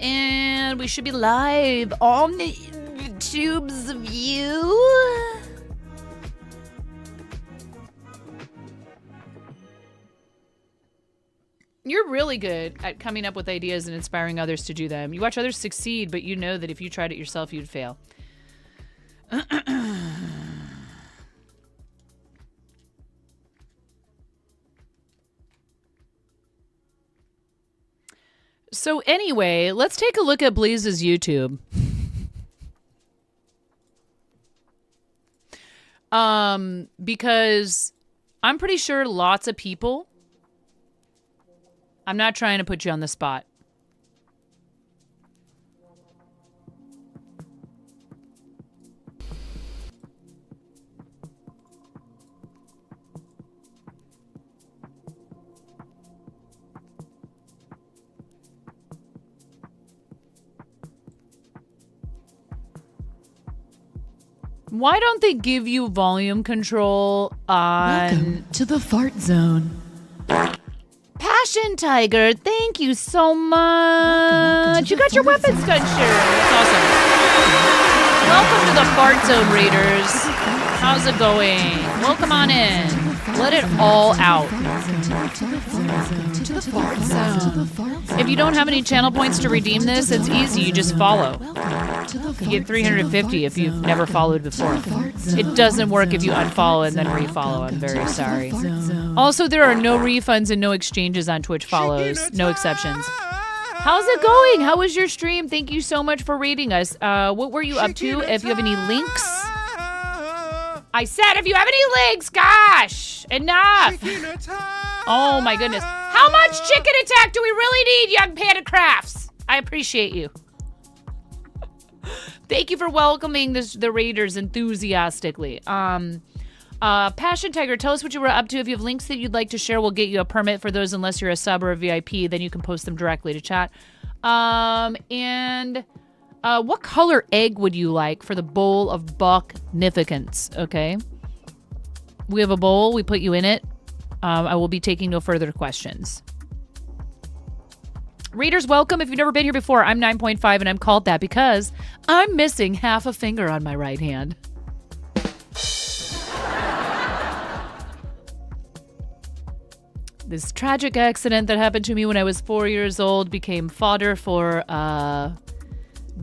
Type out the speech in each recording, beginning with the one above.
And we should be live on the tubes of you. You're really good at coming up with ideas and inspiring others to do them. You watch others succeed, but you know that if you tried it yourself, you'd fail. So anyway, let's take a look at Blaze's YouTube. Because I'm pretty sure lots of people, I'm not trying to put you on the spot. Why don't they give you volume control on... Welcome to the fart zone. Passion Tiger, thank you so much. You got your weapons done, sure. That's awesome. Welcome to the Fart Zone, Raiders. How's it going? Welcome on in. Let it all out. If you don't have any channel points to redeem this, it's easy. You just follow. You get 350 if you've never followed before. It doesn't work if you unfollow and then refollow. I'm very sorry. Also, there are no refunds and no exchanges on Twitch follows. No exceptions. How's it going? How was your stream? Thank you so much for rating us. What were you up to? If you have any links? I said if you have any links, gosh, enough. Oh my goodness. How much chicken attack do we really need, young Panda Crafts? I appreciate you. Thank you for welcoming the Raiders enthusiastically. Passion Tiger, tell us what you were up to. If you have links that you'd like to share, we'll get you a permit for those unless you're a sub or a VIP. Then you can post them directly to chat. What color egg would you like for the bowl of Bucknificence? Okay. We have a bowl. We put you in it. I will be taking no further questions. Readers, welcome. If you've never been here before, I'm 9.5 and I'm called that because I'm missing half a finger on my right hand. This tragic accident that happened to me when I was 4 years old became fodder for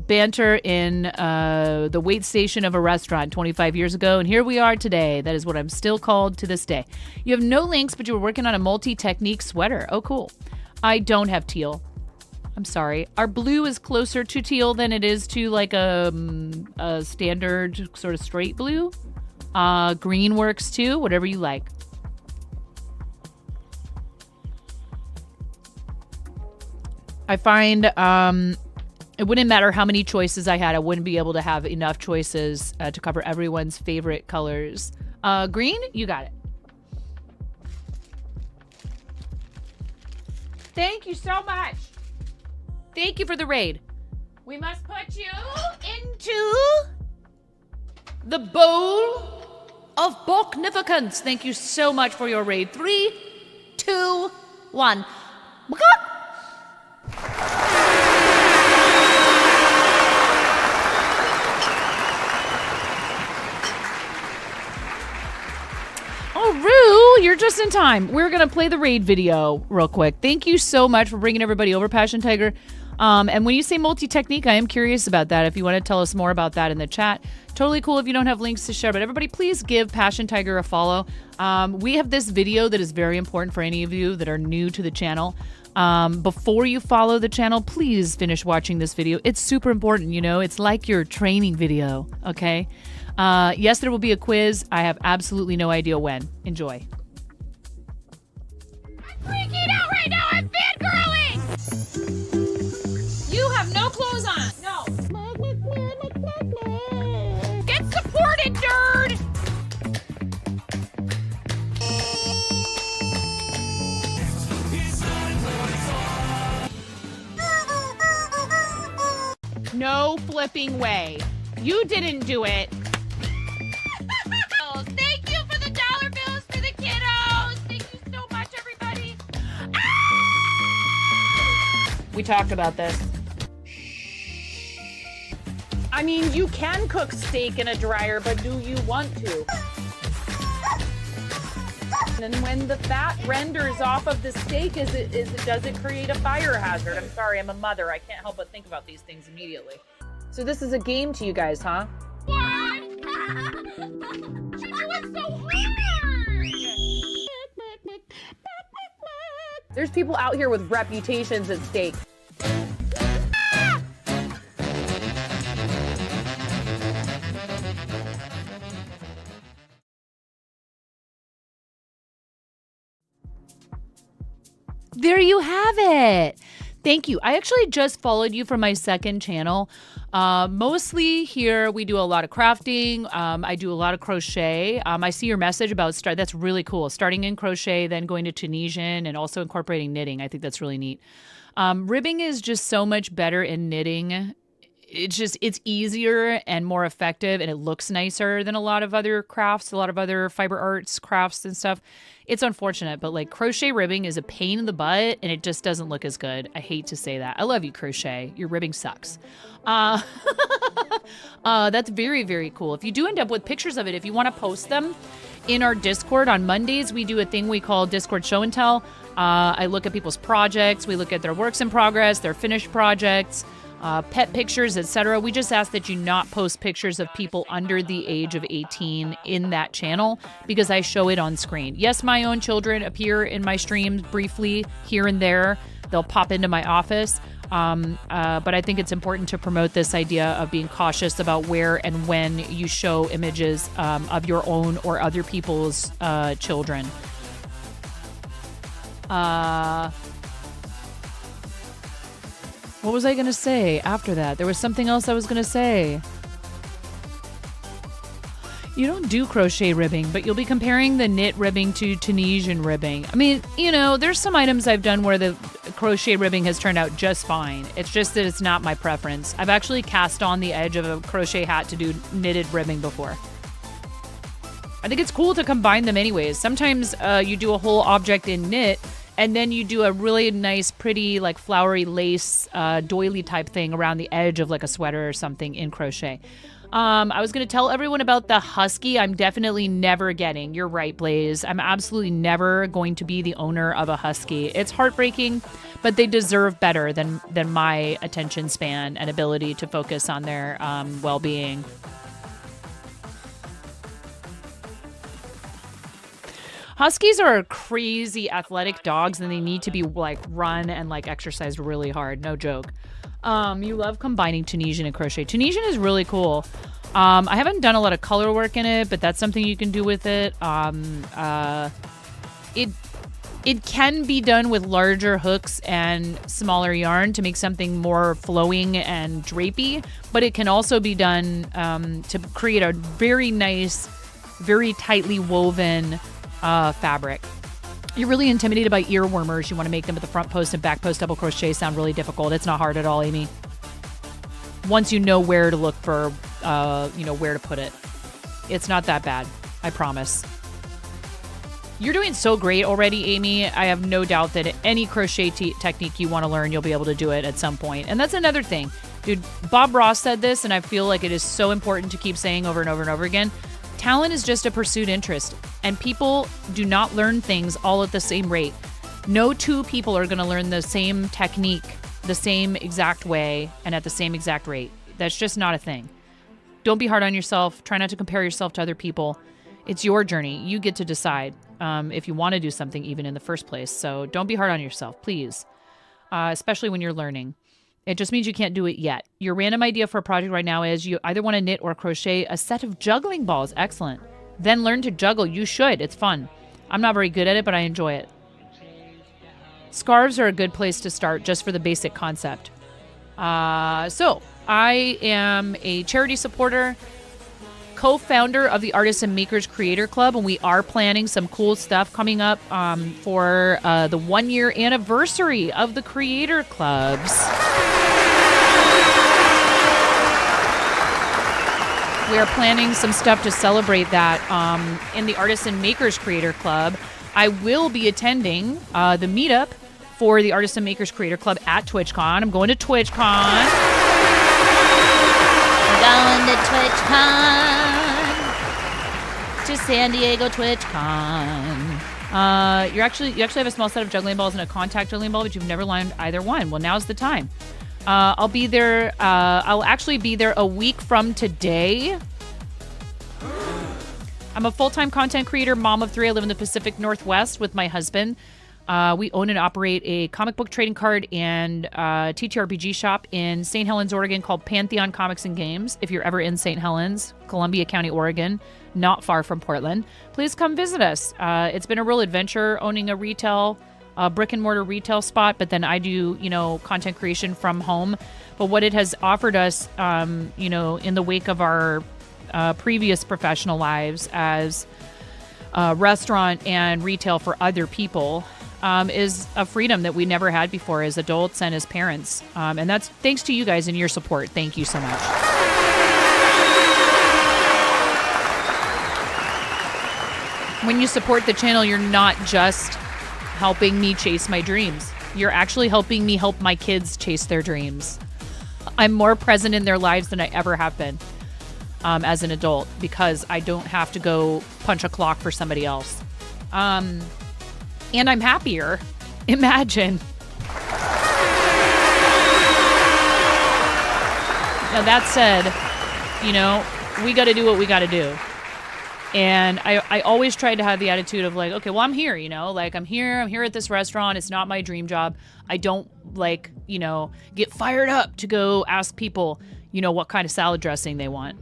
banter in the wait station of a restaurant 25 years ago, and here we are today. That is what I'm still called to this day. You have no links, but you were working on a multi-technique sweater. Oh, cool. I don't have teal. I'm sorry. Our blue is closer to teal than it is to like a standard sort of straight blue. Green works too, whatever you like. I find it wouldn't matter how many choices I had. I wouldn't be able to have enough choices to cover everyone's favorite colors. Green, you got it. Thank you so much. Thank you for the raid. We must put you into the bowl of Bucknificence. Thank you so much for your raid. 3, 2, 1. Oh, Rue, you're just in time. We're going to play the raid video real quick. Thank you so much for bringing everybody over, Passion Tiger. And when you say multi-technique, I am curious about that. If you want to tell us more about that in the chat, totally cool if you don't have links to share. But everybody, please give Passion Tiger a follow. We have this video that is very important for any of you that are new to the channel. Before you follow the channel, please finish watching this video. It's super important, you know. It's like your training video, okay? Yes, there will be a quiz. I have absolutely no idea when. Enjoy. I'm freaking out right now. I'm fangirling. You have no clothes on. No. Get supported, nerd. No flipping way. You didn't do it. Thank you for the dollar bills for the kiddos. Thank you so much, everybody. Ah! We talked about this. I mean, you can cook steak in a dryer, but do you want to? And when the fat renders off of the steak, does it create a fire hazard? I'm sorry, I'm a mother. I can't help but think about these things immediately. So this is a game to you guys, huh? There's people out here with reputations at stake. There you have it. Thank you. I actually just followed you from my second channel. Mostly here we do a lot of crafting. I do a lot of crochet. I see your message about that's really cool. Starting in crochet, then going to Tunisian and also incorporating knitting. I think that's really neat. Ribbing is just so much better in knitting. It's easier and more effective, and it looks nicer than a lot of other crafts, a lot of other fiber arts crafts and stuff. It's unfortunate, but like crochet ribbing is a pain in the butt, and it just doesn't look as good. I hate to say that. I love you, crochet. Your ribbing sucks. That's very, very cool. If you do end up with pictures of it, if you want to post them in our Discord on Mondays, we do a thing we call Discord Show and Tell. I look at people's projects. We look at their works in progress, their finished projects, pet pictures, etc. We just ask that you not post pictures of people under the age of 18 in that channel because I show it on screen. Yes, my own children appear in my streams briefly here and there. They'll pop into my office. But I think it's important to promote this idea of being cautious about where and when you show images of your own or other people's children. What was I going to say after that? There was something else I was going to say. You don't do crochet ribbing, but you'll be comparing the knit ribbing to Tunisian ribbing. I mean, you know, there's some items I've done where the crochet ribbing has turned out just fine. It's just that it's not my preference. I've actually cast on the edge of a crochet hat to do knitted ribbing before. I think it's cool to combine them anyways. Sometimes you do a whole object in knit, and then you do a really nice, pretty, like flowery lace doily type thing around the edge of like a sweater or something in crochet. I was going to tell everyone about the husky I'm definitely never getting. You're right, Blaze. I'm absolutely never going to be the owner of a husky. It's heartbreaking, but they deserve better than my attention span and ability to focus on their well-being. Huskies are crazy athletic dogs, and they need to be like run and like exercised really hard. No joke. You love combining Tunisian and crochet. Tunisian is really cool. I haven't done a lot of color work in it, but that's something you can do with it. It can be done with larger hooks and smaller yarn to make something more flowing and drapey, but it can also be done to create a very nice, very tightly woven fabric. You're really intimidated by earwormers. You want to make them at the front post and back post double crochet sound really difficult. It's not hard at all, Amy. Once you know where to look for, where to put it. It's not that bad. I promise. You're doing so great already, Amy. I have no doubt that any crochet technique you want to learn, you'll be able to do it at some point. And that's another thing. Dude, Bob Ross said this, and I feel like it is so important to keep saying over and over and over again. Talent is just a pursued interest, and people do not learn things all at the same rate. No two people are going to learn the same technique the same exact way and at the same exact rate. That's just not a thing. Don't be hard on yourself. Try not to compare yourself to other people. It's your journey. You get to decide if you want to do something even in the first place. So don't be hard on yourself, please, especially when you're learning. It just means you can't do it yet. Your random idea for a project right now is you either want to knit or crochet a set of juggling balls. Excellent. Then learn to juggle. You should. It's fun. I'm not very good at it, but I enjoy it. Scarves are a good place to start just for the basic concept. So I am a charity supporter, co-founder of the Artists and Makers Creator Club, and we are planning some cool stuff coming up for the 1-year anniversary of the Creator Clubs. We are planning some stuff to celebrate that in the Artists and Makers Creator Club. I will be attending the meetup for the Artists and Makers Creator Club at TwitchCon. I'm going to TwitchCon. Going to TwitchCon. To San Diego TwitchCon. You actually have a small set of juggling balls and a contact juggling ball, but you've never learned either one. Well, now's the time. I'll be there. I'll actually be there a week from today. I'm a full-time content creator, mom of 3. I live in the Pacific Northwest with my husband. We own and operate a comic book trading card and TTRPG shop in St. Helens, Oregon called Pantheon Comics and Games. If you're ever in St. Helens, Columbia County, Oregon, not far from Portland, please come visit us. It's been a real adventure owning a brick and mortar retail spot, but then I do, content creation from home. But what it has offered us, in the wake of our previous professional lives as restaurant and retail for other people, is a freedom that we never had before as adults and as parents. And that's thanks to you guys and your support. Thank you so much. When you support the channel, you're not just helping me chase my dreams. You're actually helping me help my kids chase their dreams. I'm more present in their lives than I ever have been as an adult because I don't have to go punch a clock for somebody else. And I'm happier. Imagine. Now, that said, we got to do what we got to do. And I always tried to have the attitude of like, okay, well, I'm here, I'm here at this restaurant. It's not my dream job. I don't get fired up to go ask people, what kind of salad dressing they want.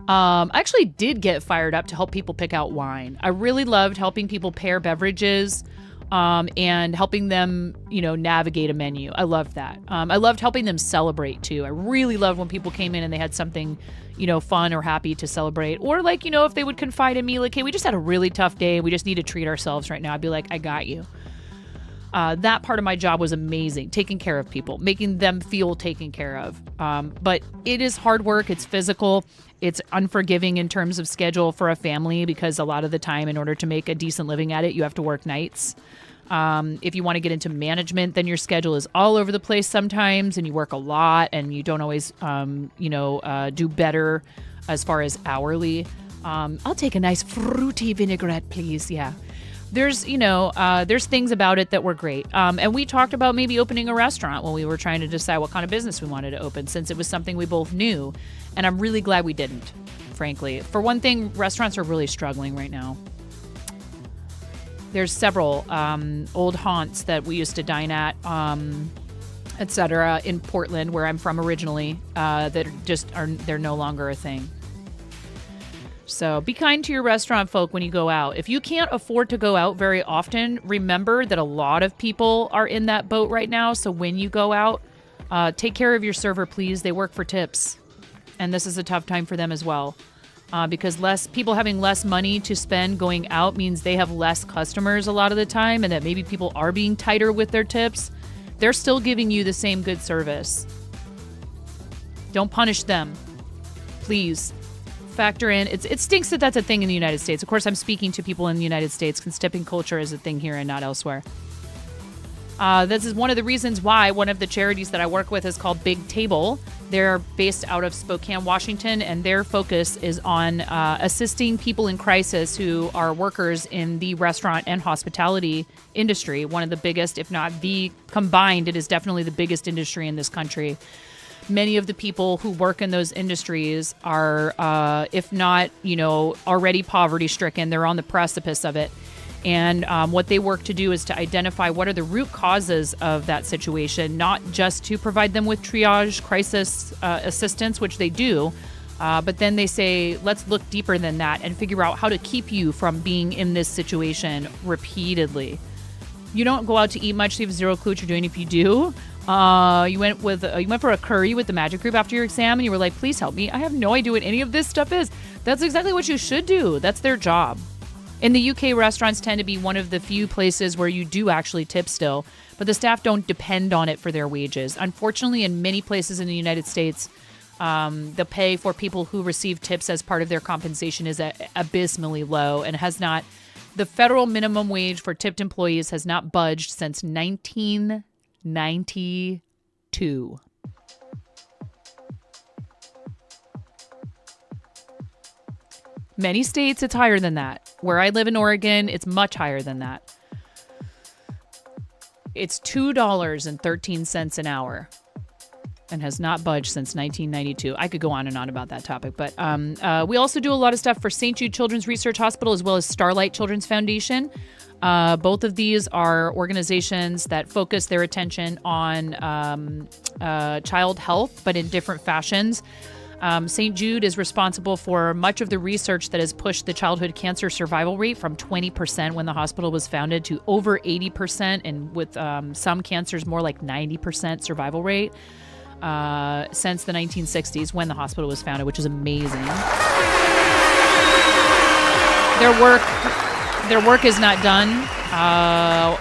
I actually did get fired up to help people pick out wine. I really loved helping people pair beverages and helping them, navigate a menu. I loved that. I loved helping them celebrate too. I really loved when people came in and they had something, fun or happy to celebrate. Or if they would confide in me, like, hey, we just had a really tough day. We just need to treat ourselves right now. I'd be like, I got you. That part of my job was amazing, taking care of people, making them feel taken care of. But it is hard work. It's physical. It's unforgiving in terms of schedule for a family because a lot of the time, in order to make a decent living at it, you have to work nights. If you want to get into management, then your schedule is all over the place sometimes, and you work a lot, and you don't always, do better as far as hourly. I'll take a nice fruity vinaigrette, please. Yeah. There's things about it that were great. And we talked about maybe opening a restaurant when we were trying to decide what kind of business we wanted to open, since it was something we both knew. And I'm really glad we didn't, frankly. For one thing, restaurants are really struggling right now. There's several old haunts that we used to dine at, et cetera, in Portland, where I'm from originally, that they're no longer a thing. So be kind to your restaurant folk when you go out. If you can't afford to go out very often, remember that a lot of people are in that boat right now. So when you go out, take care of your server, please. They work for tips. And this is a tough time for them as well. Because people having less money to spend going out means they have less customers a lot of the time, and that maybe people are being tighter with their tips. They're still giving you the same good service. Don't punish them. Please. Factor in. It stinks that that's a thing in the United States. Of course, I'm speaking to people in the United States because tipping culture is a thing here and not elsewhere. This is one of the reasons why one of the charities that I work with is called Big Table. They're based out of Spokane, Washington, and their focus is on assisting people in crisis who are workers in the restaurant and hospitality industry. One of the biggest, if not the combined, it is definitely the biggest industry in this country. Many of the people who work in those industries are, if not, already poverty-stricken. They're on the precipice of it. And what they work to do is to identify what are the root causes of that situation, not just to provide them with triage crisis assistance, which they do, but then they say, let's look deeper than that and figure out how to keep you from being in this situation repeatedly. You don't go out to eat much, so you have zero clue what you're doing. If you do, you went for a curry with the magic group after your exam, and you were like, please help me. I have no idea what any of this stuff is. That's exactly what you should do. That's their job. In the UK, restaurants tend to be one of the few places where you do actually tip still, but the staff don't depend on it for their wages. Unfortunately, in many places in the United States, the pay for people who receive tips as part of their compensation is abysmally low and has not. The federal minimum wage for tipped employees has not budged since 1992. Many states, it's higher than that. Where I live in Oregon, it's much higher than that. It's $2.13 an hour and has not budged since 1992. I could go on and on about that topic, but we also do a lot of stuff for St. Jude Children's Research Hospital as well as Starlight Children's Foundation. Both of these are organizations that focus their attention on child health, but in different fashions. St. Jude is responsible for much of the research that has pushed the childhood cancer survival rate from 20% when the hospital was founded to over 80%, and with some cancers more like 90% survival rate since the 1960s when the hospital was founded, which is amazing. Their work is not done.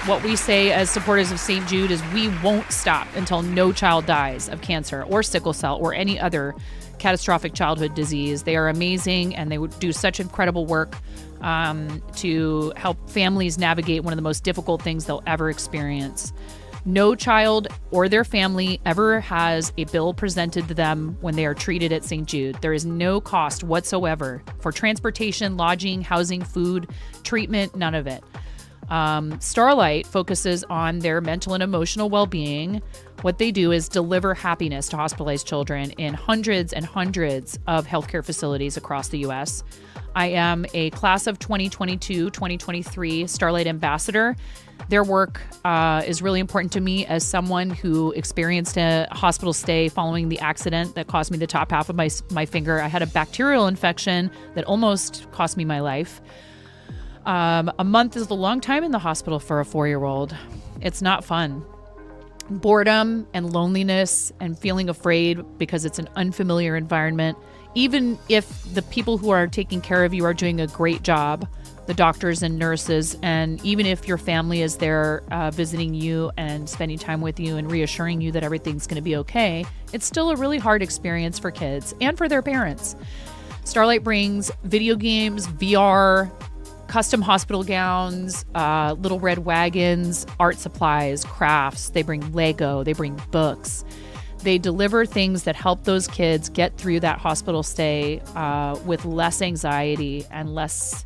What we say as supporters of St. Jude is we won't stop until no child dies of cancer or sickle cell or any other catastrophic childhood disease. They are amazing, and they would do such incredible work to help families navigate one of the most difficult things they'll ever experience. No child or their family ever has a bill presented to them when they are treated at St. Jude. There is no cost whatsoever for transportation, lodging, housing, food, treatment, none of it. Starlight focuses on their mental and emotional well-being. What they do is deliver happiness to hospitalized children in hundreds and hundreds of healthcare facilities across the U.S. I am a class of 2022-2023 Starlight ambassador. Their work is really important to me as someone who experienced a hospital stay following the accident that cost me the top half of my finger. I had a bacterial infection that almost cost me my life. A month is a long time in the hospital for a 4-year-old. It's not fun. Boredom and loneliness and feeling afraid because it's an unfamiliar environment. Even if the people who are taking care of you are doing a great job, the doctors and nurses, and even if your family is there visiting you and spending time with you and reassuring you that everything's going to be okay, it's still a really hard experience for kids and for their parents. Starlight brings video games, VR, custom hospital gowns, little red wagons, art supplies, crafts. They bring Lego, they bring books. They deliver things that help those kids get through that hospital stay with less anxiety and less,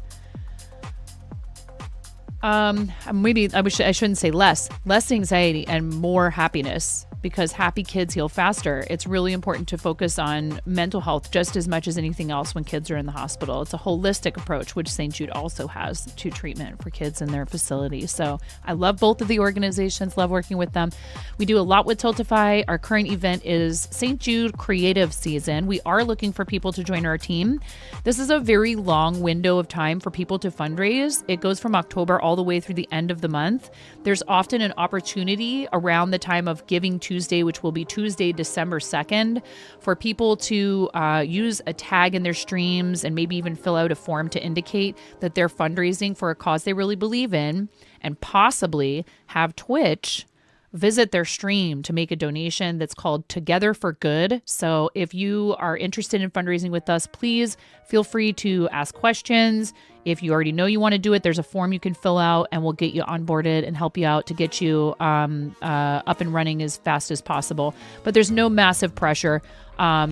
maybe I shouldn't say less anxiety and more happiness, because happy kids heal faster. It's really important to focus on mental health just as much as anything else when kids are in the hospital. It's a holistic approach, which St. Jude also has to treatment for kids in their facility. So I love both of the organizations, love working with them. We do a lot with Tiltify. Our current event is St. Jude Creative Season. We are looking for people to join our team. This is a very long window of time for people to fundraise. It goes from October all the way through the end of the month. There's often an opportunity around the time of Giving Tuesday, which will be Tuesday, December 2nd, for people to use a tag in their streams and maybe even fill out a form to indicate that they're fundraising for a cause they really believe in, and possibly have Twitch visit their stream to make a donation that's called Together for Good. So if you are interested in fundraising with us, please feel free to ask questions. If you already know you want to do it, there's a form you can fill out and we'll get you onboarded and help you out to get you up and running as fast as possible. But there's no massive pressure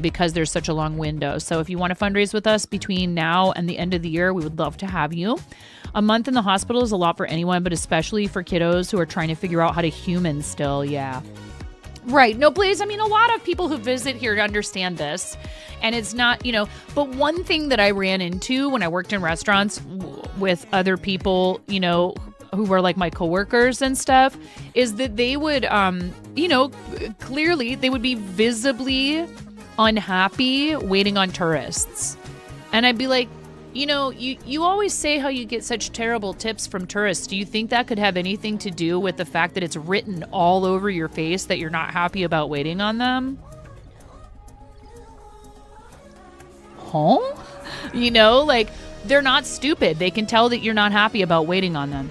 because there's such a long window. So if you want to fundraise with us between now and the end of the year, we would love to have you. A month in the hospital is a lot for anyone, but especially for kiddos who are trying to figure out how to human still. Yeah. Right. No, please. I mean, a lot of people who visit here understand this, and it's not, but one thing that I ran into when I worked in restaurants with other people, who were like my coworkers and stuff, is that they would, clearly they would be visibly unhappy waiting on tourists. And I'd be like, you always say how you get such terrible tips from tourists. Do you think that could have anything to do with the fact that it's written all over your face that you're not happy about waiting on them? Huh? They're not stupid. They can tell that you're not happy about waiting on them.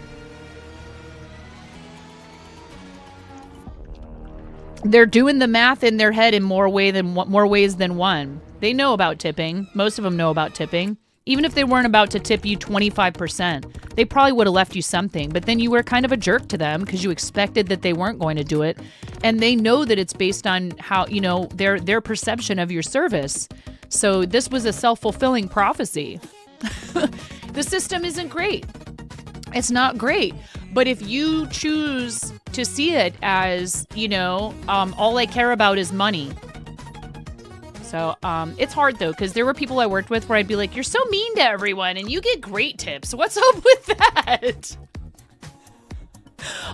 They're doing the math in their head in more ways than one. They know about tipping. Most of them know about tipping. Even if they weren't about to tip you 25%, they probably would have left you something. But then you were kind of a jerk to them because you expected that they weren't going to do it. And they know that it's based on how, their perception of your service. So this was a self-fulfilling prophecy. The system isn't great. It's not great. But if you choose to see it as, all I care about is money. So it's hard, though, because there were people I worked with where I'd be like, you're so mean to everyone and you get great tips. What's up with that?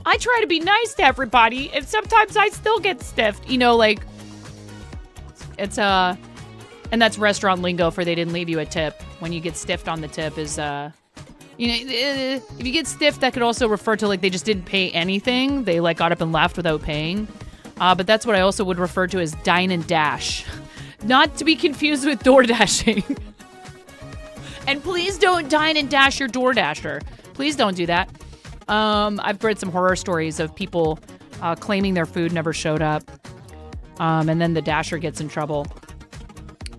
I try to be nice to everybody and sometimes I still get stiffed. It's and that's restaurant lingo for they didn't leave you a tip. When you get stiffed on the tip is, if you get stiffed, that could also refer to they just didn't pay anything. They got up and left without paying. But that's what I also would refer to as dine and dash. Not to be confused with door dashing. And please don't dine and dash your door dasher. Please don't do that. I've read some horror stories of people claiming their food never showed up. And then the dasher gets in trouble.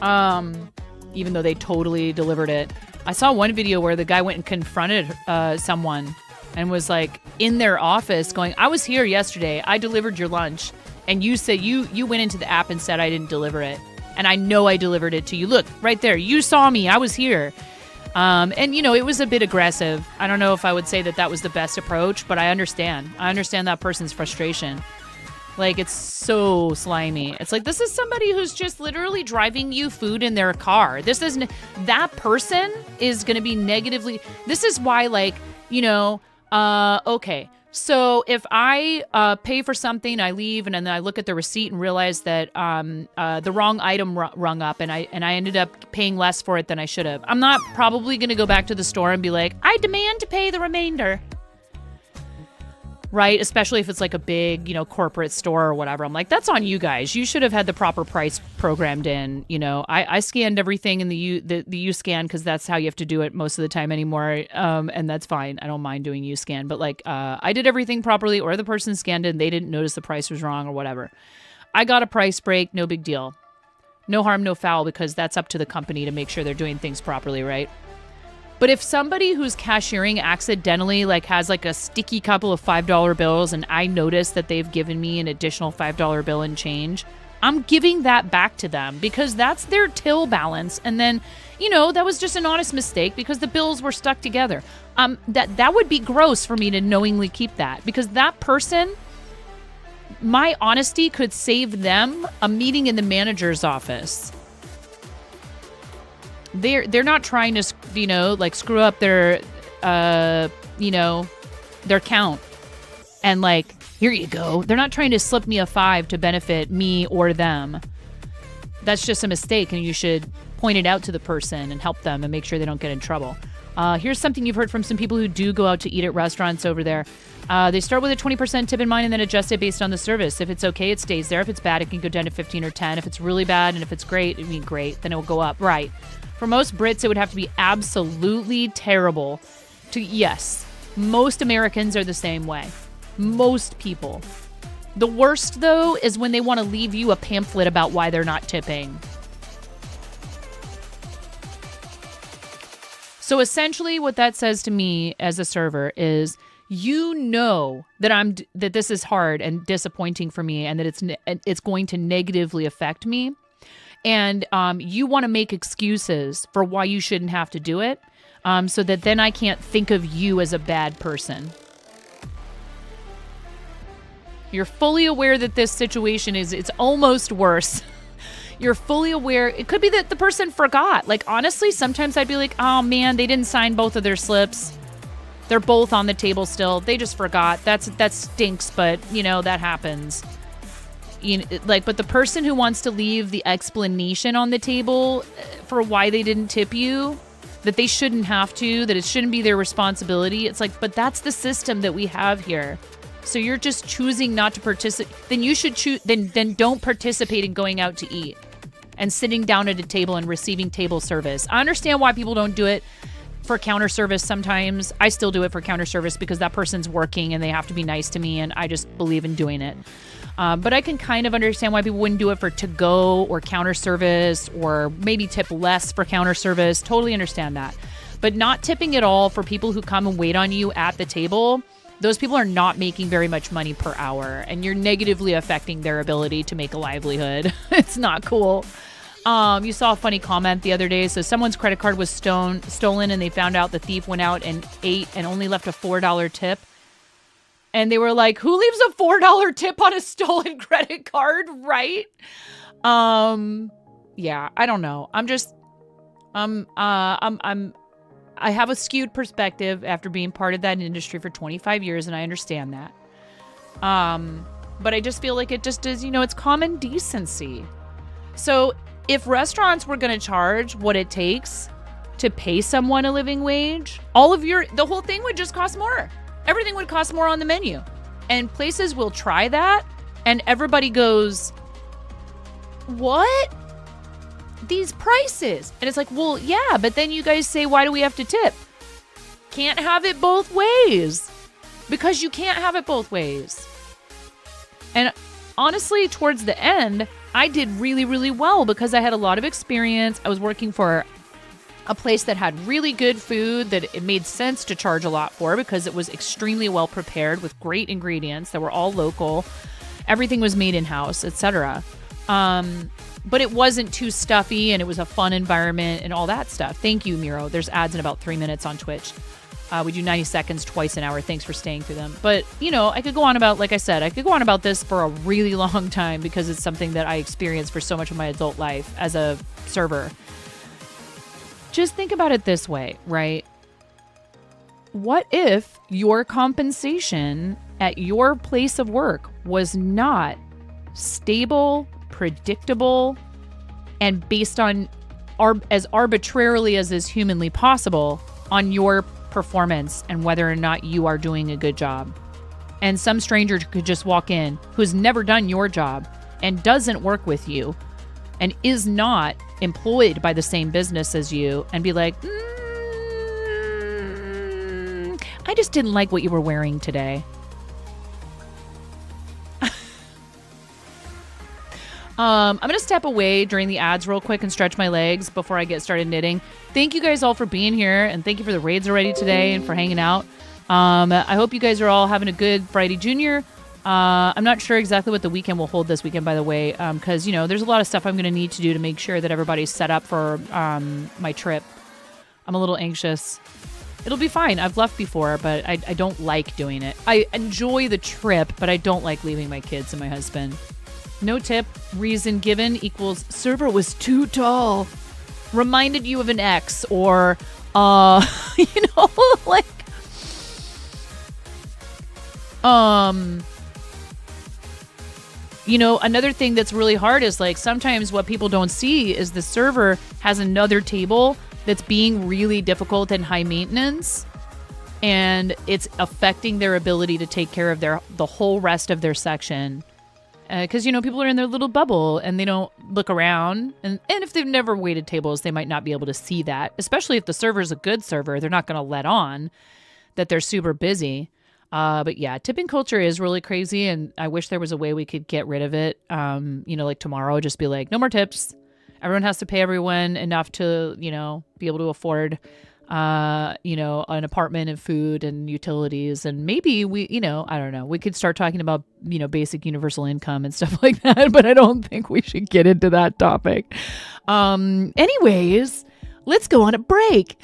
Even though they totally delivered it. I saw one video where the guy went and confronted someone and was in their office going, I was here yesterday. I delivered your lunch. And you said you went into the app and said I didn't deliver it. And I know I delivered it to you. Look, right there. You saw me. I was here. And, it was a bit aggressive. I don't know if I would say that was the best approach, but I understand. I understand that person's frustration. It's so slimy. It's this is somebody who's just literally driving you food in their car. That person is going to be negatively. This is why, okay. So if I pay for something, I leave, and then I look at the receipt and realize that the wrong item rung up, and I ended up paying less for it than I should have. I'm not probably going to go back to the store and be like, I demand to pay the remainder. Right? Especially if it's a big, corporate store or whatever. I'm like, that's on you guys. You should have had the proper price programmed in. I scanned everything in the U-scan because that's how you have to do it most of the time anymore. And that's fine. I don't mind doing U-scan. But I did everything properly, or the person scanned it and they didn't notice the price was wrong or whatever. I got a price break. No big deal. No harm, no foul, because that's up to the company to make sure they're doing things properly, right? But if somebody who's cashiering accidentally has a sticky couple of $5 bills and I notice that they've given me an additional $5 bill and change, I'm giving that back to them because that's their till balance. And then, that was just an honest mistake because the bills were stuck together. That would be gross for me to knowingly keep that because that person, my honesty could save them a meeting in the manager's office. They're not trying to, screw up their, their count and here you go. They're not trying to slip me a $5 to benefit me or them. That's just a mistake, and you should point it out to the person and help them and make sure they don't get in trouble. Here's something you've heard from some people who do go out to eat at restaurants over there. They start with a 20% tip in mind and then adjust it based on the service. If it's okay, it stays there. If it's bad, it can go down to 15 or 10. If it's really bad and if it's great, then it will go up. Right. For most Brits, it would have to be absolutely terrible to, yes, most Americans are the same way. Most people. The worst, though, is when they want to leave you a pamphlet about why they're not tipping. So essentially what that says to me as a server is, that that this is hard and disappointing for me and that it's going to negatively affect me. And you want to make excuses for why you shouldn't have to do it, so that then I can't think of you as a bad person. You're fully aware that this situation it's almost worse. You're fully aware. It could be that the person forgot. Honestly, sometimes I'd be like, oh man, they didn't sign both of their slips. They're both on the table still. They just forgot. That stinks, but that happens. But the person who wants to leave the explanation on the table for why they didn't tip you, that they shouldn't have to, that it shouldn't be their responsibility. It's but that's the system that we have here. So you're just choosing not to participate. Then you should choose. Then don't participate in going out to eat and sitting down at a table and receiving table service. I understand why people don't do it for counter service sometimes. I still do it for counter service because that person's working and they have to be nice to me, and I just believe in doing it. But I can kind of understand why people wouldn't do it for to-go or counter service, or maybe tip less for counter service. Totally understand that. But not tipping at all for people who come and wait on you at the table, those people are not making very much money per hour, and you're negatively affecting their ability to make a livelihood. It's not cool. You saw a funny comment the other day. So someone's credit card was stolen, and they found out the thief went out and ate and only left a $4 tip. And they were like, "Who leaves a $4 tip on a stolen credit card?" Right? Yeah, I don't know. I have a skewed perspective after being part of that industry for 25 years, and I understand that. But I just feel like it just is, it's common decency. So if restaurants were going to charge what it takes to pay someone a living wage, the whole thing would just cost more. Everything would cost more on the menu. And places will try that, and everybody goes, "What? These prices?" And it's like, well, yeah, but then you guys say, "Why do we have to tip?" Can't have it both ways. Because you can't have it both ways. And honestly, towards the end, I did really, really well because I had a lot of experience. I was working for a place that had really good food that it made sense to charge a lot for because it was extremely well prepared with great ingredients that were all local. Everything was made in-house, etc. But it wasn't too stuffy, and it was a fun environment and all that stuff. Thank you, Miro. There's ads in about 3 minutes on Twitch. We do 90 seconds twice an hour. Thanks for staying through them. But, I could go on about, like I said, I could go on about this for a really long time because it's something that I experienced for so much of my adult life as a server. Just think about it this way, right? What if your compensation at your place of work was not stable, predictable, and based on as arbitrarily as is humanly possible on your performance and whether or not you are doing a good job? And some stranger could just walk in who's never done your job and doesn't work with you and is not employed by the same business as you and be like, I just didn't like what you were wearing today. I'm going to step away during the ads real quick and stretch my legs before I get started knitting. Thank you guys all for being here, and thank you for the raids already today and for hanging out. I hope you guys are all having a good Friday Junior. I'm not sure exactly what the weekend will hold this weekend, by the way, because, there's a lot of stuff I'm going to need to do to make sure that everybody's set up for my trip. I'm a little anxious. It'll be fine. I've left before, but I don't like doing it. I enjoy the trip, but I don't like leaving my kids and my husband. No tip, reason given equals server was too tall. Reminded you of an ex, or, like, another thing that's really hard is like sometimes what people don't see is the server has another table that's being really difficult and high maintenance, and it's affecting their ability to take care of the whole rest of their section. Because, people are in their little bubble and they don't look around. And if they've never waited tables, they might not be able to see that. Especially if the server's a good server, they're not going to let on that they're super busy. But yeah, tipping culture is really crazy. And I wish there was a way we could get rid of it. Like tomorrow, just be like, no more tips. Everyone has to pay everyone enough to, be able to afford an apartment and food and utilities. And maybe we, I don't know, we could start talking about, basic universal income and stuff like that, but I don't think we should get into that topic. Anyways, let's go on a break.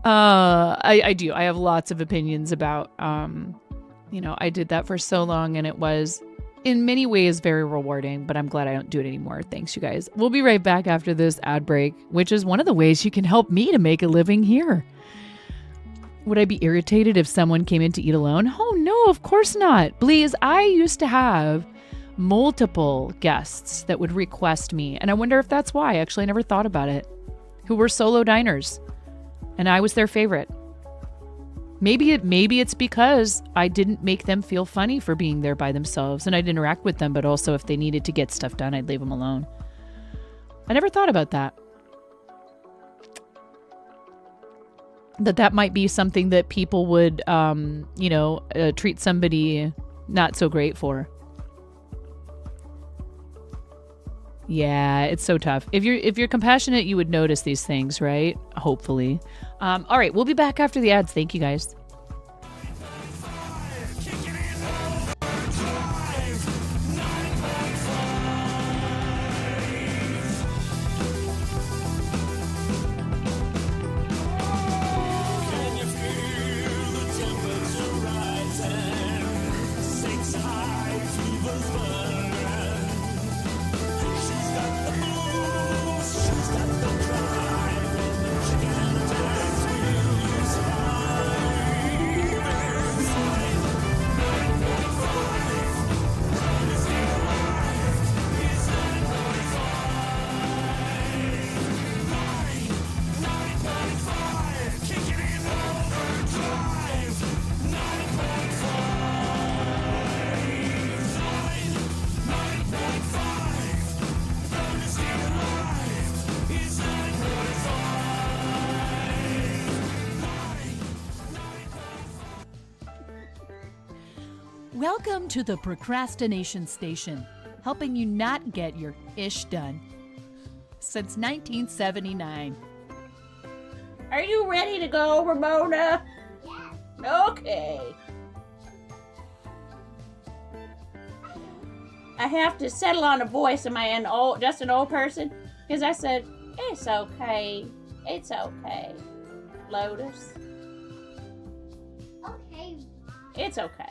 I do. I have lots of opinions about, I did that for so long and it was in many ways very rewarding, but I'm glad I don't do it anymore. Thanks, you guys. We'll be right back after this ad break, which is one of the ways you can help me to make a living here. Would I be irritated if someone came in to eat alone? Oh, no, of course not. Please, I used to have multiple guests that would request me, and I wonder if that's why. Actually, I never thought about it. Who were solo diners, and I was their favorite. Maybe it's because I didn't make them feel funny for being there by themselves, and I'd interact with them, but also if they needed to get stuff done, I'd leave them alone. I never thought about that. That might be something that people would, treat somebody not so great for. Yeah, it's so tough. If you're compassionate, you would notice these things, right? Hopefully. All right, we'll be back after the ads. Thank you, guys. Welcome to the procrastination station, helping you not get your ish done. Since 1979. Are you ready to go, Ramona? Yes. Okay. I have to settle on a voice. Am I just an old person? Because I said, it's okay. It's okay. Lotus. Okay. It's okay.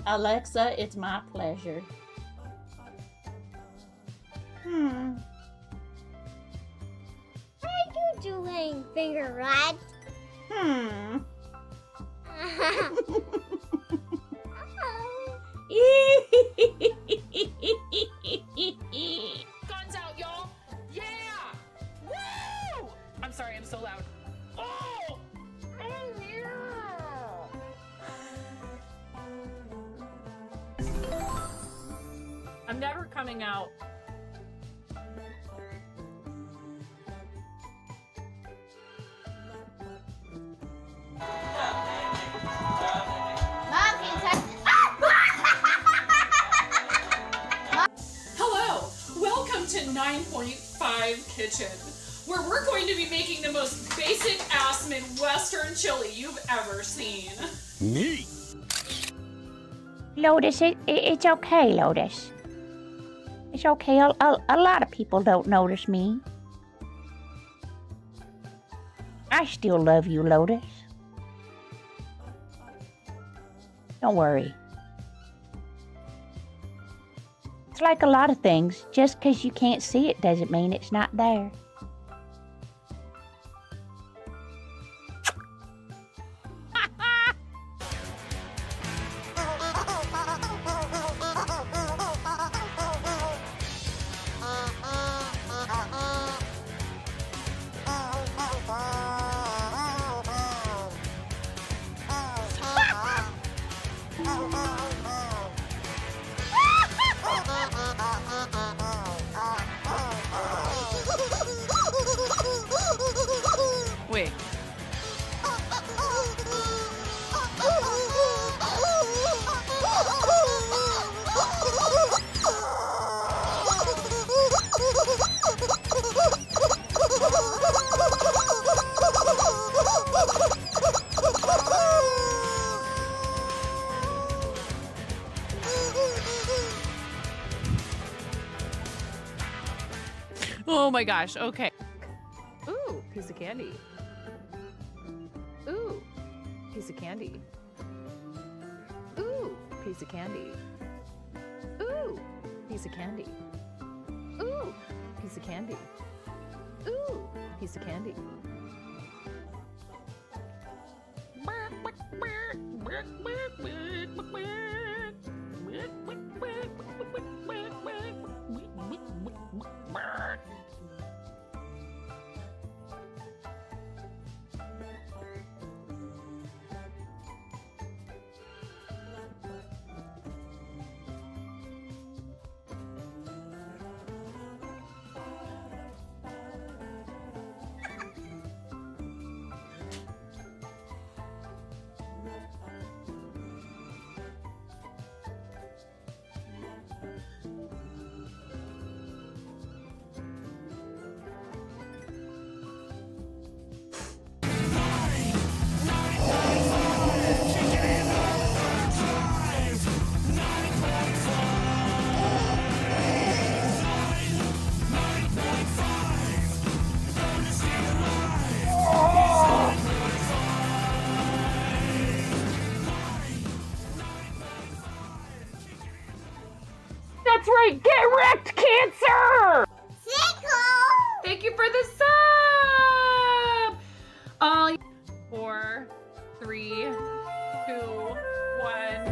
Alexa, it's my pleasure. What are you doing, finger rat? Guns out, y'all! Yeah! Woo! I'm sorry, I'm so loud. Oh! I'm never coming out. Mom, can you touch this? Hello! Welcome to 9.5 Kitchen, where we're going to be making the most basic ass Midwestern chili you've ever seen. Neat. Lotus, it's okay, Lotus. It's okay. A lot of people don't notice me. I still love you, Lotus. Don't worry. It's like a lot of things. Just 'cause you can't see it doesn't mean it's not there. Wait. Oh my gosh, okay. Ooh, piece of candy. Ooh, piece of candy. Ooh, piece of candy. Ooh, piece of candy. Ooh, piece of candy. Ooh, piece of candy. That's right. Get wrecked, Cancer! Sickle! Thank you for the sub! All 4, 3, 2, 1.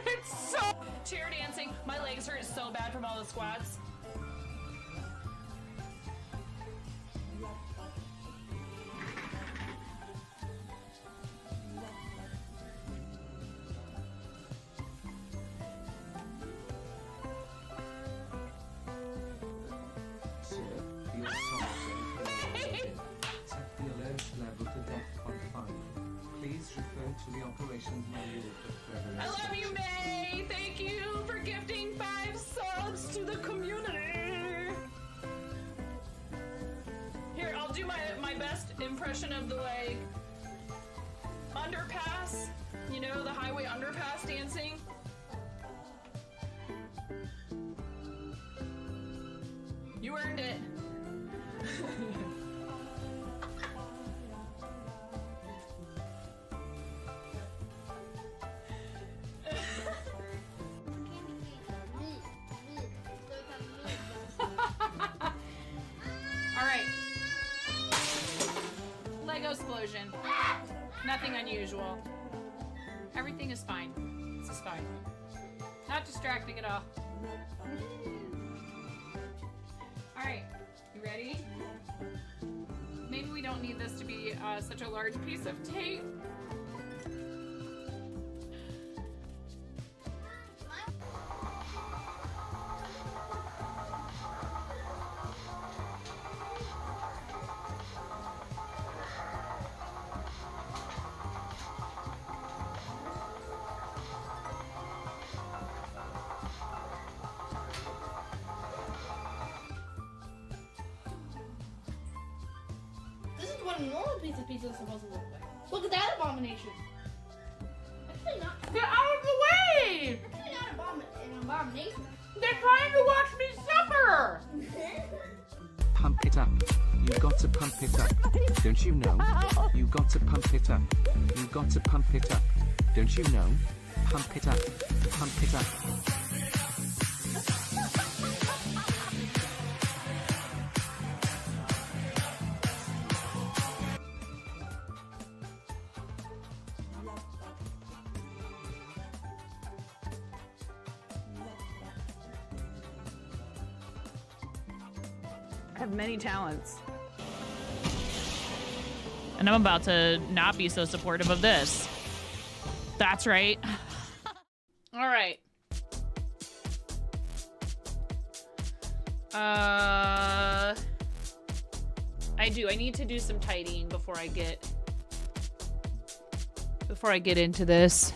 It's so chair dancing. My legs hurt so bad from all the squats. I love you, May. Thank you for gifting 5 subs to the community. Here, I'll do my best impression of the like underpass. You know, the highway underpass dancing. You earned it. Alright. Lego explosion. Nothing unusual. Everything is fine. This is fine. Not distracting at all. Alright. You ready? Maybe we don't need this to be such a large piece of tape. This is what a normal piece of pizza is supposed to look like. Look at that abomination. Actually not. Get out of the way! Actually not an abomination. They're trying to watch me suffer! Pump it up. You got to pump it up. Don't you know? You got to pump it up. You got to pump it up. Don't you know? Pump it up. Pump it up. I have many talents. And I'm about to not be so supportive of this. That's right. All right. I need to do some tidying before I get into this.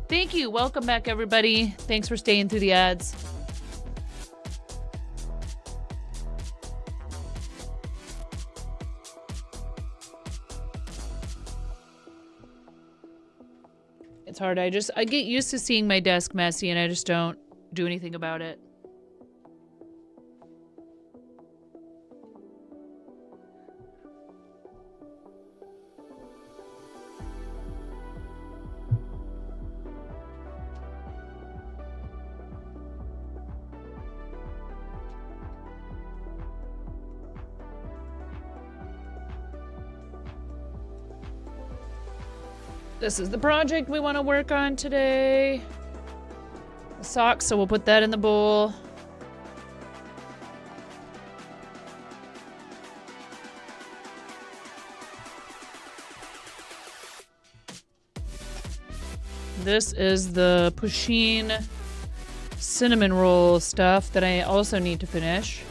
Thank you. Welcome back, everybody. Thanks for staying through the ads. It's hard. I get used to seeing my desk messy and I just don't do anything about it. This is the project we want to work on today. The socks, so we'll put that in the bowl. This is the poutine cinnamon roll stuff that I also need to finish.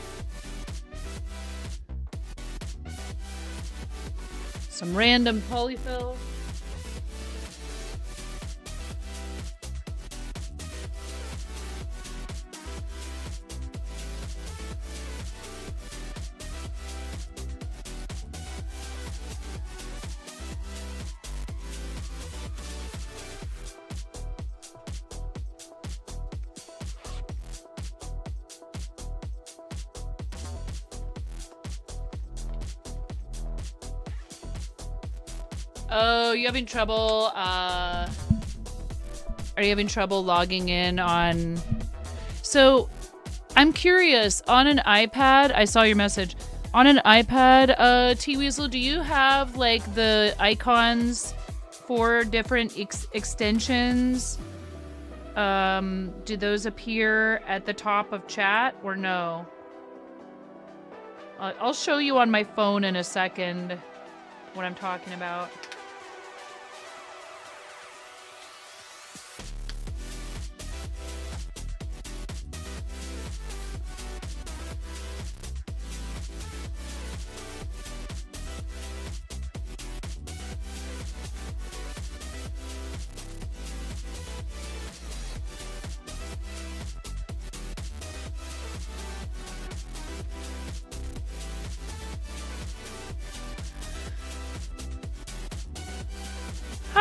Some random polyfill. Oh, you having trouble, are you having trouble logging in on... So, I'm curious, on an iPad, I saw your message. On an iPad, T-Weasel, do you have, like, the icons for different extensions? Do those appear at the top of chat, or no? I'll show you on my phone in a second what I'm talking about.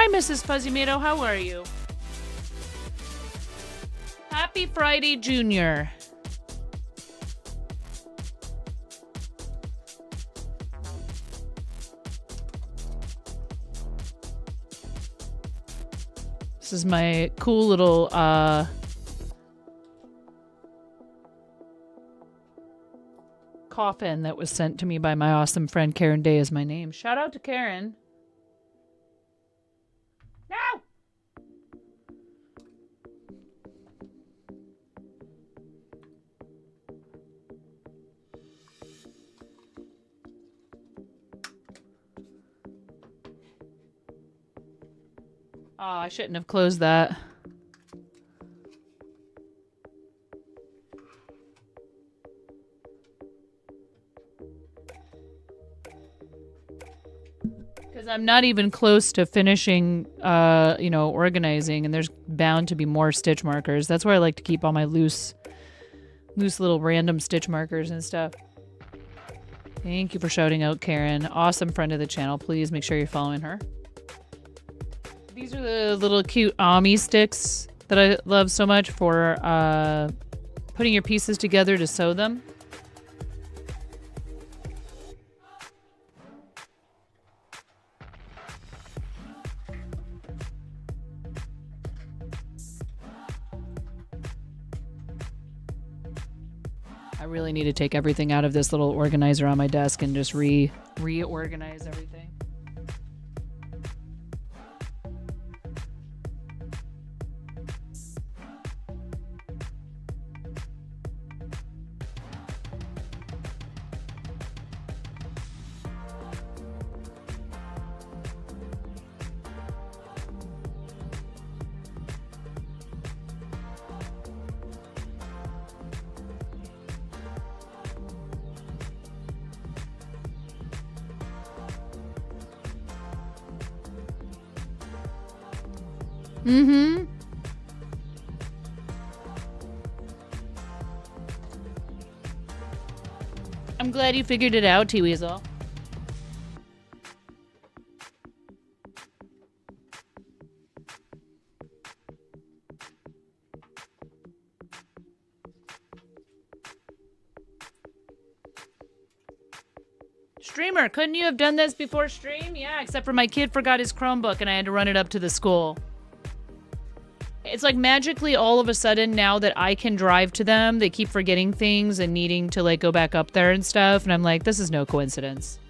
Hi, Mrs. Fuzzy Meadow. How are you? Happy Friday, Junior. This is my cool little coffin that was sent to me by my awesome friend Karen Day is my name. Shout out to Karen. No! Oh, I shouldn't have closed that. Because I'm not even close to finishing, organizing, and there's bound to be more stitch markers. That's where I like to keep all my loose little random stitch markers and stuff. Thank you for shouting out, Karen. Awesome friend of the channel. Please make sure you're following her. These are the little cute Ami sticks that I love so much for putting your pieces together to sew them. I really need to take everything out of this little organizer on my desk and just reorganize everything. Mm-hmm. I'm glad you figured it out, T-Weasel. Streamer, couldn't you have done this before stream? Yeah, except for my kid forgot his Chromebook and I had to run it up to the school. It's like magically all of a sudden now that I can drive to them, they keep forgetting things and needing to like go back up there and stuff. And I'm like, this is no coincidence.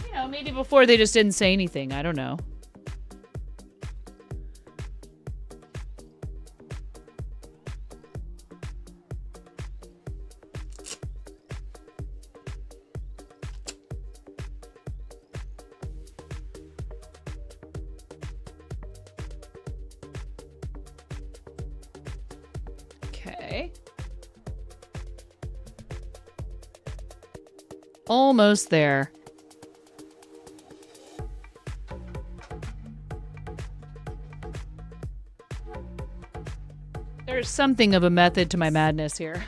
You know, maybe before they just didn't say anything. I don't know. Almost there. There's something of a method to my madness here.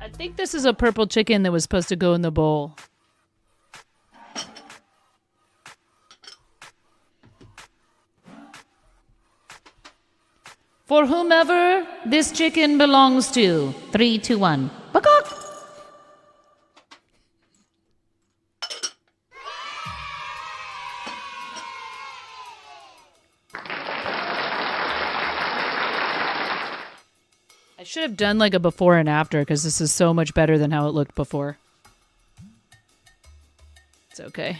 I think this is a purple chicken that was supposed to go in the bowl. For whomever this chicken belongs to. 3, 2, 1. Bakok! should have done like a before and after because this is so much better than how it looked before. It's okay.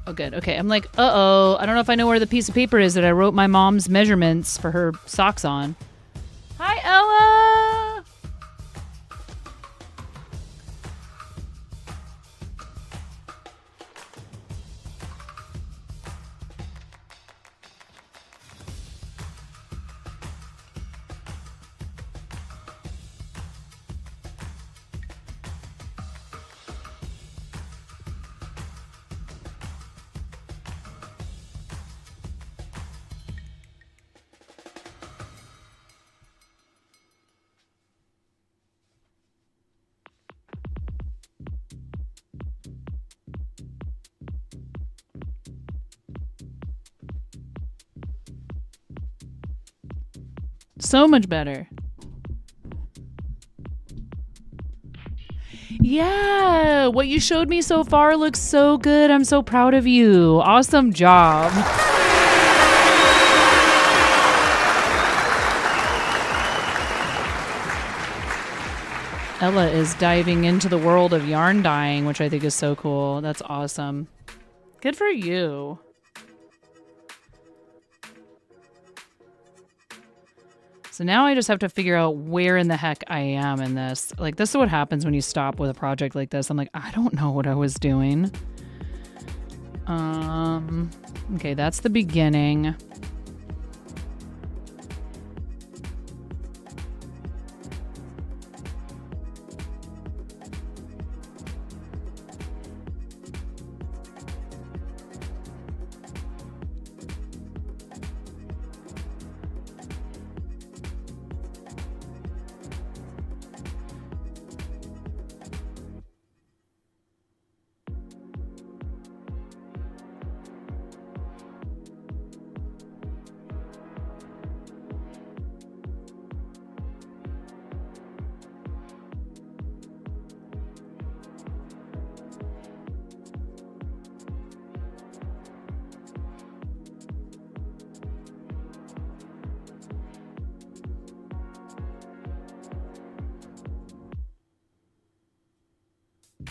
Oh, good. Okay. I'm like, uh-oh. I don't know if I know where the piece of paper is that I wrote my mom's measurements for her socks on. Hi, Ella! So much better. Yeah, what you showed me so far looks so good. I'm so proud of you. Awesome job. Ella is diving into the world of yarn dyeing, which I think is so cool. That's awesome. Good for you. So now I just have to figure out where in the heck I am in this. Like, this is what happens when you stop with a project like this. I'm like, I don't know what I was doing. Okay, that's the beginning.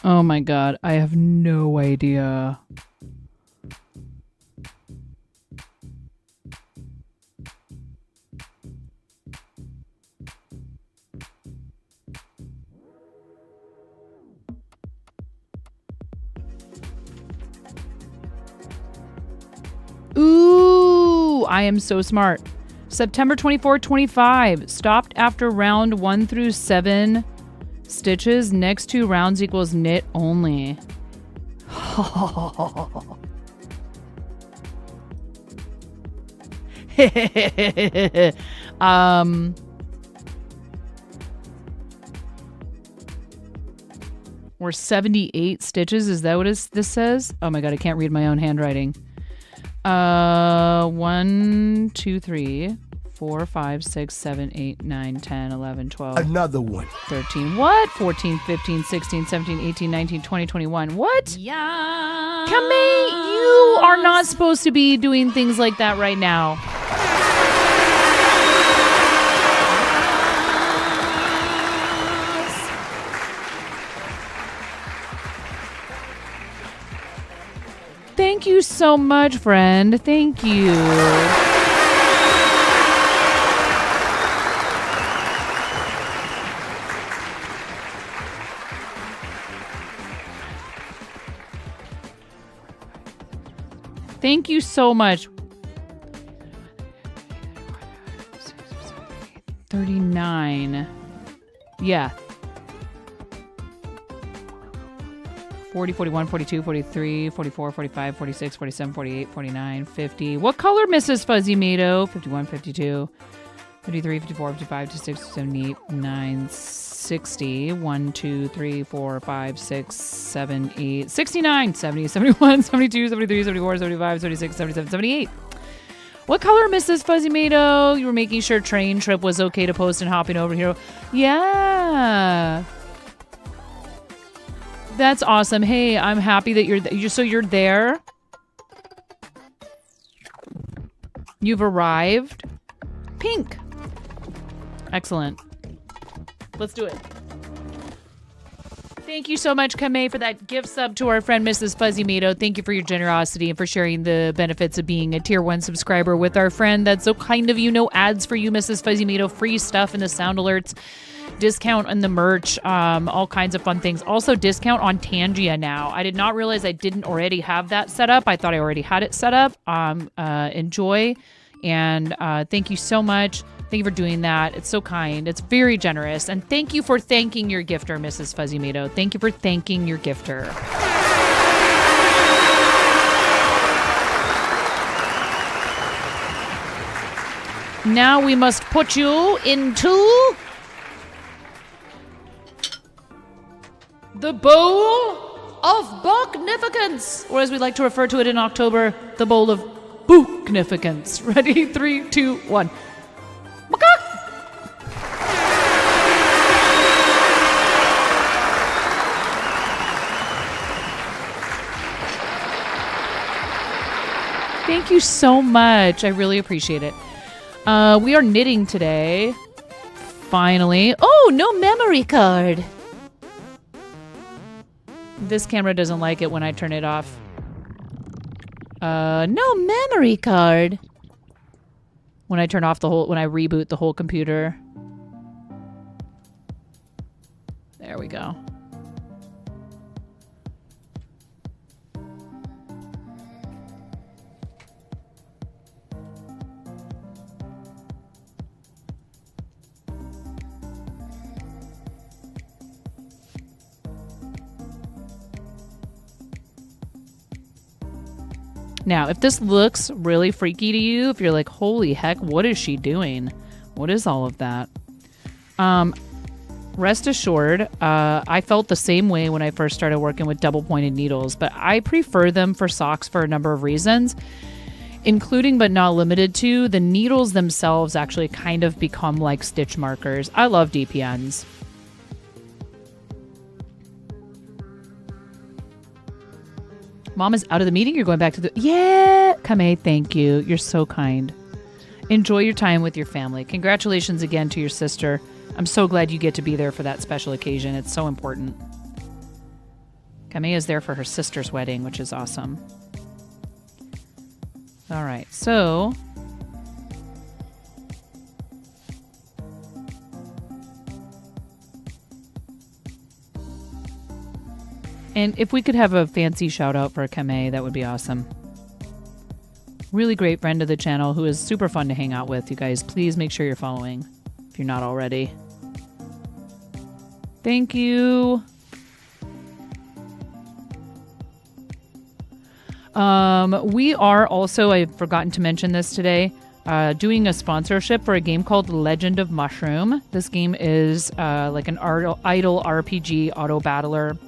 Oh my god, I have no idea. Ooh, I am so smart. September 24, 25. Stopped after round 1 through 7 stitches. Next 2 rounds equals knit only. Or 78 stitches. Is that what this says? Oh my god, I can't read my own handwriting. 1, 2, 3, 4, 5, 6, 7, 8, 9, 10, 11, 12. Another one. 13. What? 14, 15, 16, 17, 18, 19, 20, 21. What? Yeah. Kamei, you are not supposed to be doing things like that right now. Thank you so much, friend. Thank you. Thank you so much. 39. Yeah. 40, 41, 42, 43, 44, 45, 46, 47, 48, 49, 50. What color, Mrs. Fuzzy Mato? 51, 52, 53, 54, 55, 56, 78, 9, 60. 1, 2, 3, 4, 5, 6, 7, 8, 69, 70, 71, 72, 73, 74, 75, 76, 77, 78. What color, Mrs. Fuzzy Mato? You were making sure train trip was okay to post and hopping over here. Yeah. That's awesome. Hey, I'm happy that you're there. You've arrived. Pink. Excellent. Let's do it. Thank you so much, Kamei, for that gift sub to our friend Mrs. Fuzzy Mato. Thank you for your generosity and for sharing the benefits of being a tier 1 subscriber with our friend. That's so kind of you. No ads for you, Mrs. Fuzzy Mato. Free stuff in the sound alerts. Discount on the merch, all kinds of fun things. Also, discount on Tangia now. I did not realize I didn't already have that set up. I thought I already had it set up. Enjoy, and thank you so much. Thank you for doing that. It's so kind. It's very generous. And thank you for thanking your gifter, Mrs. Fuzzy Mato. Thank you for thanking your gifter. Now we must put you into the Bowl of Boknificence, or as we like to refer to it in October, the Bowl of Booknificence. Ready? 3, 2, 1. Thank you so much. I really appreciate it. We are knitting today. Finally. Oh, no memory card. This camera doesn't like it when I turn it off. No memory card. When I turn off when I reboot the whole computer. There we go. Now, if this looks really freaky to you, if you're like, holy heck, what is she doing? What is all of that? Rest assured, I felt the same way when I first started working with double-pointed needles, but I prefer them for socks for a number of reasons, including but not limited to the needles themselves actually kind of become like stitch markers. I love DPNs. Mom is out of the meeting. You're going back to the... Yeah! Kamei, thank you. You're so kind. Enjoy your time with your family. Congratulations again to your sister. I'm so glad you get to be there for that special occasion. It's so important. Kamei is there for her sister's wedding, which is awesome. All right, so... And if we could have a fancy shout out for Kamei, that would be awesome. Really great friend of the channel who is super fun to hang out with. You guys, please make sure you're following if you're not already. Thank you. We are also, I've forgotten to mention this today, doing a sponsorship for a game called Legend of Mushroom. This game is like an idle RPG auto battler.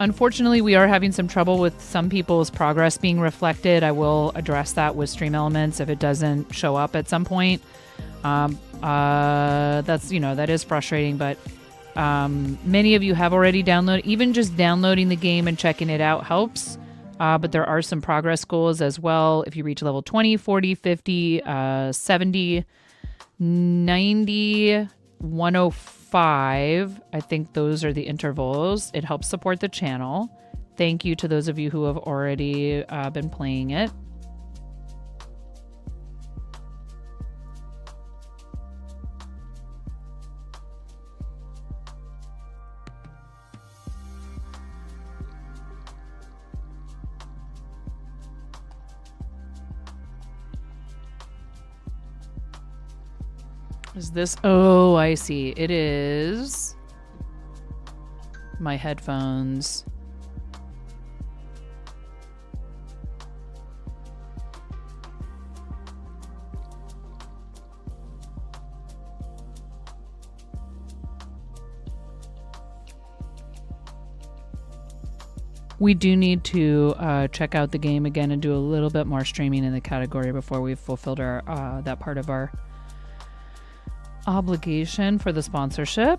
Unfortunately, we are having some trouble with some people's progress being reflected. I will address that with Stream Elements if it doesn't show up at some point. That's, that is frustrating, but many of you have already downloaded. Even just downloading the game and checking it out helps. But there are some progress goals as well. If you reach level 20, 40, 50, 70, 90, 105, I think those are the intervals. It helps support the channel. Thank you to those of you who have already been playing it. Is this? Oh, I see. It is my headphones. We do need to check out the game again and do a little bit more streaming in the category before we've fulfilled our that part of our obligation for the sponsorship.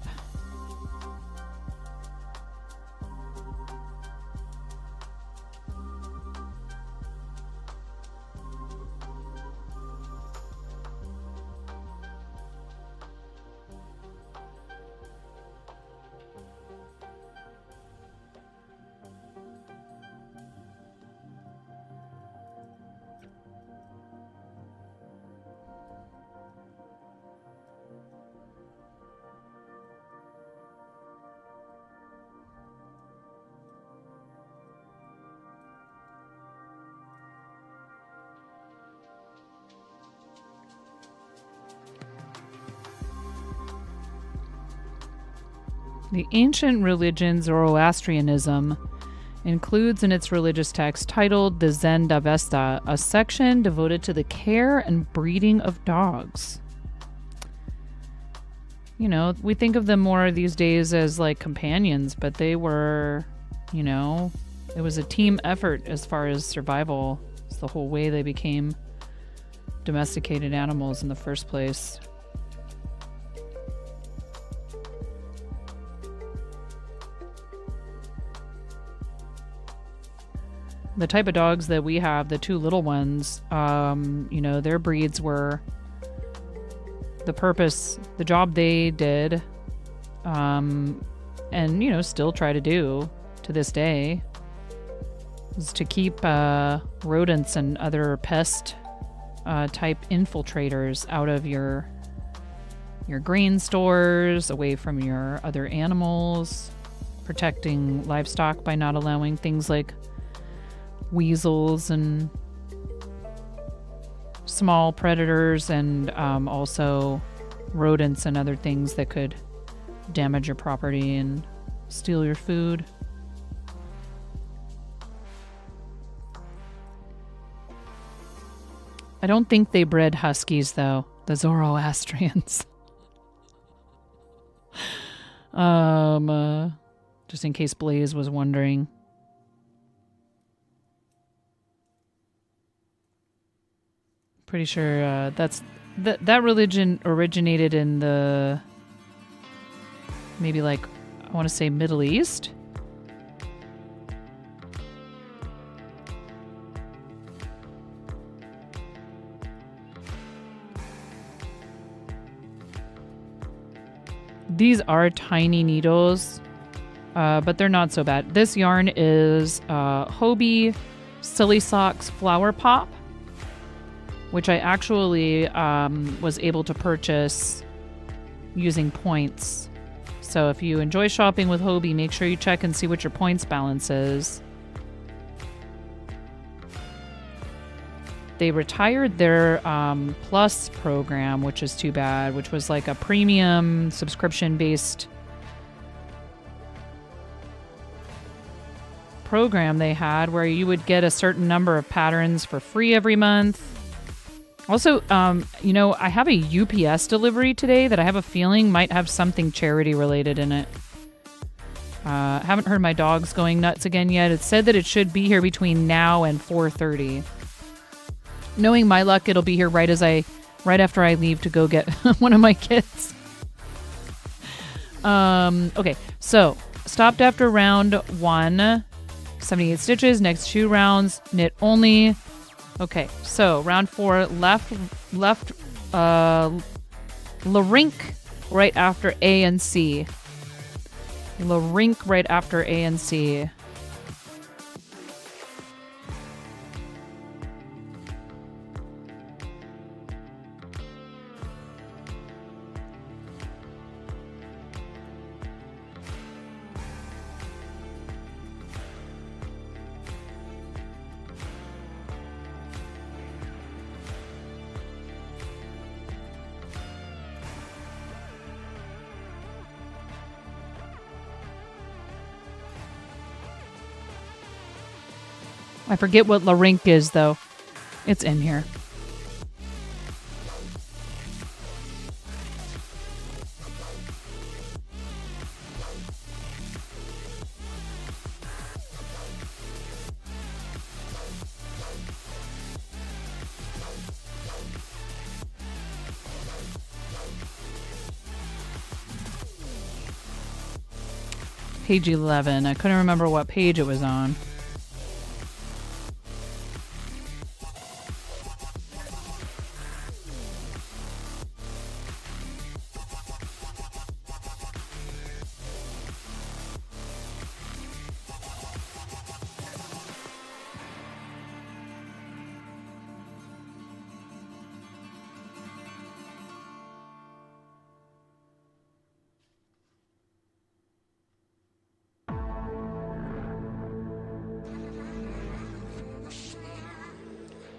The ancient religion Zoroastrianism includes in its religious text titled the Zen Davesta a section devoted to the care and breeding of dogs. We think of them more these days as like companions, but they were, it was a team effort as far as survival. It's the whole way they became domesticated animals in the first place. The type of dogs that we have, the two little ones, their breeds were the purpose, the job they did, and, still try to do to this day, is to keep rodents and other pest type infiltrators out of your grain stores, away from your other animals, protecting livestock by not allowing things like weasels and small predators and also rodents and other things that could damage your property and steal your food. I don't think they bred huskies, though, the Zoroastrians. Just in case Blaze was wondering. Pretty sure that religion originated in the maybe I want to say Middle East. These are tiny needles, but they're not so bad. This yarn is Hobie Silly Socks Flower Pop, which I actually was able to purchase using points. So if you enjoy shopping with Hobie, make sure you check and see what your points balance is. They retired their Plus program, which is too bad, which was like a premium subscription-based program they had where you would get a certain number of patterns for free every month. Also, I have a UPS delivery today that I have a feeling might have something charity related in it. Haven't heard my dogs going nuts again yet. It said that it should be here between now and 4:30. Knowing my luck, it'll be here right after I leave to go get one of my kids. Okay, so stopped after round 1, 78 stitches. Next 2 rounds, knit only. Okay, so round 4, left larynx right after A and C. Larynx right after A and C. I forget what larynx is, though. It's in here. Page 11. I couldn't remember what page it was on.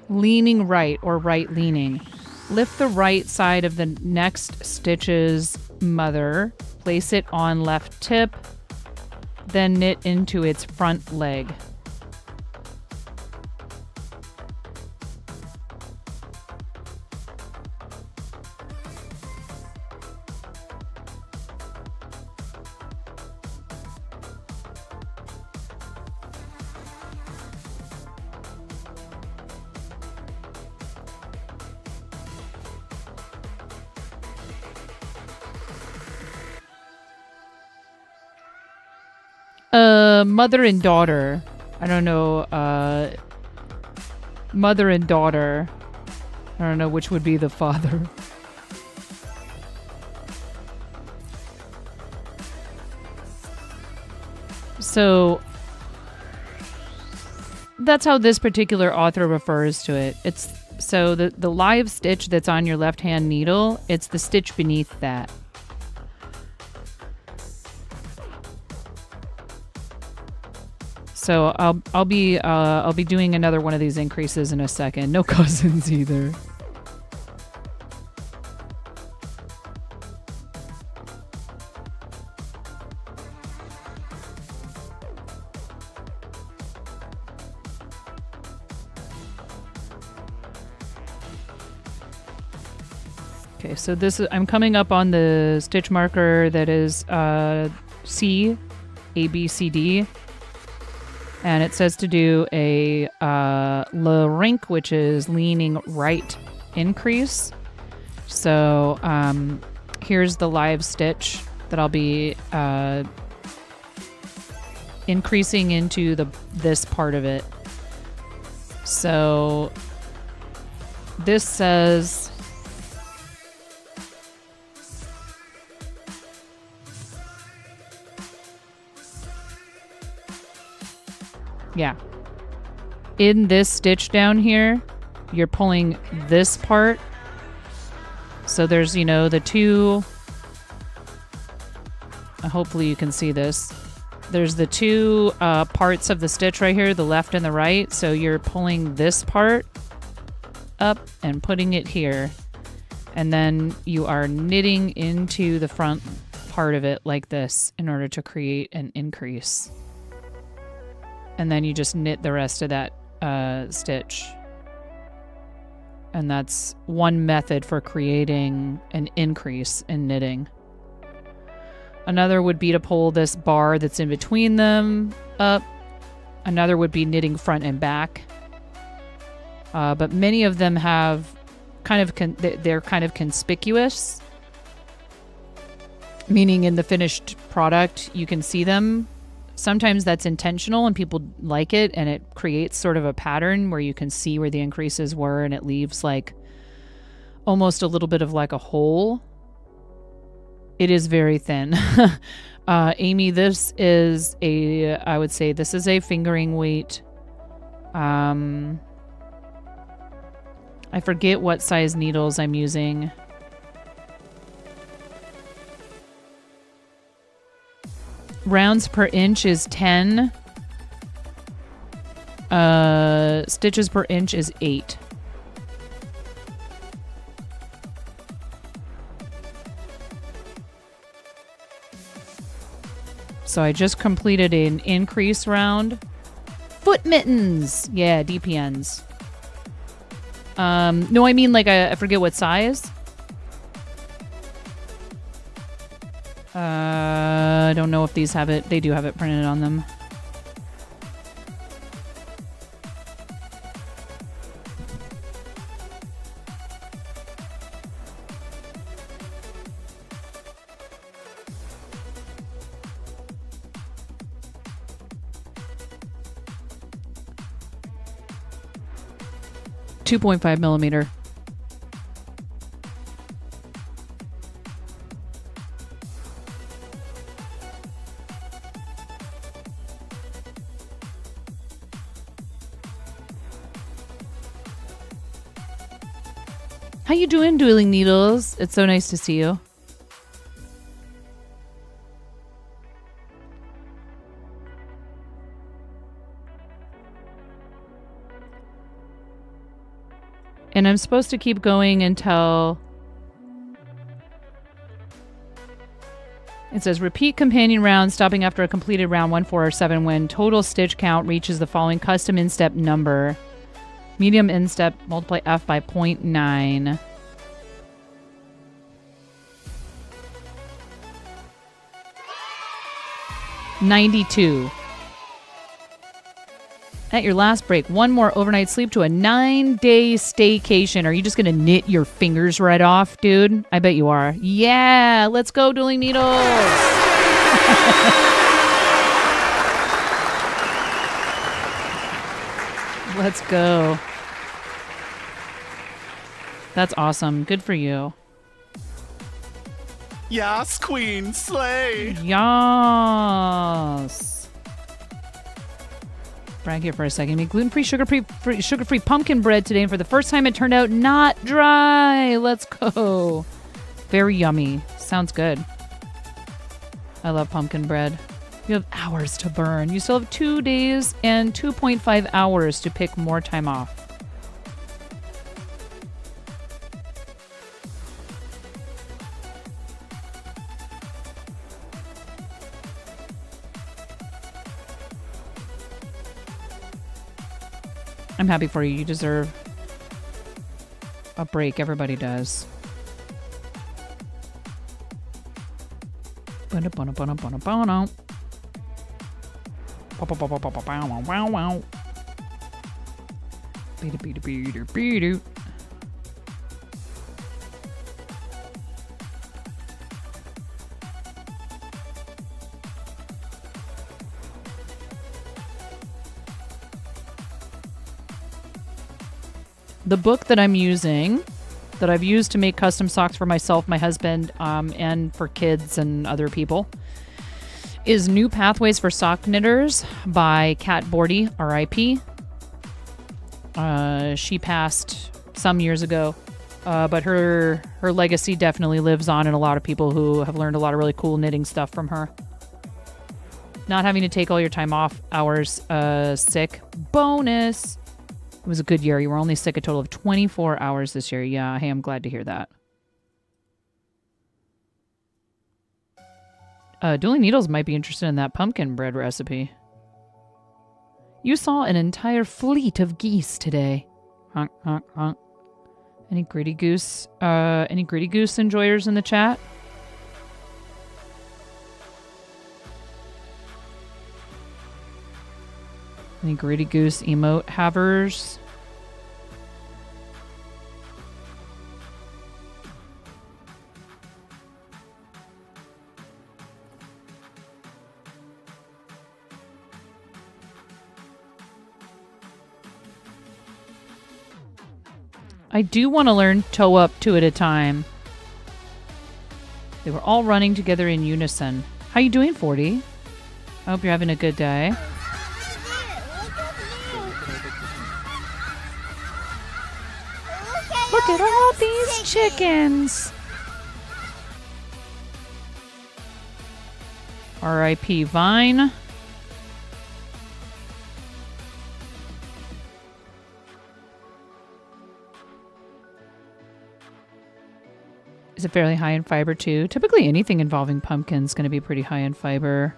Leaning right or right leaning. Lift the right side of the next stitch's mother, place it on left tip, then knit into its front leg. Mother and daughter. I don't know. Mother and daughter. I don't know which would be the father. So that's how this particular author refers to it. It's so the live stitch that's on your left hand needle, it's the stitch beneath that. So I'll be doing another one of these increases in a second. No cousins either. Okay, so I'm coming up on the stitch marker that is C, A, B, C, D. And it says to do a larynx, which is leaning right increase. So here's the live stitch that I'll be increasing into this part of it. So this says in this stitch down here, you're pulling this part. So there's, the two, hopefully you can see this. There's the two parts of the stitch right here, the left and the right. So you're pulling this part up and putting it here. And then you are knitting into the front part of it like this in order to create an increase. And then you just knit the rest of that stitch. And that's one method for creating an increase in knitting. Another would be to pull this bar that's in between them up. Another would be knitting front and back. But many of them have they're kind of conspicuous, meaning in the finished product you can see them. Sometimes that's intentional and people like it, and it creates sort of a pattern where you can see where the increases were, and it leaves like almost a little bit of like a hole. It is very thin. Amy, this is I would say this is a fingering weight. I forget what size needles I'm using. Rounds per inch is 10. Stitches per inch is 8. So I just completed an increase round. Foot mittens. Yeah, DPNs. No, I mean like I forget what size. I don't know if these have it. They do have it printed on them. .5 millimeter. How you doing, Dueling Needles? It's so nice to see you. And I'm supposed to keep going until... It says repeat companion round, stopping after a completed round 1, 4, or 7 when total stitch count reaches the following custom instep number. Medium instep, multiply F by 0.9. $92. At your last break, one more overnight sleep to a 9-day staycation. Are you just going to knit your fingers right off, dude? I bet you are. Yeah, let's go, Dueling Needles. Let's go. That's awesome. Good for you. Yas, queen, slay. Yas. Brag here for a second. Make gluten-free, sugar-free pumpkin bread today, and for the first time, it turned out not dry. Let's go. Very yummy. Sounds good. I love pumpkin bread. You have hours to burn. You still have 2 days and 2.5 hours to pick more time off. I'm happy for you. You deserve a break. Everybody does. The book that I'm using, that I've used to make custom socks for myself, my husband, and for kids and other people, is New Pathways for Sock Knitters by Kat Bordy, R.I.P. She passed some years ago, but her legacy definitely lives on in a lot of people who have learned a lot of really cool knitting stuff from her. Not having to take all your time off hours sick. Bonus. It was a good year. You were only sick a total of 24 hours this year. Yeah, hey, I'm glad to hear that. Dueling Needles might be interested in that pumpkin bread recipe. You saw an entire fleet of geese today. Honk, honk, honk. Any Gritty Goose enjoyers in the chat? Any Gritty Goose emote havers? I do want to learn toe up 2 at a time. They were all running together in unison. How you doing, 40? I hope you're having a good day. Look at all these chickens. R.I.P. Vine. Is it fairly high in fiber too? Typically anything involving pumpkin is going to be pretty high in fiber.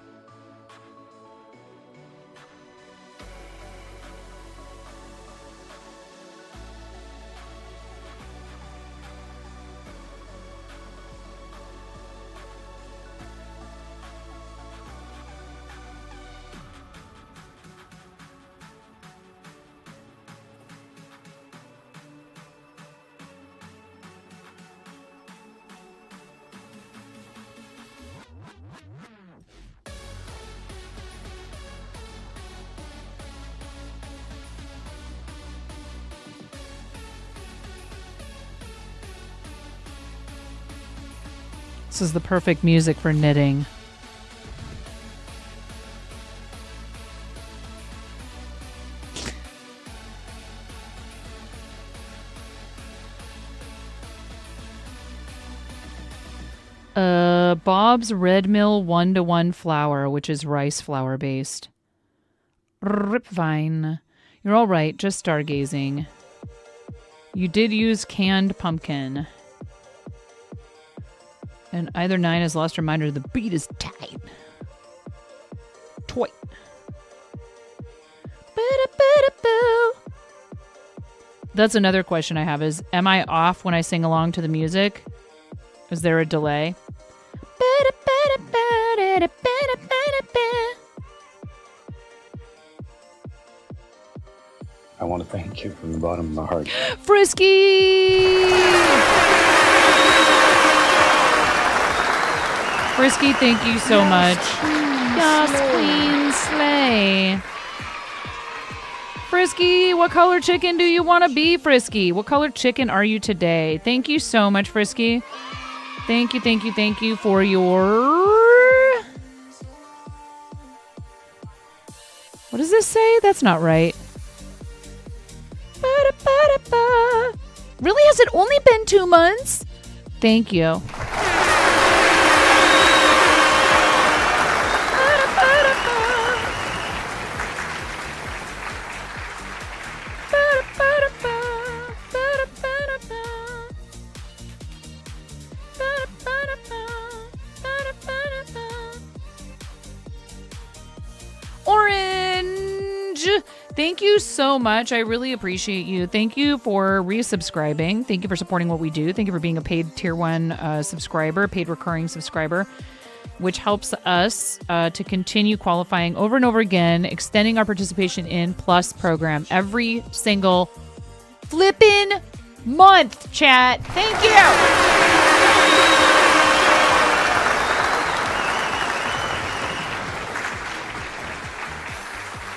This is the perfect music for knitting. Bob's Red Mill 1-to-1 flour, which is rice flour based. Ripvine. You're all right, just stargazing. You did use canned pumpkin. And either 9 has lost her mind or the beat is tight. Toy. That's another question I have is, am I off when I sing along to the music? Is there a delay? I want to thank you from the bottom of my heart. Frisky! Frisky, thank you so much. Yes, Queen Slay. Frisky, what color chicken do you want to be, Frisky? What color chicken are you today? Thank you so much, Frisky. Thank you for your... What does this say? That's not right. Really? Has it only been 2 months? Thank you. Orange! Thank you so much. I really appreciate you. Thank you for resubscribing. Thank you for supporting what we do. Thank you for being a paid tier 1 subscriber, paid recurring subscriber, which helps us to continue qualifying over and over again, extending our participation in Plus program every single flippin' month, chat. Thank you.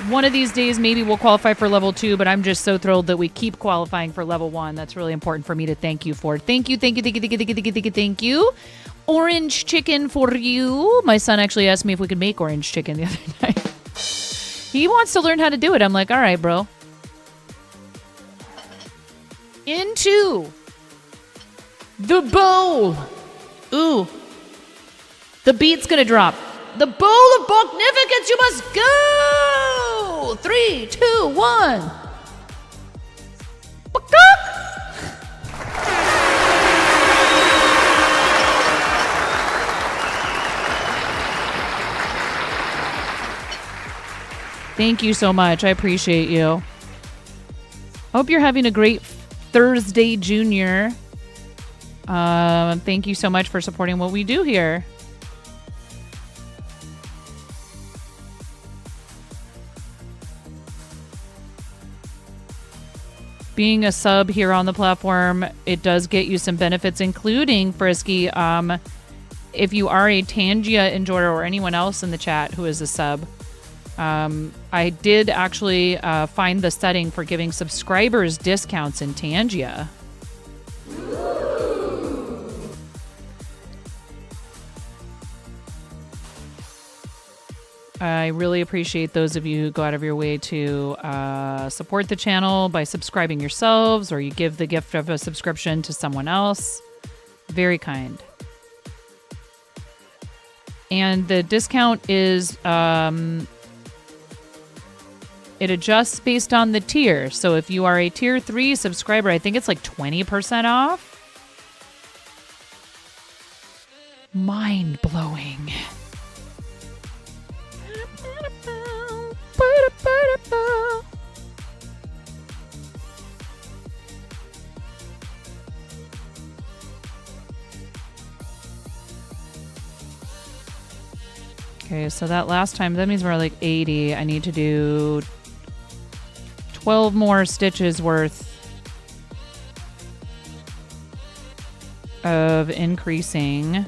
One of these days, maybe we'll qualify for level 2, but I'm just so thrilled that we keep qualifying for level 1. That's really important for me to thank you for. Thank you. Orange chicken for you. My son actually asked me if we could make orange chicken the other night. He wants to learn how to do it. I'm like, all right, bro. Into the bowl. Ooh. The beat's gonna drop. The bowl of Bognificence, you must go! 3, 2, 1. Thank you so much. I appreciate you. I hope you're having a great Thursday, Junior. Thank you so much for supporting what we do here. being a sub here on the platform, it does get you some benefits, including, Frisky, if you are a Tangia enjoyer or anyone else in the chat who is a sub, I did actually find the setting for giving subscribers discounts in Tangia. I really appreciate those of you who go out of your way to support the channel by subscribing yourselves, or you give the gift of a subscription to someone else. Very kind. And the discount is, it adjusts based on the tier. So if you are a tier 3 subscriber, I think it's like 20% off. Mind blowing. Okay, so that last time, that means we're like 80. I need to do 12 more stitches worth of increasing.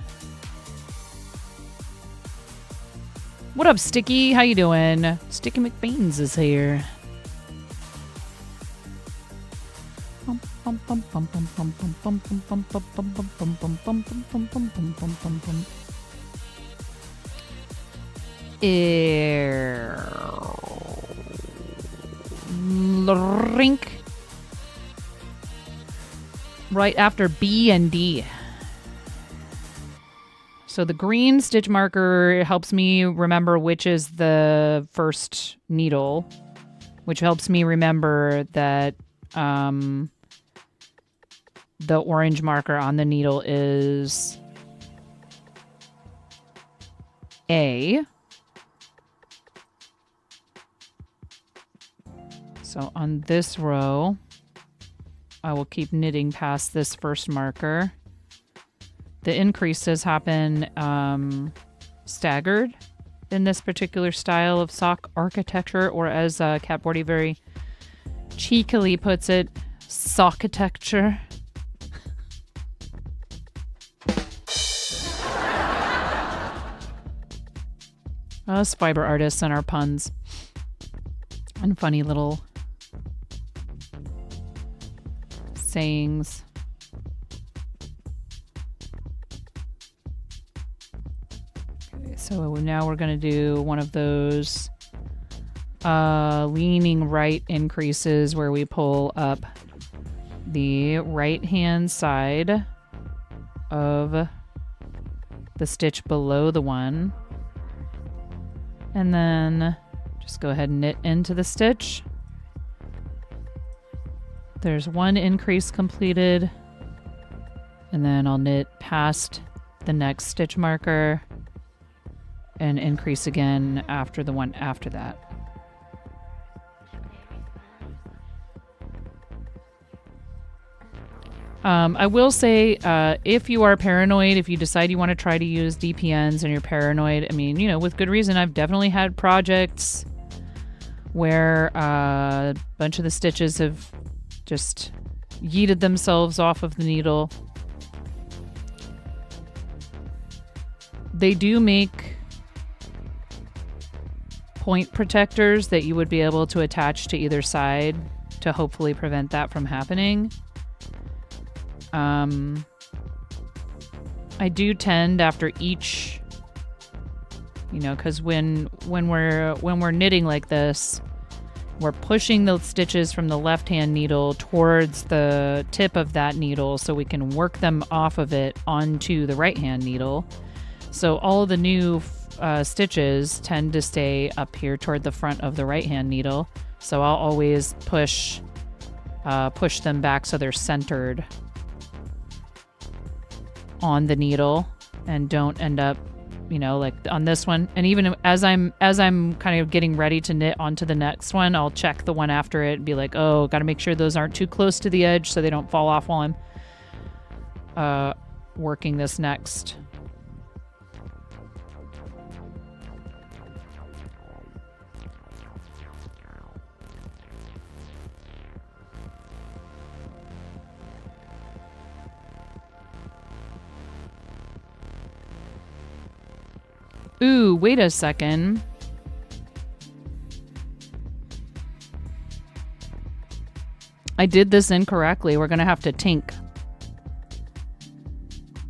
What up, Sticky? How you doing? Sticky McBeans is here. Rink. Right after B and D. So the green stitch marker helps me remember which is the first needle, which helps me remember that the orange marker on the needle is A. So on this row, I will keep knitting past this first marker. The increases happen staggered in this particular style of sock architecture, or as Catboardy very cheekily puts it, sockitecture. Us fiber artists and our puns and funny little sayings. Okay, so now we're going to do one of those leaning right increases where we pull up the right hand side of the stitch below the one, and then just go ahead and knit into the stitch. There's one increase completed, and then I'll knit past the next stitch marker and increase again after the one after that. I will say, if you are paranoid, if you decide you want to try to use DPNs and you're paranoid, I mean, you know, with good reason, I've definitely had projects where a bunch of the stitches have just yeeted themselves off of the needle. They do make point protectors that you would be able to attach to either side to hopefully prevent that from happening. I do tend after each, you know, because when we're knitting like this, we're pushing the stitches from the left hand needle towards the tip of that needle so we can work them off of it onto the right hand needle. So all the new stitches tend to stay up here toward the front of the right hand needle. So I'll always push them back so they're centered on the needle and don't end up, you know, like on this one. And even as I'm kind of getting ready to knit onto the next one, I'll check the one after it and be like, oh, got to make sure those aren't too close to the edge so they don't fall off while I'm working this next. Ooh, wait a second. I did this incorrectly. We're going to have to tink.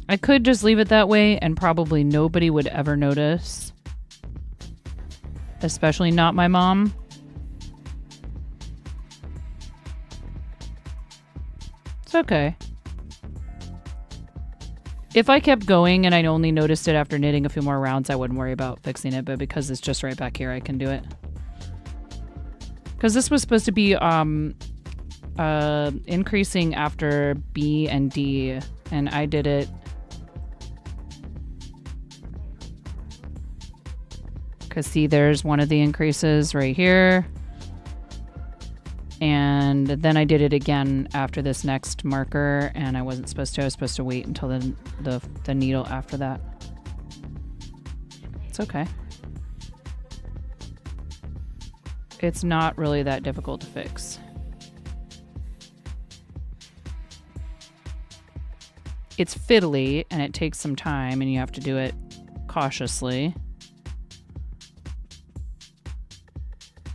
I could just leave it that way and probably nobody would ever notice. Especially not my mom. It's okay. If I kept going and I only noticed it after knitting a few more rounds, I wouldn't worry about fixing it. But because it's just right back here, I can do it. Because this was supposed to be increasing after B and D. And I did it. Because see, there's one of the increases right here. And then I did it again after this next marker, and I wasn't supposed to. I was supposed to wait until the needle after that. It's okay. It's not really that difficult to fix. It's fiddly, and it takes some time, and you have to do it cautiously.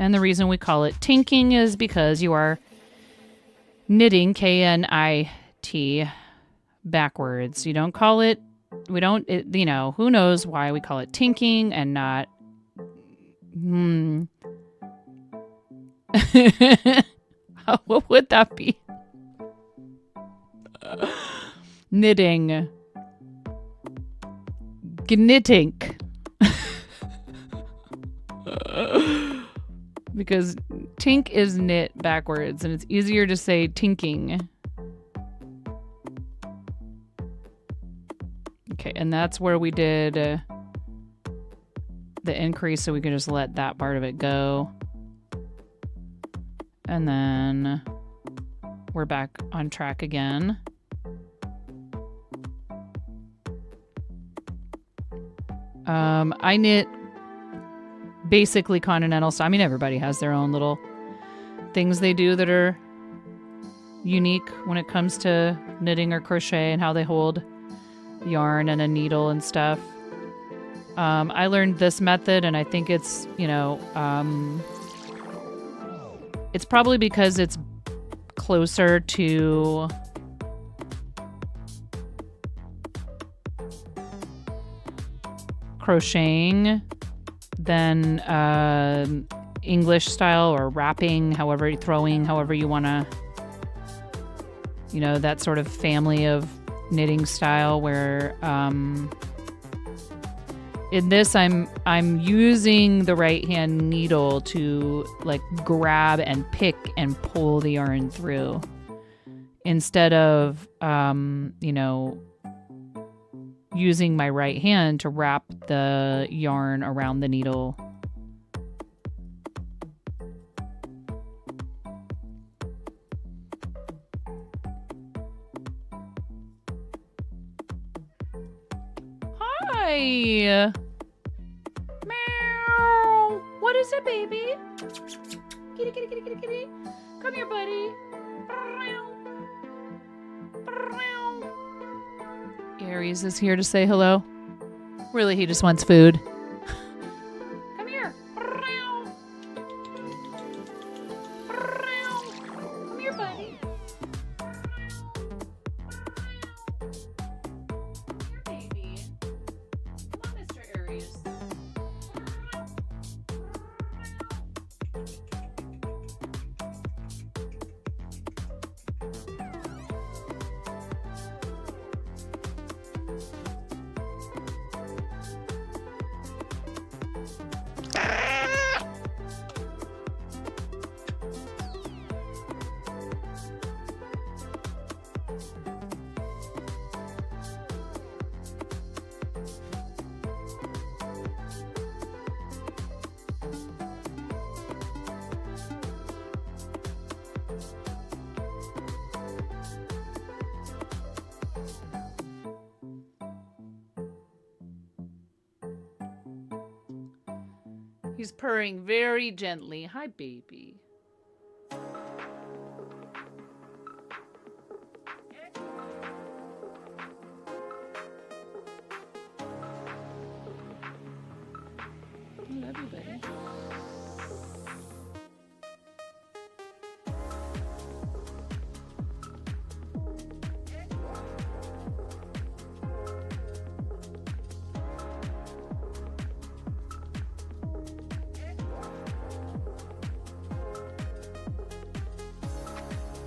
And the reason we call it tinking is because you are knitting, K-N-I-T, backwards. You don't call it, we don't, you know, who knows why we call it tinking and not, what would that be? Knitting. Knitting. Because tink is knit backwards, and it's easier to say tinking. Okay, and that's where we did the increase, so we can just let that part of it go. And then we're back on track again. I knit basically continental style. I mean, everybody has their own little things they do that are unique when it comes to knitting or crochet and how they hold yarn and a needle and stuff. I learned this method, and I think it's, you know, it's probably because it's closer to crocheting than English style or wrapping, however, throwing, however you want to, you know, that sort of family of knitting style where in this I'm using the right hand needle to like grab and pick and pull the yarn through instead of you know, using my right hand to wrap the yarn around the needle. Hi. Meow. What is it, baby? Kitty, kitty, kitty, kitty, kitty. Come here, buddy. Aries is here to say hello. Really, he just wants food. Come here. Come here, buddy. Here, baby. Come on, Mr. Aries. He's purring very gently. Hi, baby.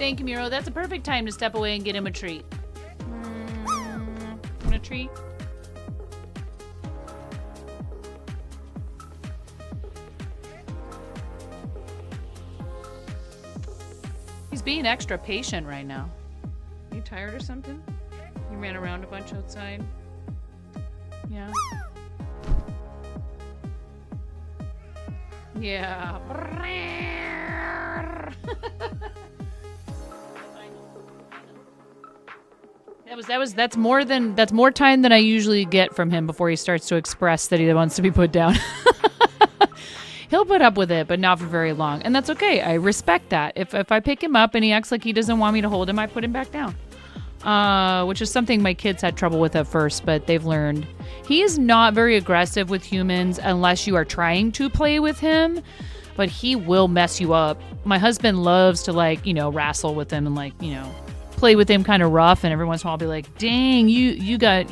Thank you, Miro. That's a perfect time to step away and get him a treat. Want a treat? He's being extra patient right now. Are you tired or something? You ran around a bunch outside? Yeah. Yeah. That's more time than I usually get from him before he starts to express that he wants to be put down. He'll put up with it, but not for very long. And that's okay. I respect that. If I pick him up and he acts like he doesn't want me to hold him, I put him back down. Which is something my kids had trouble with at first, but they've learned. He is not very aggressive with humans unless you are trying to play with him, but he will mess you up. My husband loves to wrestle with him and play with him kind of rough, and every once in a while I'll be like, dang, you got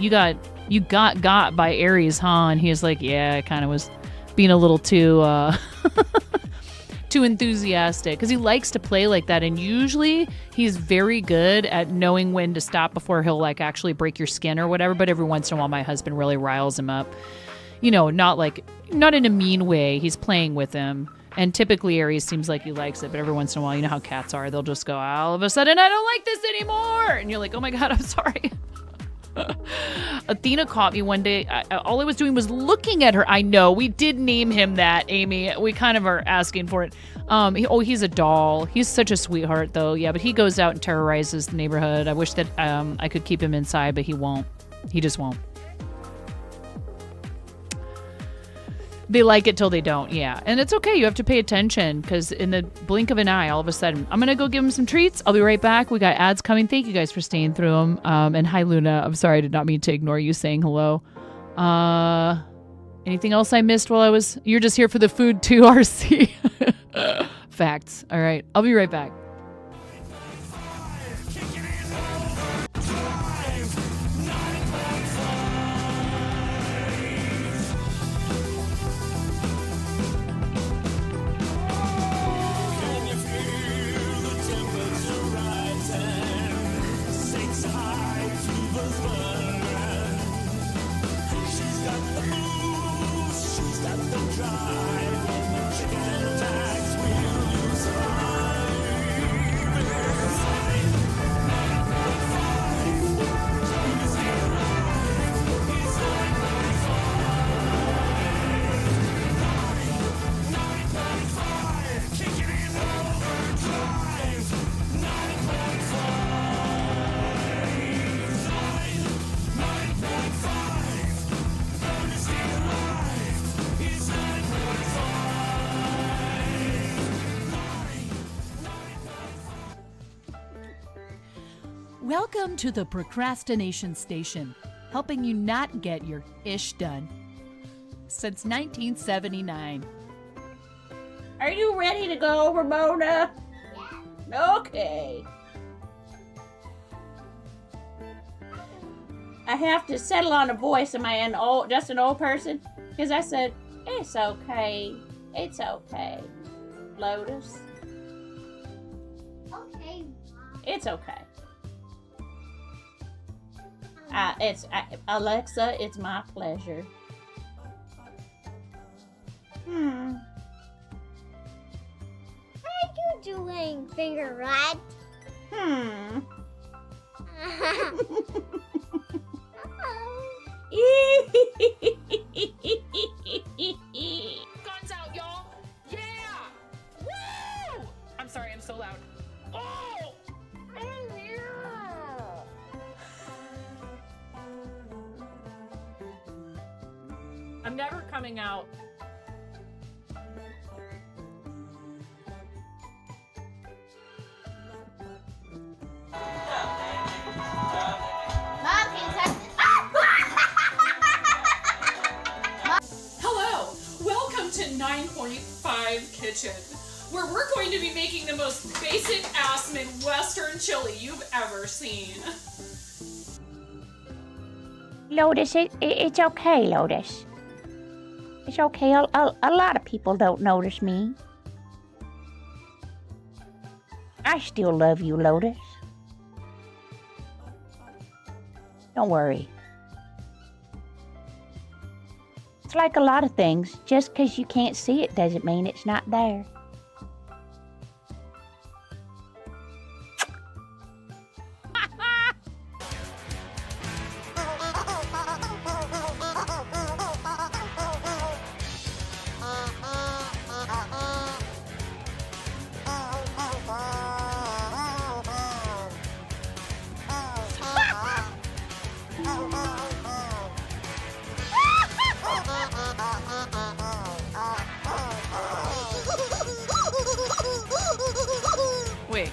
by Aries, huh? And he was like, yeah, I kind of was being a little too too enthusiastic, because he likes to play like that, and usually he's very good at knowing when to stop before he'll actually break your skin or whatever. But every once in a while my husband really riles him up, not in a mean way. He's playing with him, and typically Aries seems like he likes it, but every once in a while, you know how cats are, they'll just go, all of a sudden I don't like this anymore, and you're like, oh my god, I'm sorry. Athena caught me one day. All I was doing was looking at her. I know, we did name him that, Amy. We kind of are asking for it. He's a doll. He's such a sweetheart, though. Yeah, but he goes out and terrorizes the neighborhood. I wish that I could keep him inside, but he won't. He just won't. They like it till they don't, yeah. And it's okay. You have to pay attention, because in the blink of an eye, all of a sudden, I'm going to go give him some treats. I'll be right back. We got ads coming. Thank you guys for staying through them. And hi, Luna. I'm sorry. I did not mean to ignore you saying hello. Anything else I missed while you're just here for the food too, RC. Facts. All right. I'll be right back. Welcome to the Procrastination Station, helping you not get your ish done. Since 1979. Are you ready to go, Ramona? Yeah. Okay. I have to settle on a voice. Am I just an old person? Because I said, it's okay. It's okay. Lotus. Okay. It's okay. Alexa, it's my pleasure. How you doing, Finger Rat? Guns out, y'all! Yeah! Woo! I'm sorry, I'm so loud. Oh! I'm never coming out. Hello, welcome to 9.5 Kitchen, where we're going to be making the most basic ass Midwestern chili you've ever seen. Lotus, it's okay, Lotus. It's okay. A lot of people don't notice me. I still love you, Lotus. Don't worry. It's like a lot of things. Just because you can't see it doesn't mean it's not there. Wait.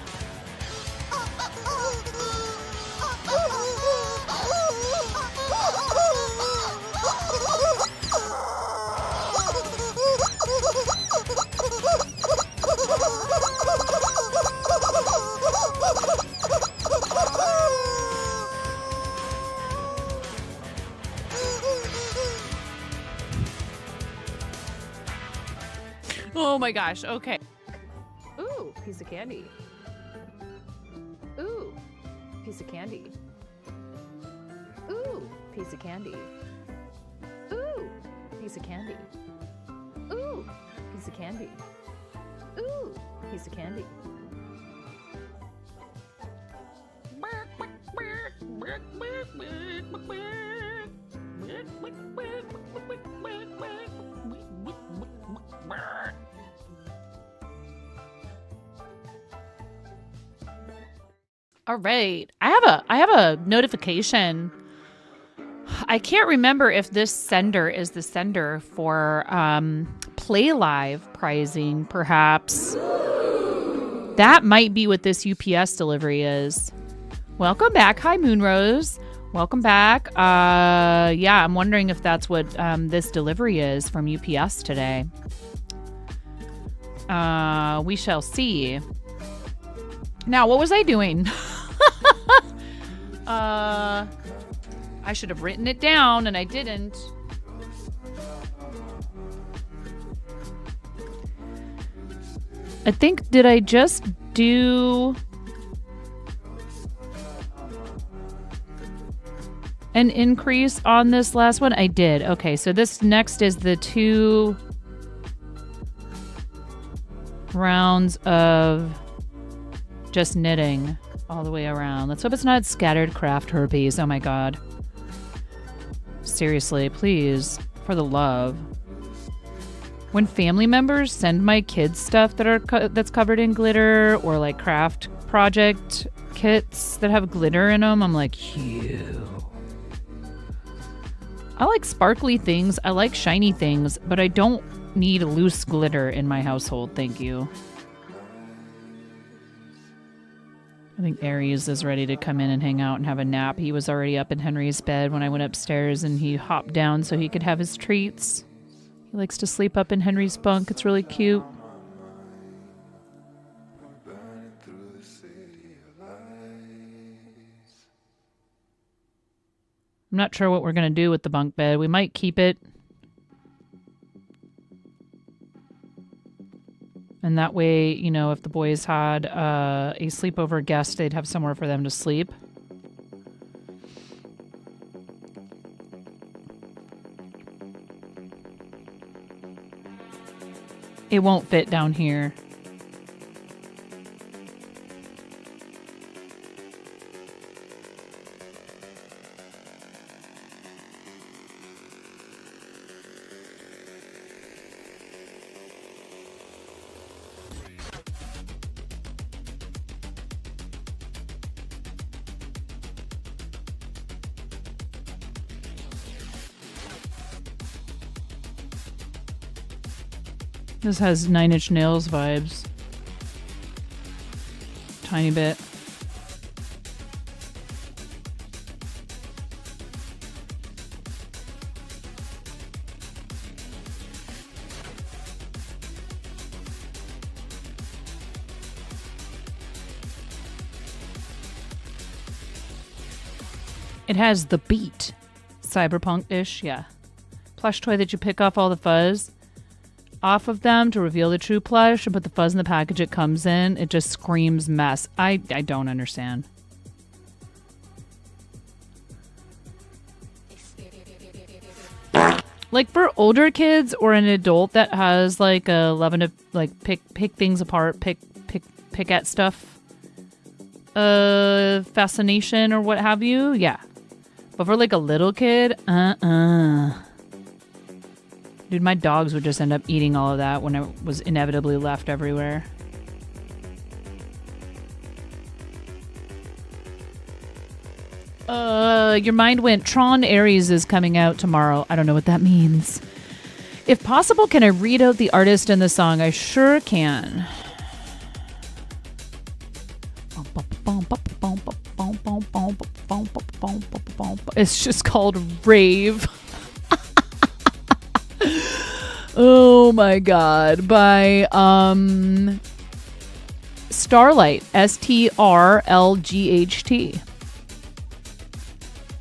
Oh my gosh. Okay. Ooh, piece of candy. Ooh, piece of candy. Ooh, piece of candy. Ooh, piece of candy. Ooh, piece of candy. Ooh, piece of candy. All right. I have a notification. I can't remember if this sender is the sender for Play Live pricing, perhaps. That might be what this UPS delivery is. Welcome back. Hi, Moonrose. Welcome back. Yeah, I'm wondering if that's what this delivery is from UPS today. We shall see. Now, what was I doing? I should have written it down, and I didn't. I think, did I just do an increase on this last one? I did. Okay, so this next is the 2 rounds of just knitting all the way around. Let's hope it's not scattered craft herpes. Oh my god. Seriously, please, for the love. When family members send my kids stuff that's covered in glitter, or like craft project kits that have glitter in them, I'm like, ew. I like sparkly things, I like shiny things, but I don't need loose glitter in my household, thank you. I think Aries is ready to come in and hang out and have a nap. He was already up in Henry's bed when I went upstairs, and he hopped down so he could have his treats. He likes to sleep up in Henry's bunk. It's really cute. I'm not sure what we're going to do with the bunk bed. We might keep it. And that way, you know, if the boys had a sleepover guest, they'd have somewhere for them to sleep. It won't fit down here. This has 9 Inch Nails vibes. Tiny bit. It has the beat. Cyberpunk-ish, yeah. Plush toy that you pick off all the fuzz. off of them to reveal the true plush and put the fuzz in the package it comes in. It just screams mess. I don't understand. Like for older kids or an adult that has like a loving to like pick things apart, pick at stuff, fascination or what have you, yeah. But for like a little kid, dude, my dogs would just end up eating all of that when it was inevitably left everywhere. Your mind went. Tron Ares is coming out tomorrow. I don't know what that means. If possible, can I read out the artist and the song? I sure can. It's just called Rave. Oh my god. By Starlight. STRLGHT.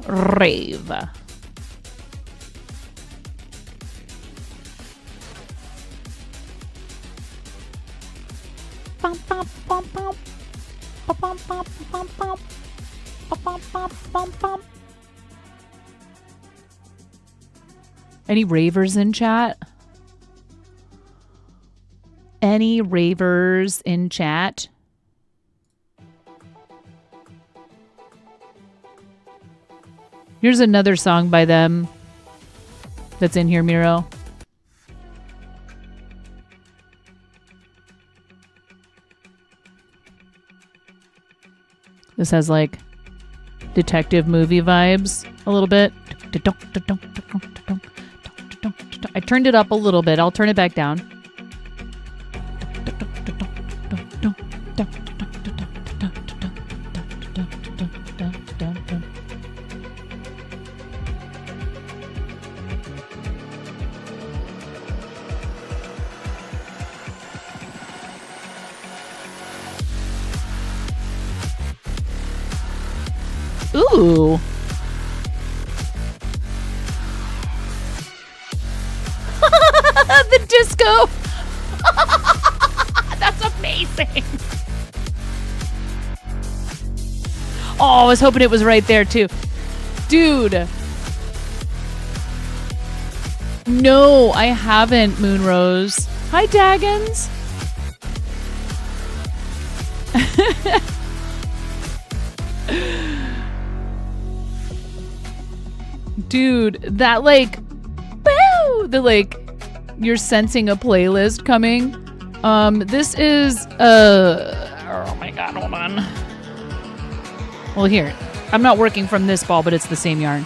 Rave. Any ravers in chat? Any ravers in chat? Here's another song by them that's in here, Miro. This has like detective movie vibes a little bit. I turned it up a little bit. I'll turn it back down. Ooh. The disco. That's amazing. Oh, I was hoping it was right there too. Dude. No, I haven't, Moonrose. Hi, Daggins. Dude, that like, boo, the like, you're sensing a playlist coming. This is, oh my god, hold on. Well, here, I'm not working from this ball, but it's the same yarn.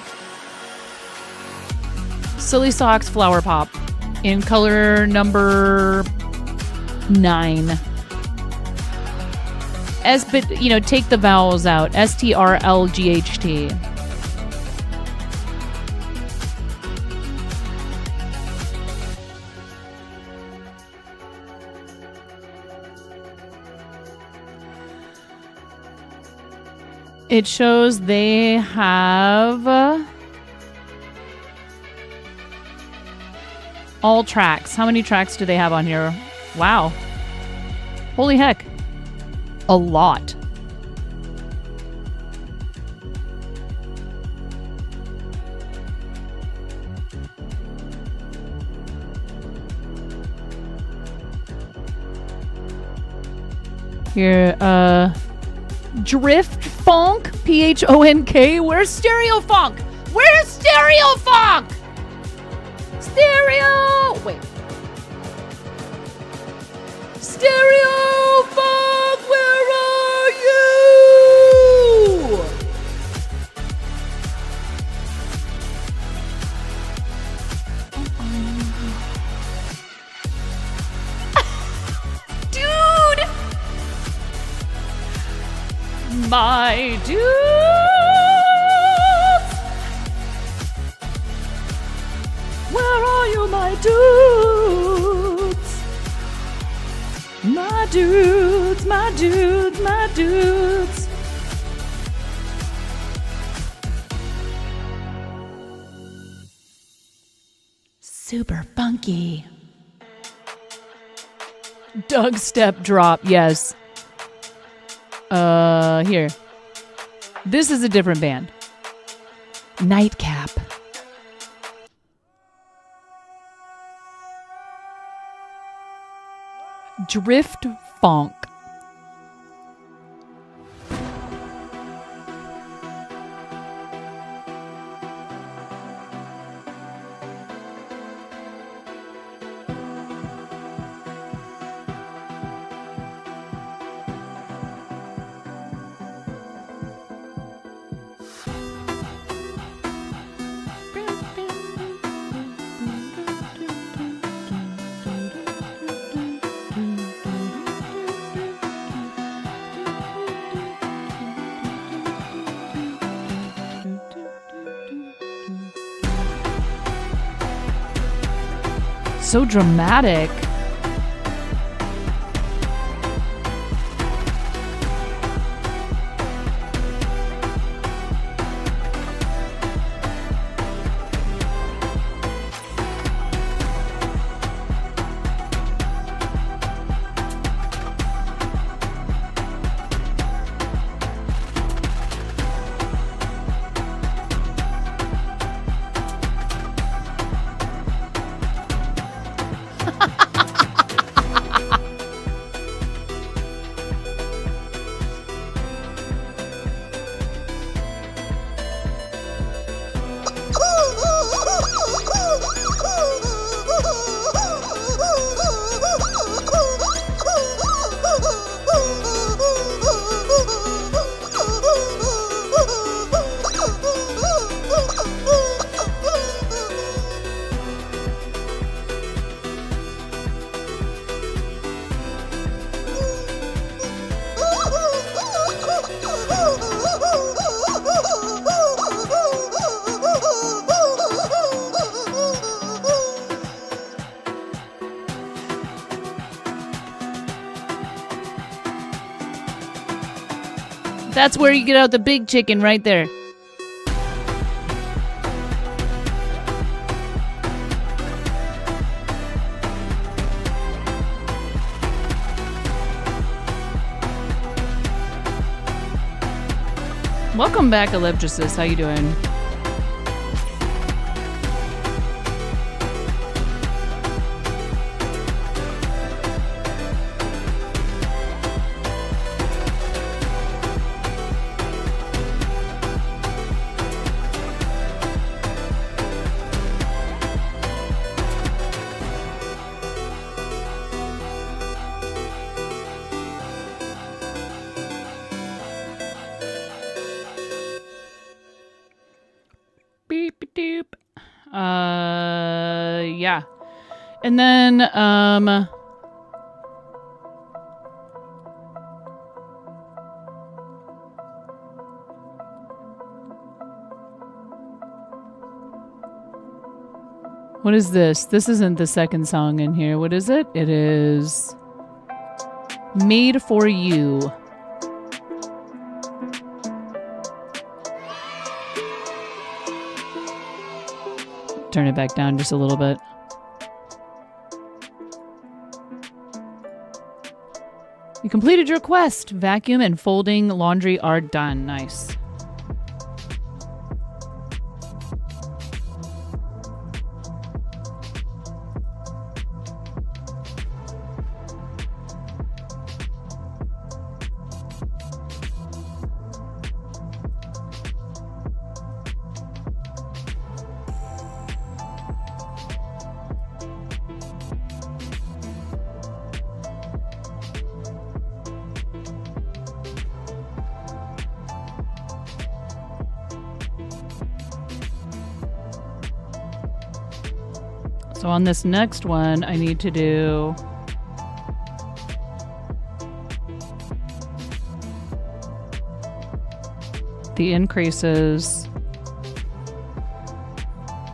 Silly Socks Flower Pop in color number 9. But, you know, take the vowels out. STRLGHT. It shows they have all tracks. How many tracks do they have on here? Wow. Holy heck. A lot. Here, Drift Funk, PHONK. Where's Stereo Funk? Where's Stereo Funk? Stereo. Wait. Stereo Funk, where are you? Dude. My dudes. Where are you, my dudes? My dudes, my dudes, my dudes. Super funky. Doug step drop, yes. Here. This is a different band. Nightcap. Drift Funk. So dramatic. That's where you get out the big chicken right there. Welcome back, Elliptrasis. How you doing? Beep-a-doop. Yeah. And then, what is this? This isn't the second song in here. What is it? It is Made for You. Turn it back down just a little bit. You completed your quest. Vacuum and folding laundry are done. Nice. So on this next one, I need to do the increases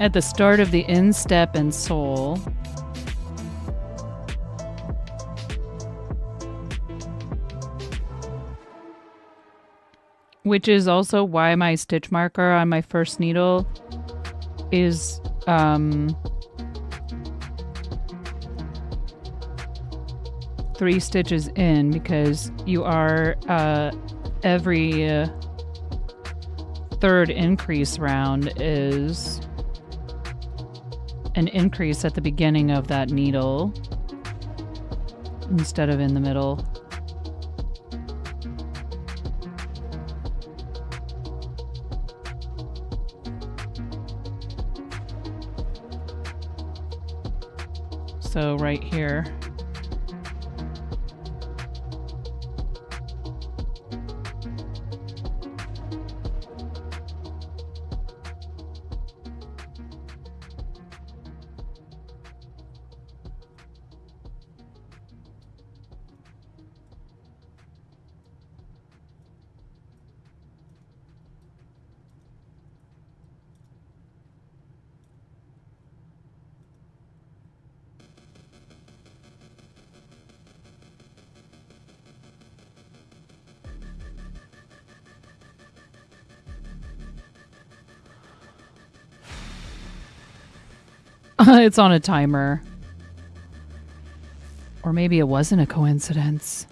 at the start of the instep and sole. Which is also why my stitch marker on my first needle is 3 stitches in because you are every third increase round is an increase at the beginning of that needle instead of in the middle. So right here. It's on a timer. Or maybe it wasn't a coincidence.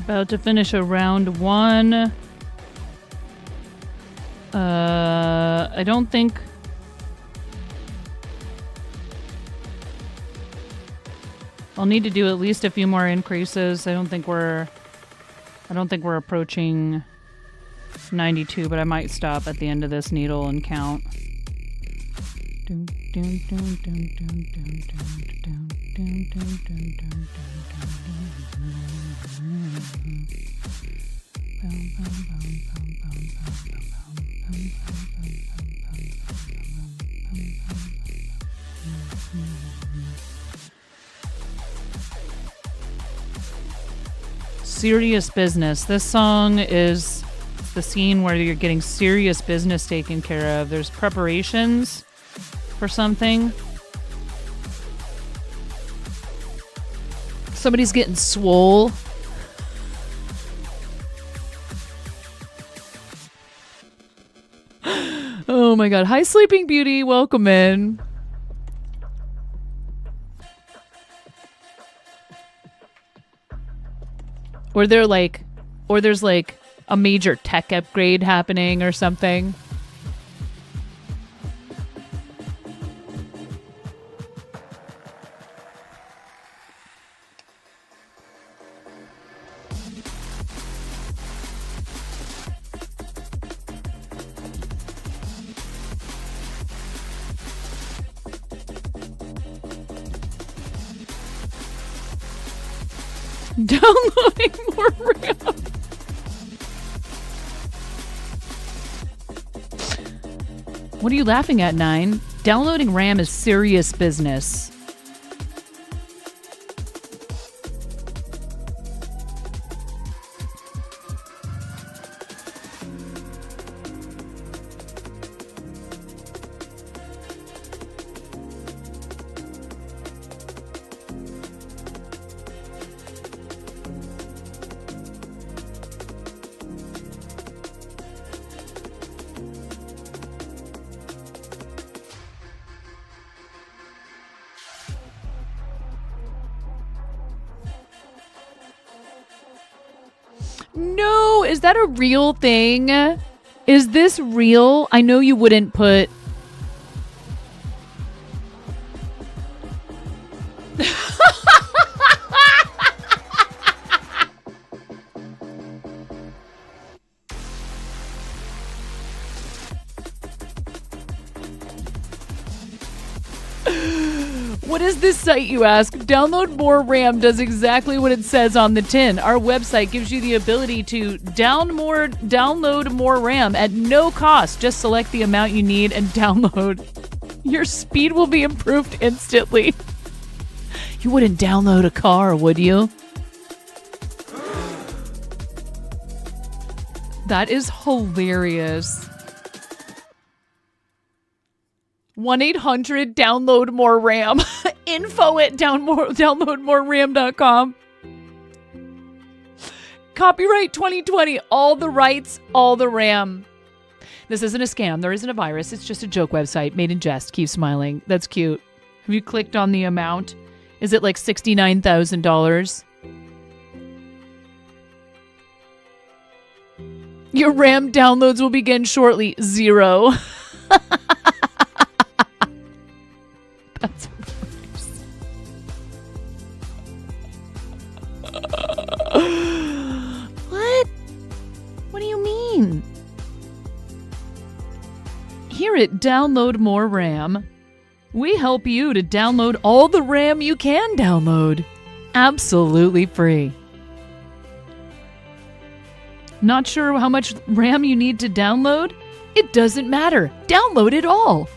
About to finish a round 1. I don't think... I'll need to do at least a few more increases. I don't think we're approaching 92, but I might stop at the end of this needle and count. Serious business. This song is the scene where you're getting serious business taken care of. There's preparations for something. Somebody's getting swole. Oh my god. Hi, Sleeping Beauty. Welcome in. Or there's like a major tech upgrade happening or something. Downloading more RAM. What are you laughing at, 9? Downloading RAM is serious business. is that a real thing? Is this real? I know you wouldn't put... What is this site, you ask? Download More RAM does exactly what it says on the tin. Our website gives you the ability to download more RAM at no cost. Just select the amount you need and download. Your speed will be improved instantly. You wouldn't download a car, would you? That is hilarious. 1-800-DOWNLOAD-MORE-RAM. Info at downloadmoreram.com. Copyright 2020. All the rights, all the RAM. This isn't a scam. There isn't a virus. It's just a joke website made in jest. Keep smiling. That's cute. Have you clicked on the amount? Is it like $69,000? Your RAM downloads will begin shortly. 0. That's What? What do you mean? Here at Download More RAM, we help you to download all the RAM you can download. Absolutely free. Not sure how much RAM you need to download? It doesn't matter. Download it all.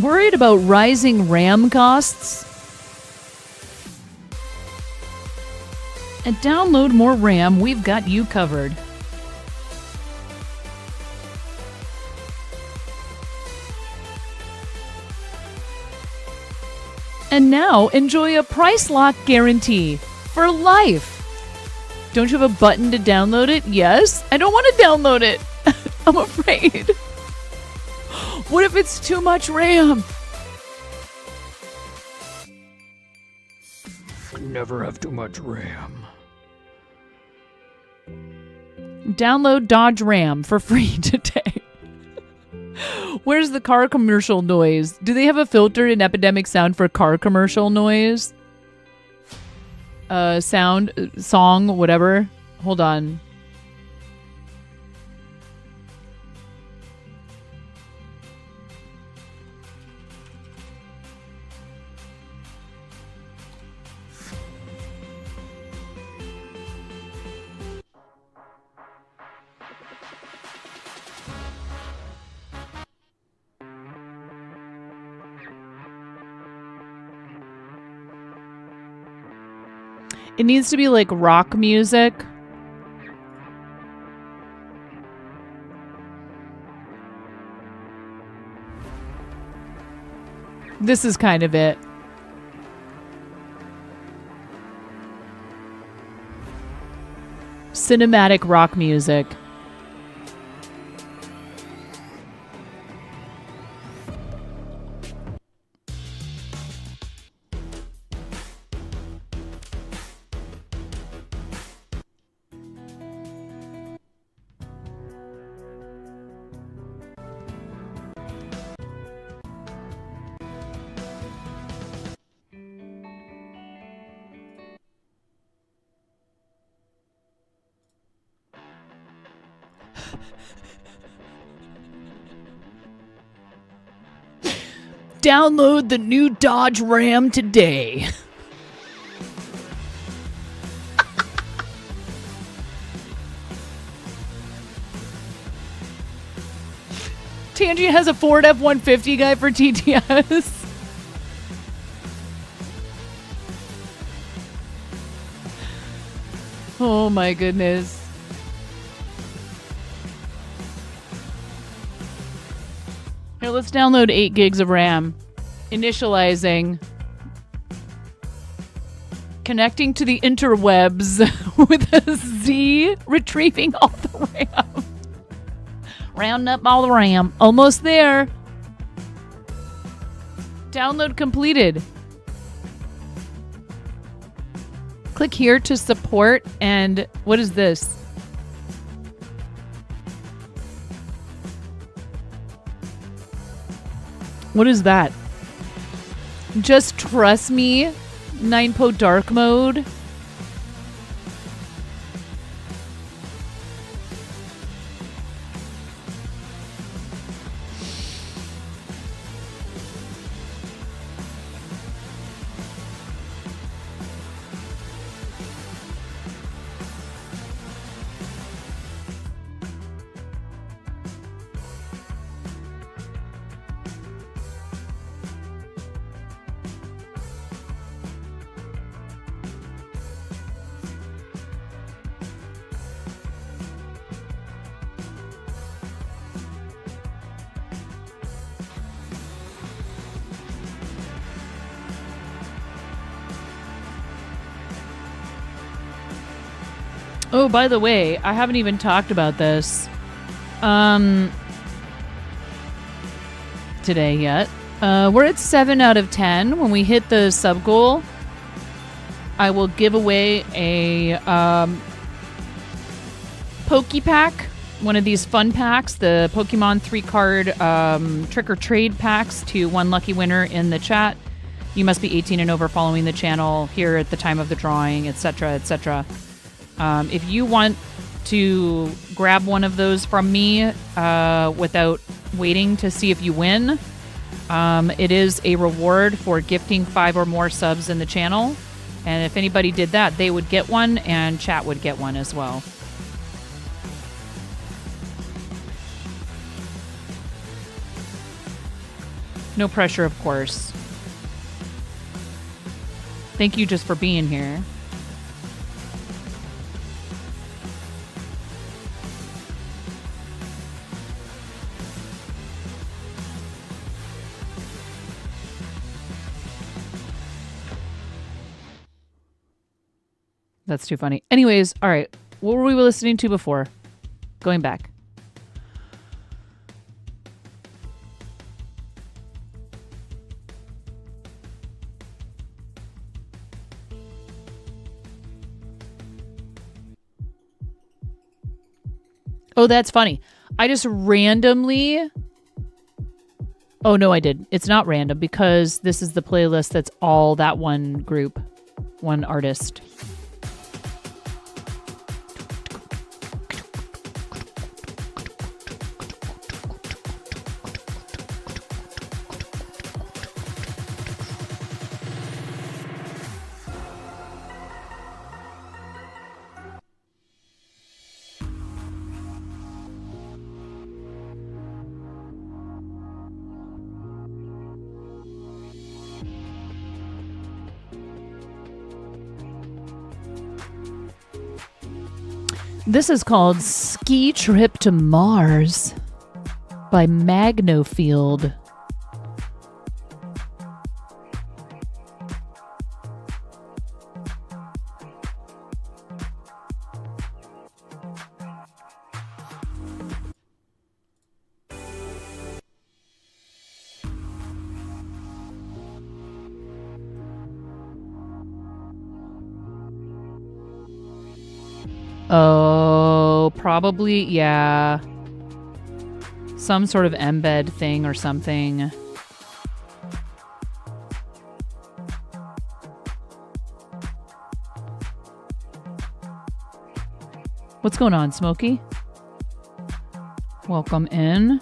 Worried about rising RAM costs? At Download More RAM, we've got you covered. And now, enjoy a price lock guarantee for life. Don't you have a button to download it? Yes? I don't want to download it. I'm afraid. What if it's too much RAM? Never have too much RAM. Download Dodge Ram for free today. Where's the car commercial noise? Do they have a filter in Epidemic Sound for car commercial noise? Song, whatever. Hold on. It needs to be like rock music. This is kind of it. Cinematic rock music. Download the new Dodge Ram today. Tangy has a Ford F-150 guy for TTS. Oh my goodness. Here, let's download 8 gigs of RAM. Initializing. Connecting to the interwebs with a Z. Retrieving all the RAM. Rounding up all the RAM. Almost there. Download completed. Click here to support. And what is this? What is that? Just trust me. 9po dark mode. Oh, by the way, I haven't even talked about this today yet. We're at 7 out of 10. When we hit the sub goal, I will give away a Poke Pack, one of these fun packs, the Pokemon 3-card trick or trade packs, to one lucky winner in the chat. You must be 18 and over, following the channel here at the time of the drawing, etc., etc. If you want to grab one of those from me without waiting to see if you win, it is a reward for gifting 5 or more subs in the channel. And if anybody did that, they would get one, and chat would get one as well. No pressure, of course. Thank you just for being here. That's too funny. Anyways, all right. What were we listening to before? Going back. Oh, that's funny. I just randomly... Oh, no, I did. It's not random because this is the playlist that's all that one group, one artist. This is called Ski Trip to Mars by Magnofield. Oh, probably, yeah. Some sort of embed thing or something. What's going on, Smokey? Welcome in.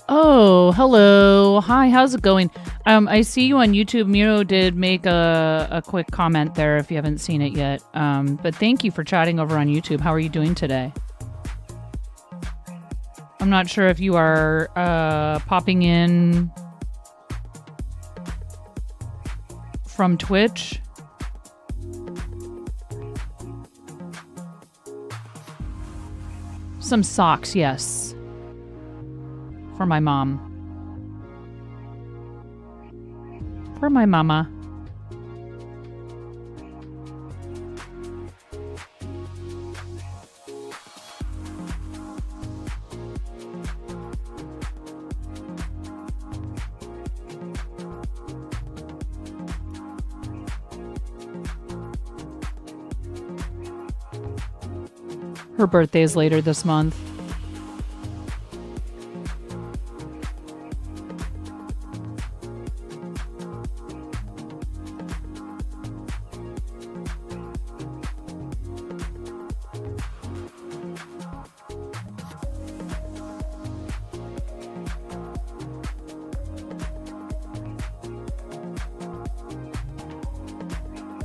Oh, hello. Hi, how's it going? I see you on YouTube. Miro did make a quick comment there if you haven't seen it yet. But thank you for chatting over on YouTube. How are you doing today? I'm not sure if you are popping in from Twitch. Some socks, yes. For my mom. For my mama. Her birthday is later this month.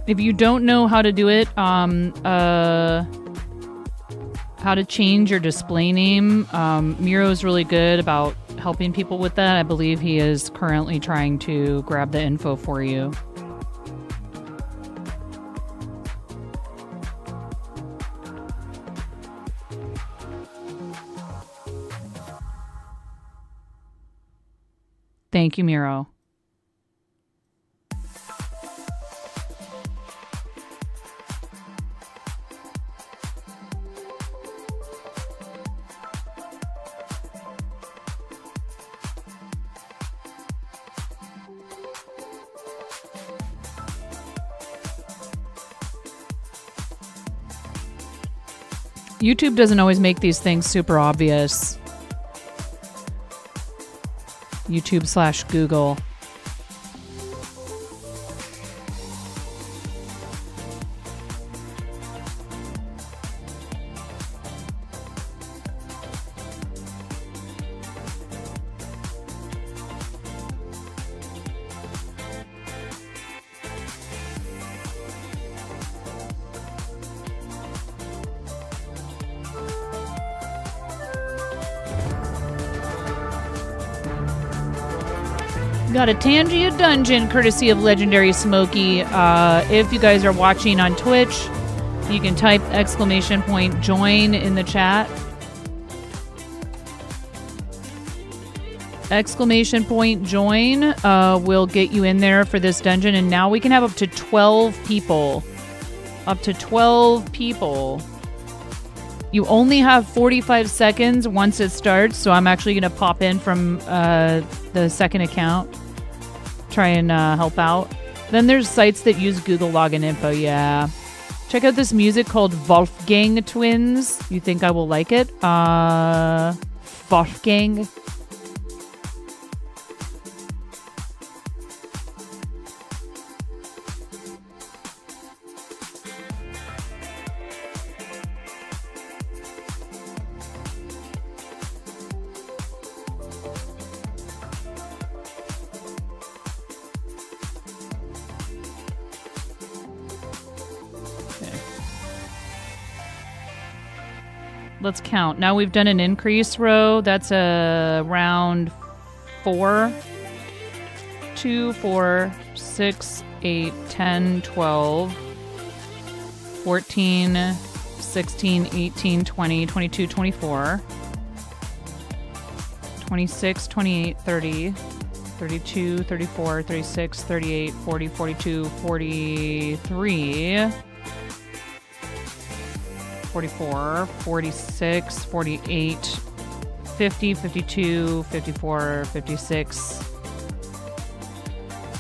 If you don't know how to do it, how to change your display name, Miro's really good about helping people with that. I believe he is currently trying to grab the info for you. Thank you, Miro. YouTube doesn't always make these things super obvious. YouTube/Google. Got a Tangia dungeon courtesy of Legendary Smokey. If you guys are watching on Twitch, you can type !join in the chat. !join will get you in there for this dungeon, and now we can have up to 12 people. Up to 12 people. You only have 45 seconds once it starts, so I'm actually going to pop in from the second account. Try and help out. Then there's sites that use Google login info, yeah. Check out this music called Wolfgang Twins. You think I will like it? Wolfgang. Let's count. Now we've done an increase row. That's round 4. 2, 4, 6, 8, 10, 12, 14, 16, 18, 20, 22, 24, 26, 28, 30, 32, 34, 36, 38, 40, 42, 43, 44, 46, 48, 50, 52, 54, 56,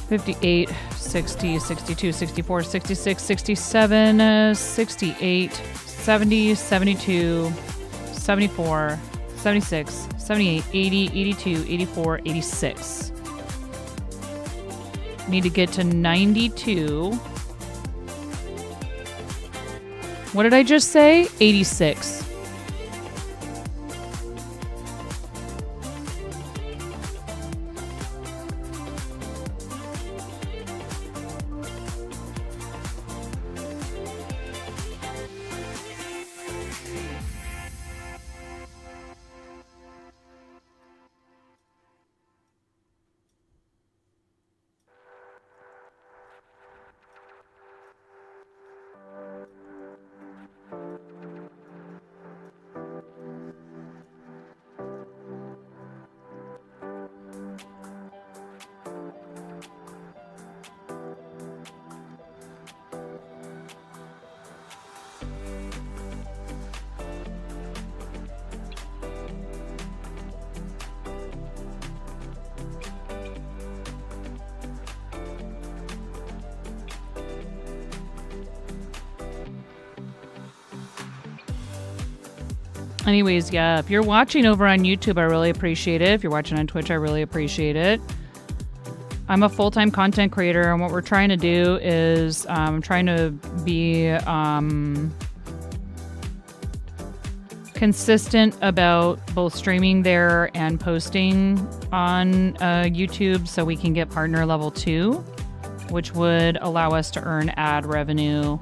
58, 60, 62, 64, 66, 67, 68, 70, 72, 74, 76, 78, 80, 82, 84, 86. Need to get to 92. What did I just say? 86. Anyways, yeah, if you're watching over on YouTube, I really appreciate it. If you're watching on Twitch, I really appreciate it. I'm a full-time content creator, and what we're trying to do is trying to be consistent about both streaming there and posting on YouTube so we can get partner level 2, which would allow us to earn ad revenue.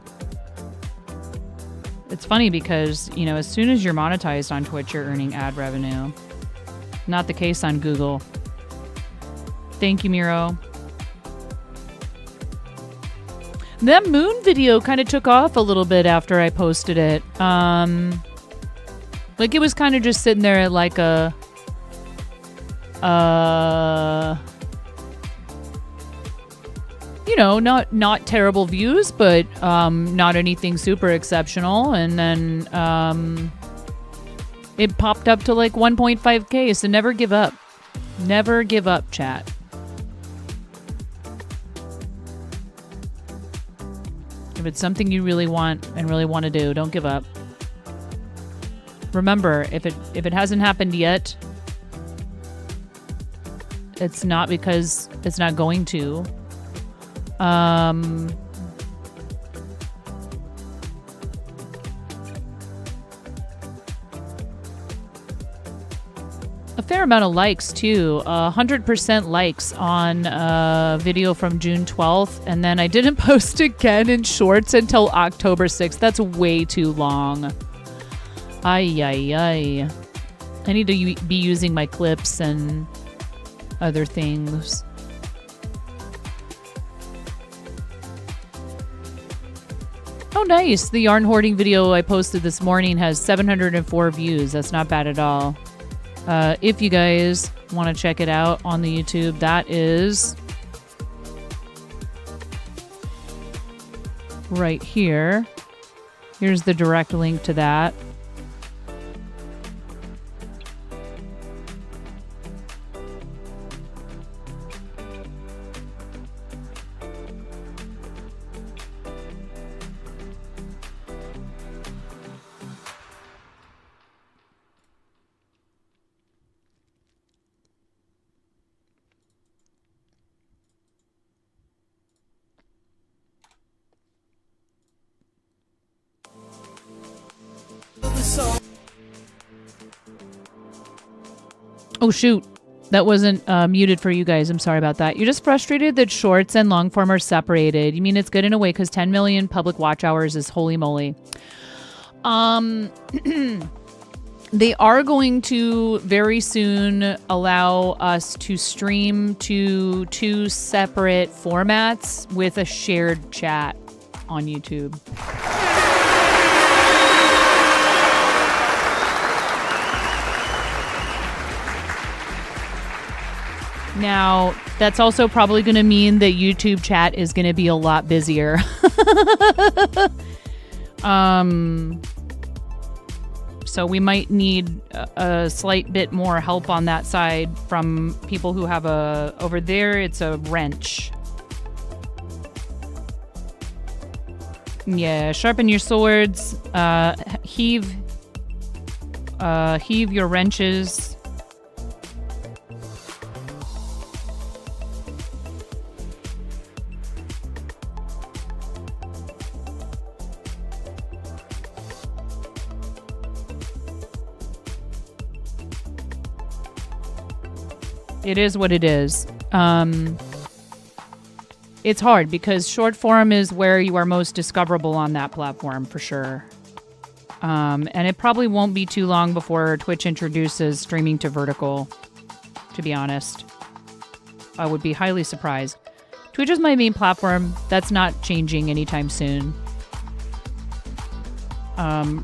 It's funny because, you know, as soon as you're monetized on Twitch, you're earning ad revenue. Not the case on Google. Thank you, Miro. That moon video kind of took off a little bit after I posted it. Like it was kind of just sitting there at like a you know, not terrible views, but not anything super exceptional. And then it popped up to like 1.5K. So never give up. Never give up, chat. If it's something you really want and really want to do, don't give up. Remember, if it hasn't happened yet, it's not because it's not going to. A fair amount of likes too. 100% likes on a video from June 12th, and then I didn't post again in shorts until October 6th. That's way too long. Ay, ay, ay. I need to be using my clips and other things. Oh, nice. The yarn hoarding video I posted this morning has 704 views. That's not bad at all. If you guys want to check it out on the YouTube, that is right here. Here's the direct link to that. Oh, shoot. That wasn't muted for you guys. I'm sorry about that. You're just frustrated that shorts and long form are separated. You mean it's good in a way because 10 million public watch hours is holy moly. They are going to very soon allow us to stream to 2 separate formats with a shared chat on YouTube. Now, that's also probably going to mean that YouTube chat is going to be a lot busier. So we might need a slight bit more help on that side from people who have over there, it's a wrench. Yeah, sharpen your swords, heave your wrenches. It is what it is. It's hard because short form is where you are most discoverable on that platform for sure. And it probably won't be too long before Twitch introduces streaming to vertical, to be honest. I would be highly surprised. Twitch is my main platform. That's not changing anytime soon.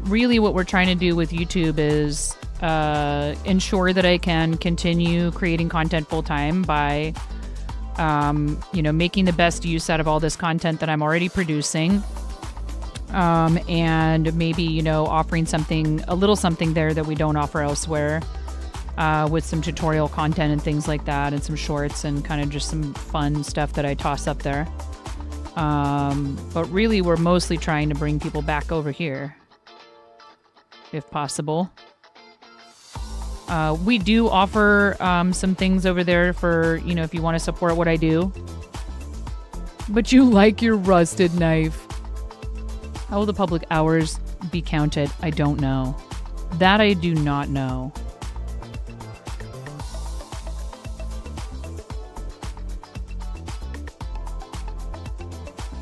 Really what we're trying to do with YouTube is ensure that I can continue creating content full time by, making the best use out of all this content that I'm already producing. And maybe, offering a little something there that we don't offer elsewhere, with some tutorial content and things like that, and some shorts and kind of just some fun stuff that I toss up there. But really we're mostly trying to bring people back over here, if possible. We do offer some things over there for, you know, if you want to support what I do. But you like your rusted knife. How will the public hours be counted? I don't know. That I do not know.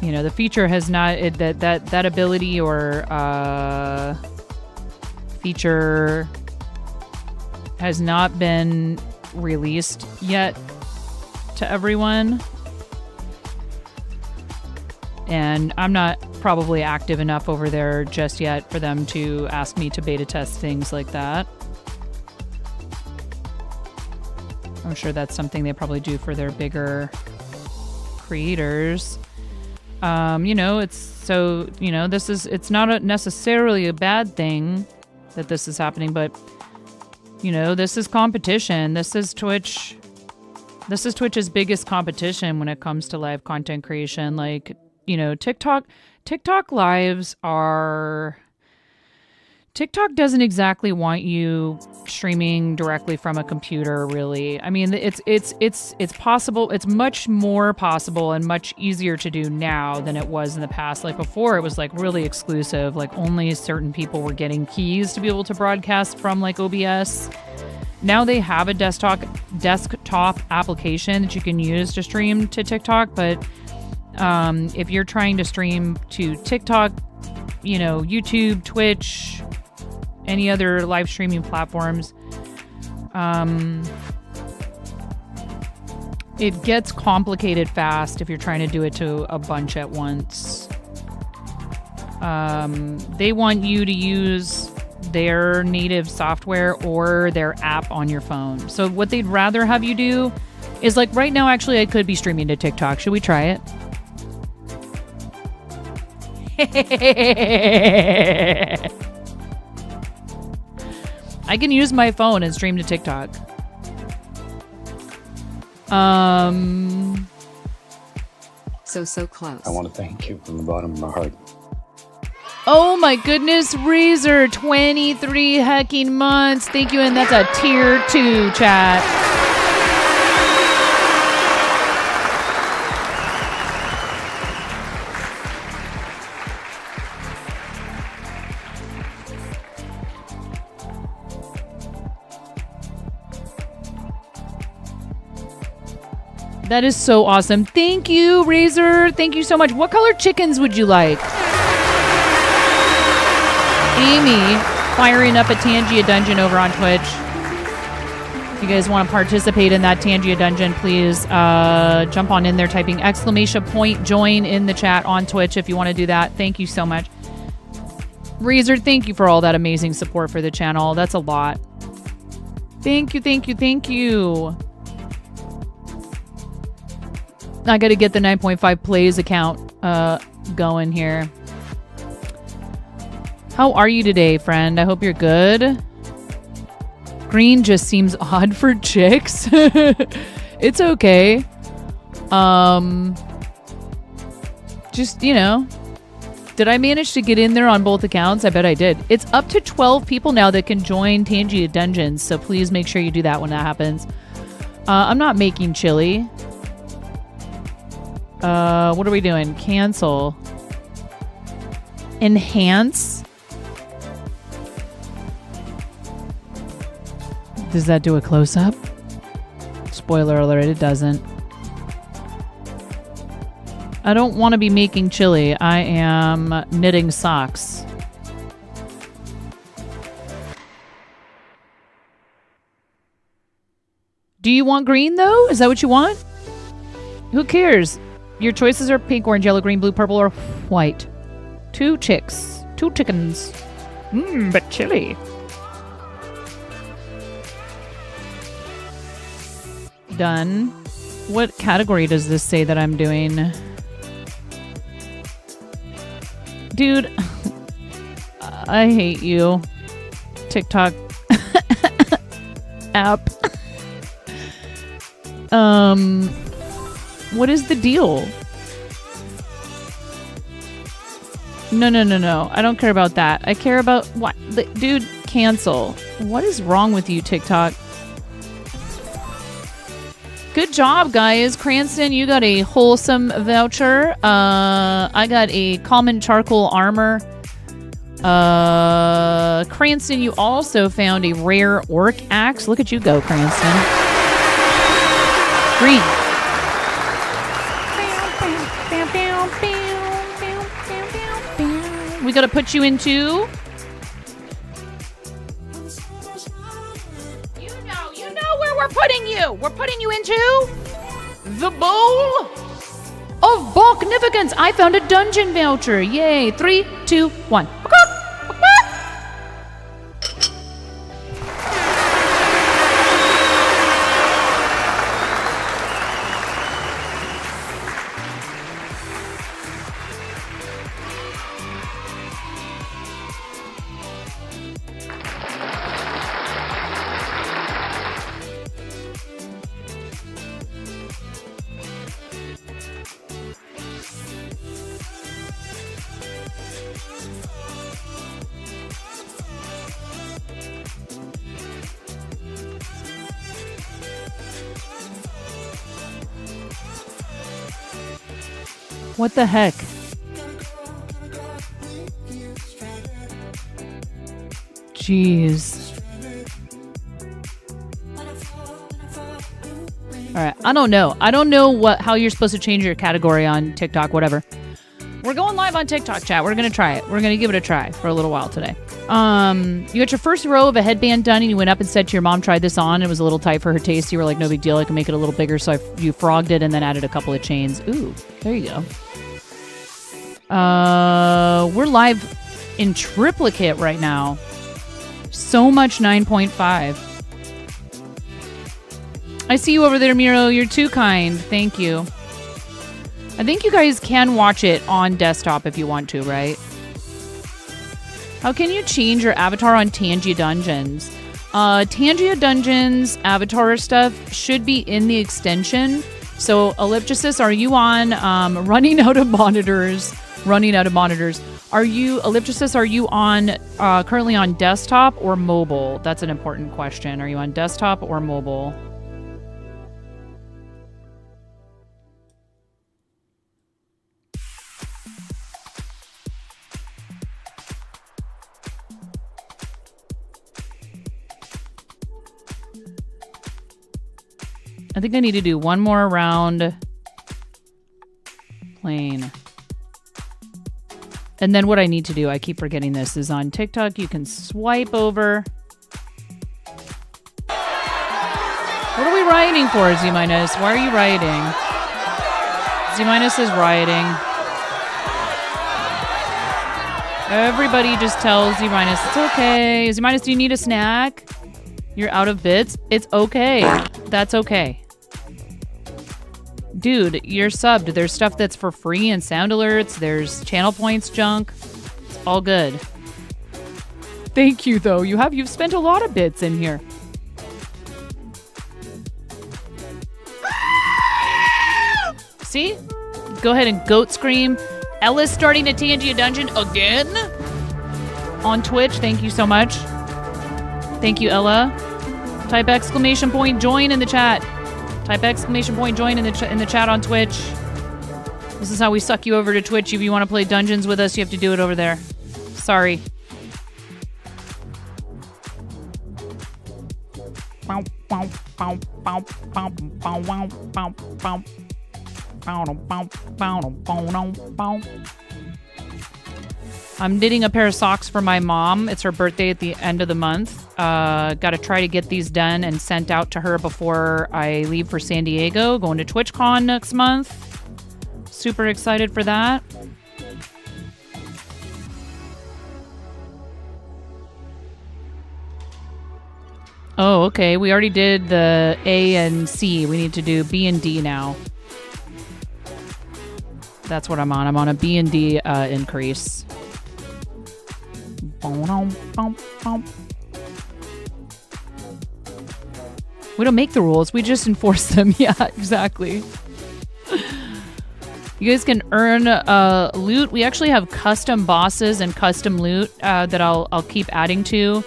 You know, the feature has not that ability or feature has not been released yet to everyone. And I'm not probably active enough over there just yet for them to ask me to beta test things like that. I'm sure that's something they probably do for their bigger creators. You know, it's not necessarily a bad thing that this is happening, but you know, this is competition. This is Twitch's biggest competition when it comes to live content creation. Like, you know, TikTok lives are... TikTok doesn't exactly want you streaming directly from a computer, really. I mean, it's possible. It's much more possible and much easier to do now than it was in the past. Like before, it was like really exclusive. Like only certain people were getting keys to be able to broadcast from like OBS. Now they have a desktop application that you can use to stream to TikTok. But if you're trying to stream to TikTok, you know, YouTube, Twitch, any other live streaming platforms, it gets complicated fast if you're trying to do it to a bunch at once. They want you to use their native software or their app on your phone. So what they'd rather have you do is like right now, actually, I could be streaming to TikTok. Should we try it? I can use my phone and stream to TikTok. So close. I want to thank you from the bottom of my heart. Oh my goodness, Razor, 23 hecking months. Thank you, and that's a tier 2 chat. That is so awesome. Thank you, Razor. Thank you so much. What color chickens would you like? Amy, firing up a Tangia dungeon over on Twitch. If you guys want to participate in that Tangia dungeon, please jump on in there, typing !, join in the chat on Twitch if you want to do that. Thank you so much. Razor, thank you for all that amazing support for the channel. That's a lot. Thank you, thank you, thank you. I got to get the 9.5 plays account going here. How are you today, friend? I hope you're good. Green just seems odd for chicks. It's okay. Just, you know, did I manage to get in there on both accounts? I bet I did. It's up to 12 people now that can join Tangia Dungeons, so please make sure you do that when that happens. I'm not making chili. What are we doing? Cancel. Enhance. Does that do a close-up? Spoiler alert, it doesn't. I don't want to be making chili. I am knitting socks. Do you want green, though? Is that what you want? Who cares? Your choices are pink, orange, yellow, green, blue, purple, or white. 2 chicks. 2 chickens. But chili. Done. What category does this say that I'm doing? Dude, I hate you. TikTok app. What is the deal? No. I don't care about that. I care about what? Dude, cancel. What is wrong with you, TikTok? Good job, guys. Cranston, you got a wholesome voucher. I got a common charcoal armor. Cranston, you also found a rare orc axe. Look at you go, Cranston. Green. We gotta put you into... You know where we're putting you. We're putting you into the bowl of Balknificence. I found a dungeon voucher. Yay. 3, 2, 1. What the heck? Jeez. All right, I don't know. I don't know how you're supposed to change your category on TikTok, whatever. We're going live on TikTok, chat. We're going to try it. We're going to give it a try for a little while today. You got your first row of a headband done, and you went up and said to your mom, try this on. It was a little tight for her taste. You were like, no big deal. I can make it a little bigger. So you frogged it and then added a couple of chains. Ooh, there you go. We're live in triplicate right now. So much 9.5. I see you over there, Miro. You're too kind. Thank you. I think you guys can watch it on desktop if you want to, right? How can you change your avatar on Tangia Dungeons? Tangia Dungeons avatar stuff should be in the extension. So, Ellipsis, are you on running out of monitors? Are you, Ellipsis, are you on currently on desktop or mobile? That's an important question. Are you on desktop or mobile? I think I need to do one more round playing. And then what I need to do, I keep forgetting this, is on TikTok, you can swipe over. What are we rioting for, Z-Minus? Why are you rioting? Z-Minus is rioting. Everybody just tells Z-Minus, it's okay. Z-Minus, do you need a snack? You're out of bits? It's okay. That's okay. Dude, you're subbed. There's stuff that's for free and sound alerts. There's channel points junk. It's all good. Thank you, though. You've spent a lot of bits in here. See? Go ahead and goat scream. Ella's starting a Tangia Dungeon again? On Twitch. Thank you so much. Thank you, Ella. Type exclamation point join in the chat. Type exclamation point join in the chat on Twitch. This is how we suck you over to Twitch. If you want to play dungeons with us, you have to do it over there. Sorry. I'm knitting a pair of socks for my mom. It's her birthday at the end of the month. Got to try to get these done and sent out to her before I leave for San Diego. Going to TwitchCon next month. Super excited for that. Oh, okay. We already did the A and C. We need to do B and D now. That's what I'm on. I'm on a B and D increase. We don't make the rules. We just enforce them. Yeah, exactly. You guys can earn loot. We actually have custom bosses and custom loot that I'll keep adding to.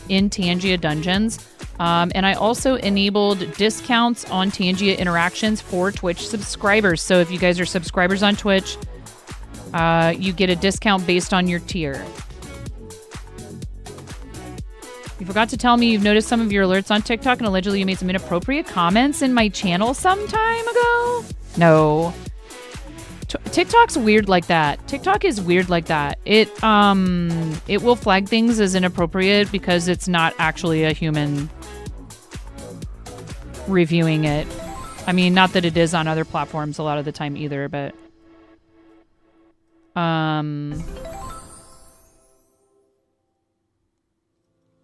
in Tangia Dungeons. And I also enabled discounts on Tangia interactions for Twitch subscribers. So if you guys are subscribers on Twitch, you get a discount based on your tier. You forgot to tell me you've noticed some of your alerts on TikTok and allegedly you made some inappropriate comments in my channel some time ago? No. TikTok's weird like that. TikTok is weird like that. It will flag things as inappropriate because it's not actually a human reviewing it. I mean, not that it is on other platforms a lot of the time either, but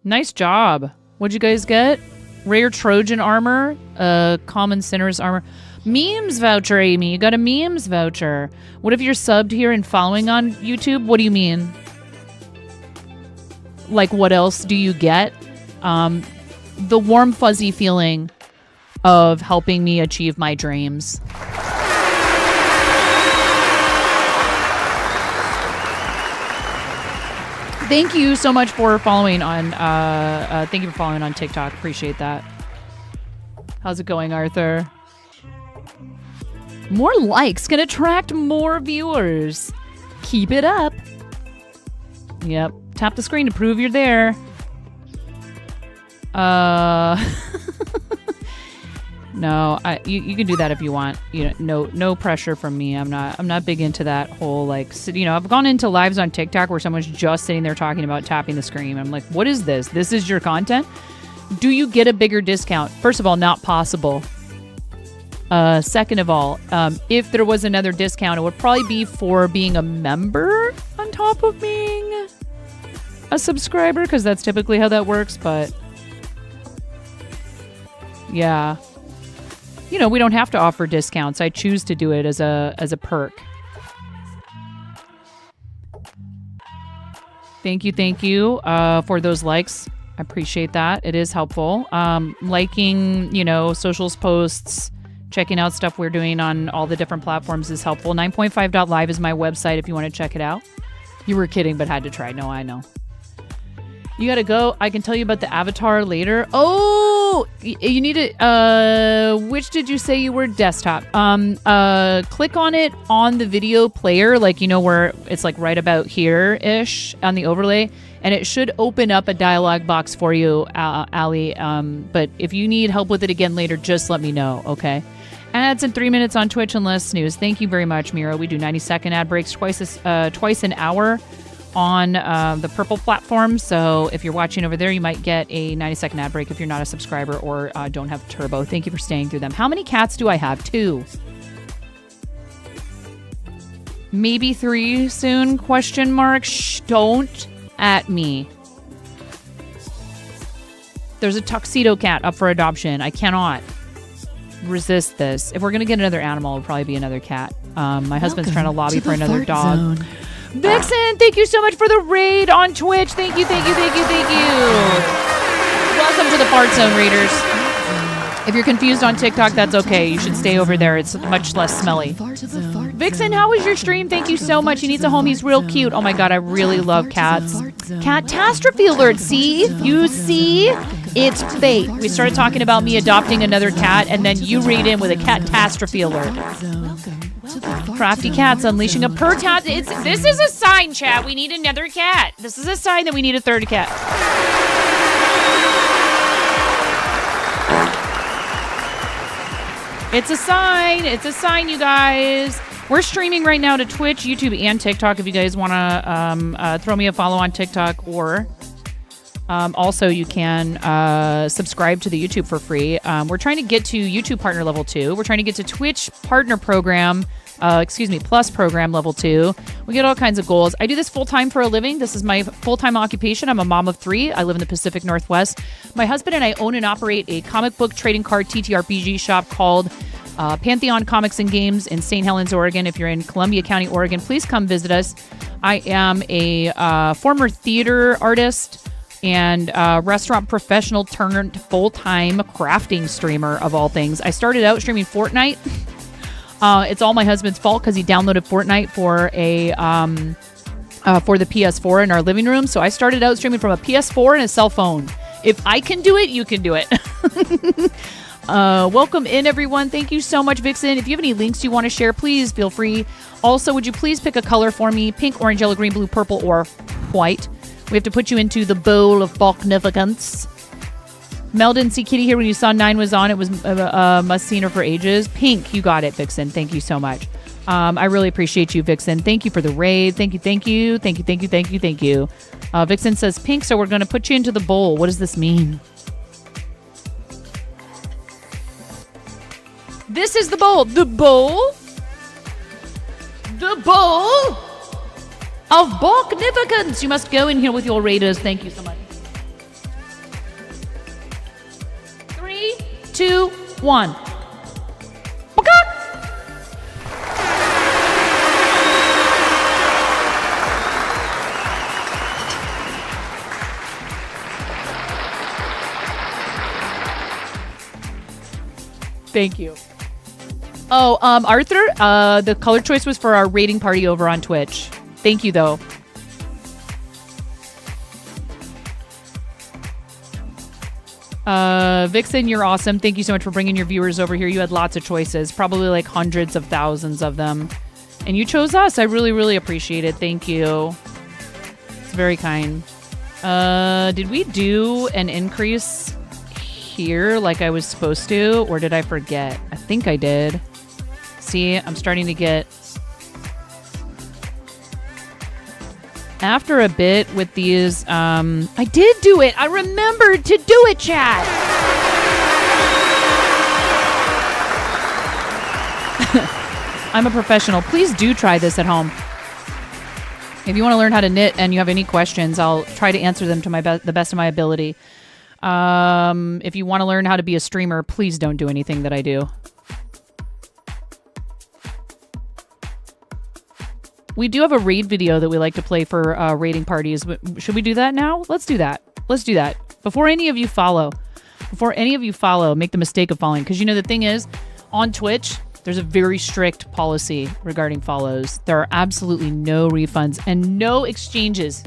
nice job. What'd you guys get? Rare Trojan armor, common sinner's armor. Memes voucher, Amy. You got a memes voucher. What if you're subbed here and following on YouTube? What do you mean? Like, what else do you get? The warm, fuzzy feeling of helping me achieve my dreams. Thank you so much for following on. Thank you for following on TikTok. Appreciate that. How's it going, Arthur? More likes can attract more viewers. Keep it up. Yep. Tap the screen to prove you're there. No, you can do that if you want. You know, no pressure from me. I'm not big into that whole like. You know, I've gone into lives on TikTok where someone's just sitting there talking about tapping the screen. I'm like, what is this? This is your content? Do you get a bigger discount? First of all, not possible. Second of all, if there was another discount, it would probably be for being a member on top of being a subscriber, because that's typically how that works. But yeah. You know, we don't have to offer discounts. I choose to do it as a perk. Thank you for those likes. I appreciate that. It is helpful. Liking, you know, socials posts, checking out stuff we're doing on all the different platforms is helpful. 9pointfive.live is my website if you want to check it out. You were kidding, but had to try. No, I know. You gotta go. I can tell you about the avatar later. Oh, you need to, which did you say you were? Desktop. Click on it on the video player, like, you know, where it's like right about here-ish on the overlay, and it should open up a dialog box for you, Ali. But if you need help with it again later, just let me know, okay? Ads in 3 minutes on Twitch and less snooze. Thank you very much, Miro. We do 90-second ad breaks twice an hour on the purple platform. So if you're watching over there, you might get a 90-second ad break if you're not a subscriber or don't have Turbo. Thank you for staying through them. How many cats do I have? 2. Maybe 3 soon? Question mark. Shh, don't at me. There's a tuxedo cat up for adoption. I cannot resist this. If we're going to get another animal, it'll probably be another cat. My husband's trying to lobby for another dog. Zone. Vixen, thank you so much for the raid on Twitch. Thank you. Welcome to the Fart Zone, Raiders. If you're confused on TikTok, that's okay. You should stay over there. It's much less smelly. Vixen, how was your stream? Thank you so much. He needs a home. He's real cute. Oh my god, I really love cats. Catastrophe alert. See? You see? It's fate. We started talking about me adopting another cat, and then you read in with a catastrophe alert. Crafty cats unleashing a purr cat. This is a sign, chat. We need another cat. This is a sign that we need a third cat. It's a sign. It's a sign, you guys. We're streaming right now to Twitch, YouTube, and TikTok if you guys want to throw me a follow on TikTok, or also you can subscribe to the YouTube for free. We're trying to get to YouTube partner level 2. We're trying to get to Twitch partner program, plus program level 2. We get all kinds of goals. I do this full-time for a living. This is my full-time occupation. I'm a mom of 3. I live in the Pacific Northwest. My husband and I own and operate a comic book trading card TTRPG shop called Pantheon Comics and Games in St. Helens, Oregon. If you're in Columbia County, Oregon, please come visit us. I am a former theater artist and restaurant professional turned full-time crafting streamer of all things. I started out streaming Fortnite. It's all my husband's fault because he downloaded Fortnite for a for the PS4 in our living room. So I started out streaming from a PS4 and a cell phone. If I can do it, you can do it. Welcome in, everyone. Thank you so much, Vixen. If you have any links you want to share, please feel free. Also, would you please pick a color for me? Pink, orange, yellow, green, blue, purple, or white. We have to put you into the bowl of Balknificence. Mel didn't see Kitty here when you saw 9 was on. It was must seen her for ages. Pink, you got it, Vixen. Thank you so much. I really appreciate you, Vixen. Thank you for the raid. Thank you. Vixen says pink, so we're going to put you into the bowl. What does this mean? This is the bowl. The bowl? The bowl of Balknificence. You must go in here with your raiders. Thank you so much. 3, 2, 1. Thank you. Oh, Arthur, the color choice was for our raiding party over on Twitch. Thank you, though. Vixen, you're awesome. Thank you so much for bringing your viewers over here. You had lots of choices, probably like hundreds of thousands of them. And you chose us. I really, really appreciate it. Thank you. It's very kind. Did we do an increase here like I was supposed to, or did I forget? I think I did. See, I'm starting to get... After a bit with these, I did do it. I remembered to do it, chat. I'm a professional. Please do try this at home. If you want to learn how to knit and you have any questions, I'll try to answer them to the best of my ability. If you want to learn how to be a streamer, please don't do anything that I do. We do have a raid video that we like to play for raiding parties. Should we do that now? Let's do that. Let's do that. Before any of you follow, make the mistake of following. Because, you know, the thing is, on Twitch, there's a very strict policy regarding follows. There are absolutely no refunds and no exchanges.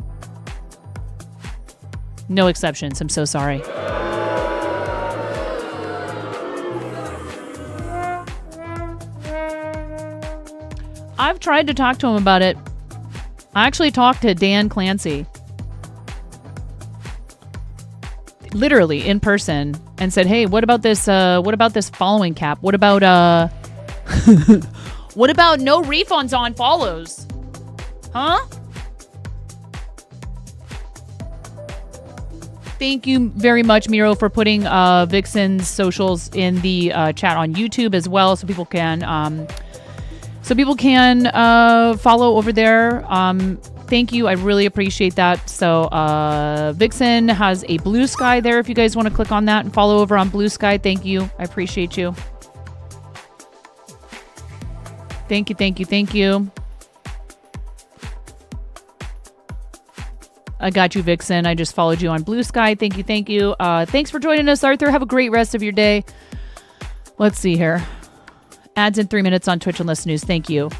No exceptions. I'm so sorry. I've tried to talk to him about it. I actually talked to Dan Clancy. Literally in person, and said, "Hey, what about this following cap? What about what about no refunds on follows? Huh?" Thank you very much, Miro, for putting Vixen's socials in the chat on YouTube as well, so people can follow over there. Thank you. I really appreciate that. So Vixen has a Blue Sky there if you guys want to click on that and follow over on Blue Sky. Thank you. I appreciate you. Thank you. I got you, Vixen. I just followed you on Blue Sky. Thank you. Thanks for joining us, Arthur. Have a great rest of your day. Let's see here. Ads in 3 minutes on Twitch and List News. Thank you.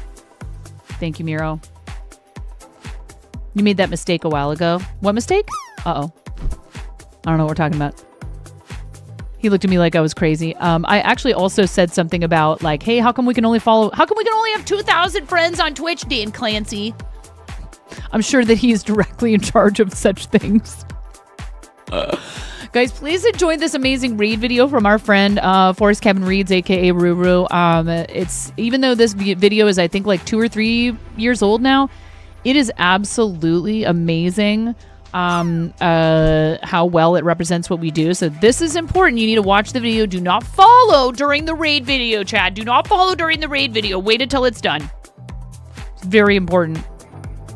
Thank you, Miro. You made that mistake a while ago. What mistake? Uh-oh. I don't know what we're talking about. He looked at me like I was crazy. I actually also said something about, like, hey, how come we can only have 2,000 friends on Twitch, Dan Clancy? I'm sure that he is directly in charge of such things. Guys, please enjoy this amazing raid video from our friend Forest Cabin Reads, aka Ruru. It's, even though this video is, I think, like 2 or 3 years old now, it is absolutely amazing how well it represents what we do. So this is important. You need to watch the video. Do not follow during the raid video, Chad. Do not follow during the raid video. Wait until it's done. It's very important.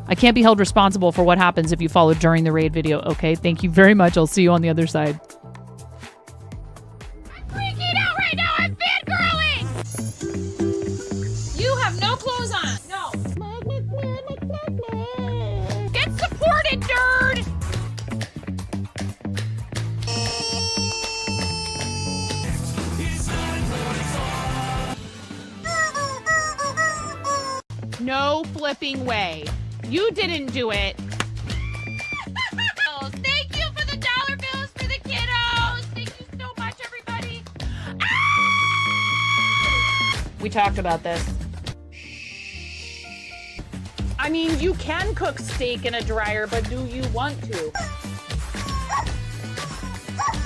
I can't be held responsible for what happens if you follow during the raid video. Okay, thank you very much. I'll see you on the other side. I'm freaking out right now. I'm fangirling. You have no clothes on. No. Get supported, nerd. No flipping way. You didn't do it. Thank you for the dollar bills for the kiddos. Thank you so much, everybody. We talked about this. I mean, you can cook steak in a dryer, but do you want to?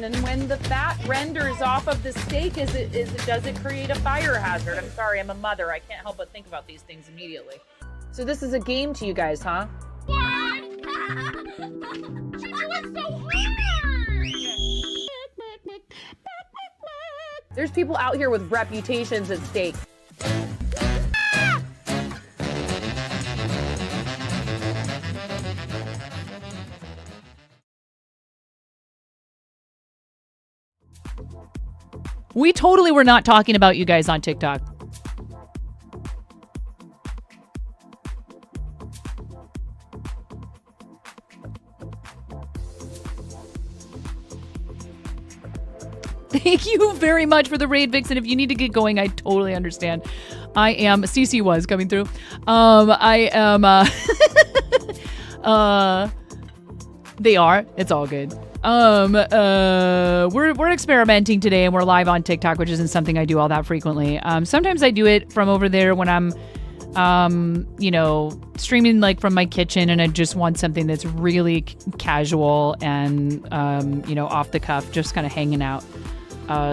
And when the fat renders off of the steak, does it create a fire hazard? I'm sorry, I'm a mother. I can't help but think about these things immediately. So this is a game to you guys, huh? There's people out here with reputations at stake. We totally were not talking about you guys on TikTok. Thank you very much for the raid, Vixen. If you need to get going, I totally understand. I am, CC was coming through. I am, they are, it's all good. We're experimenting today and we're live on TikTok, which isn't something I do all that frequently. Sometimes I do it from over there when I'm, you know, streaming like from my kitchen and I just want something that's really casual and, you know, off the cuff, just kind of hanging out.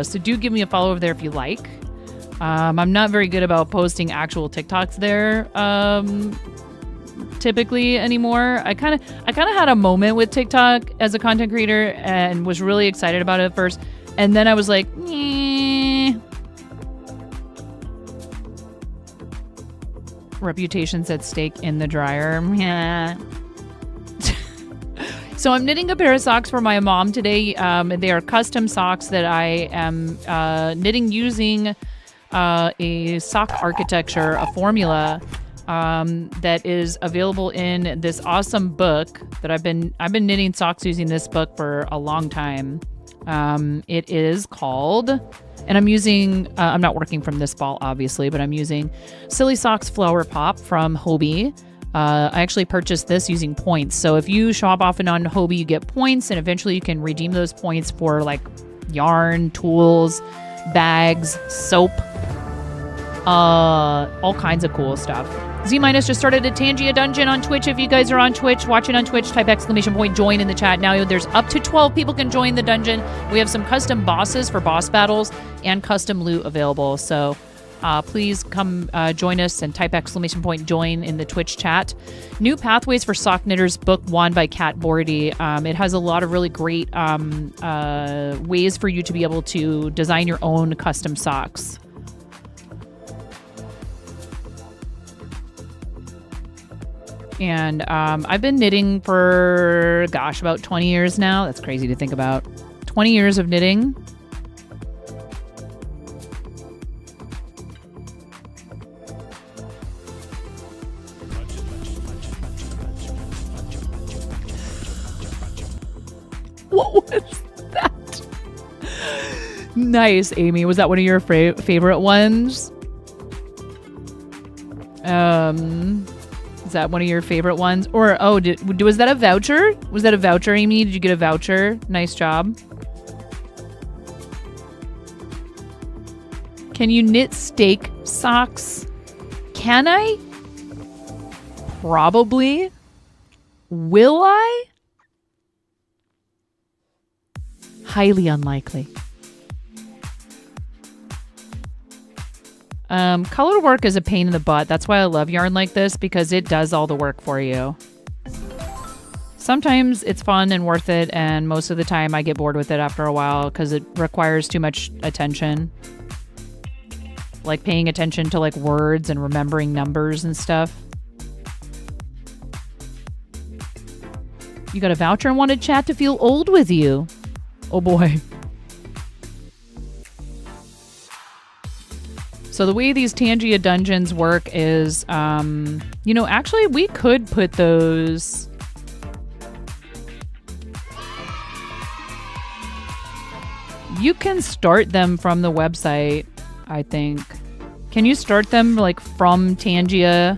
So do give me a follow over there if you like. I'm not very good about posting actual TikToks there, typically anymore. I kind of had a moment with TikTok as a content creator and was really excited about it at first. And then I was like, reputation's at stake in the dryer. Yeah. So I'm knitting a pair of socks for my mom today. They are custom socks that I am knitting using a sock architecture, a formula that is available in this awesome book that I've been knitting socks using this book for a long time. It is called, and I'm using, I'm not working from this ball obviously, but I'm using Silly Socks Flower Pop from Hobie. I actually purchased this using points. So if you shop often on Hobie, you get points and eventually you can redeem those points for like yarn, tools, bags, soap, all kinds of cool stuff. Z- just started a Tangia dungeon on Twitch. If you guys are on Twitch, watching on Twitch, type !join in the chat. Now there's up to 12 people can join the dungeon. We have some custom bosses for boss battles and custom loot available. So please come join us and type !join in the Twitch chat. New Pathways for Sock Knitters, Book 1 by Kat Bordy. It has a lot of really great ways for you to be able to design your own custom socks. And I've been knitting for, gosh, about 20 years now. That's crazy to think about. 20 years of knitting. What was that? Nice, Amy. Was that one of your favorite ones? Is that one of your favorite ones? Or, oh, was that a voucher? Was that a voucher, Amy? Did you get a voucher? Nice job. Can you knit steak socks? Can I? Probably. Will I? Highly unlikely. Color work is a pain in the butt. That's why I love yarn like this, because it does all the work for you. Sometimes it's fun and worth it, and most of the time I get bored with it after a while because it requires too much attention. Like paying attention to like words and remembering numbers and stuff. You got a voucher and wanted chat to feel old with you. Oh boy. So the way these Tangia dungeons work is, you know, actually we could put those... You can start them from the website, I think. Can you start them like from Tangia?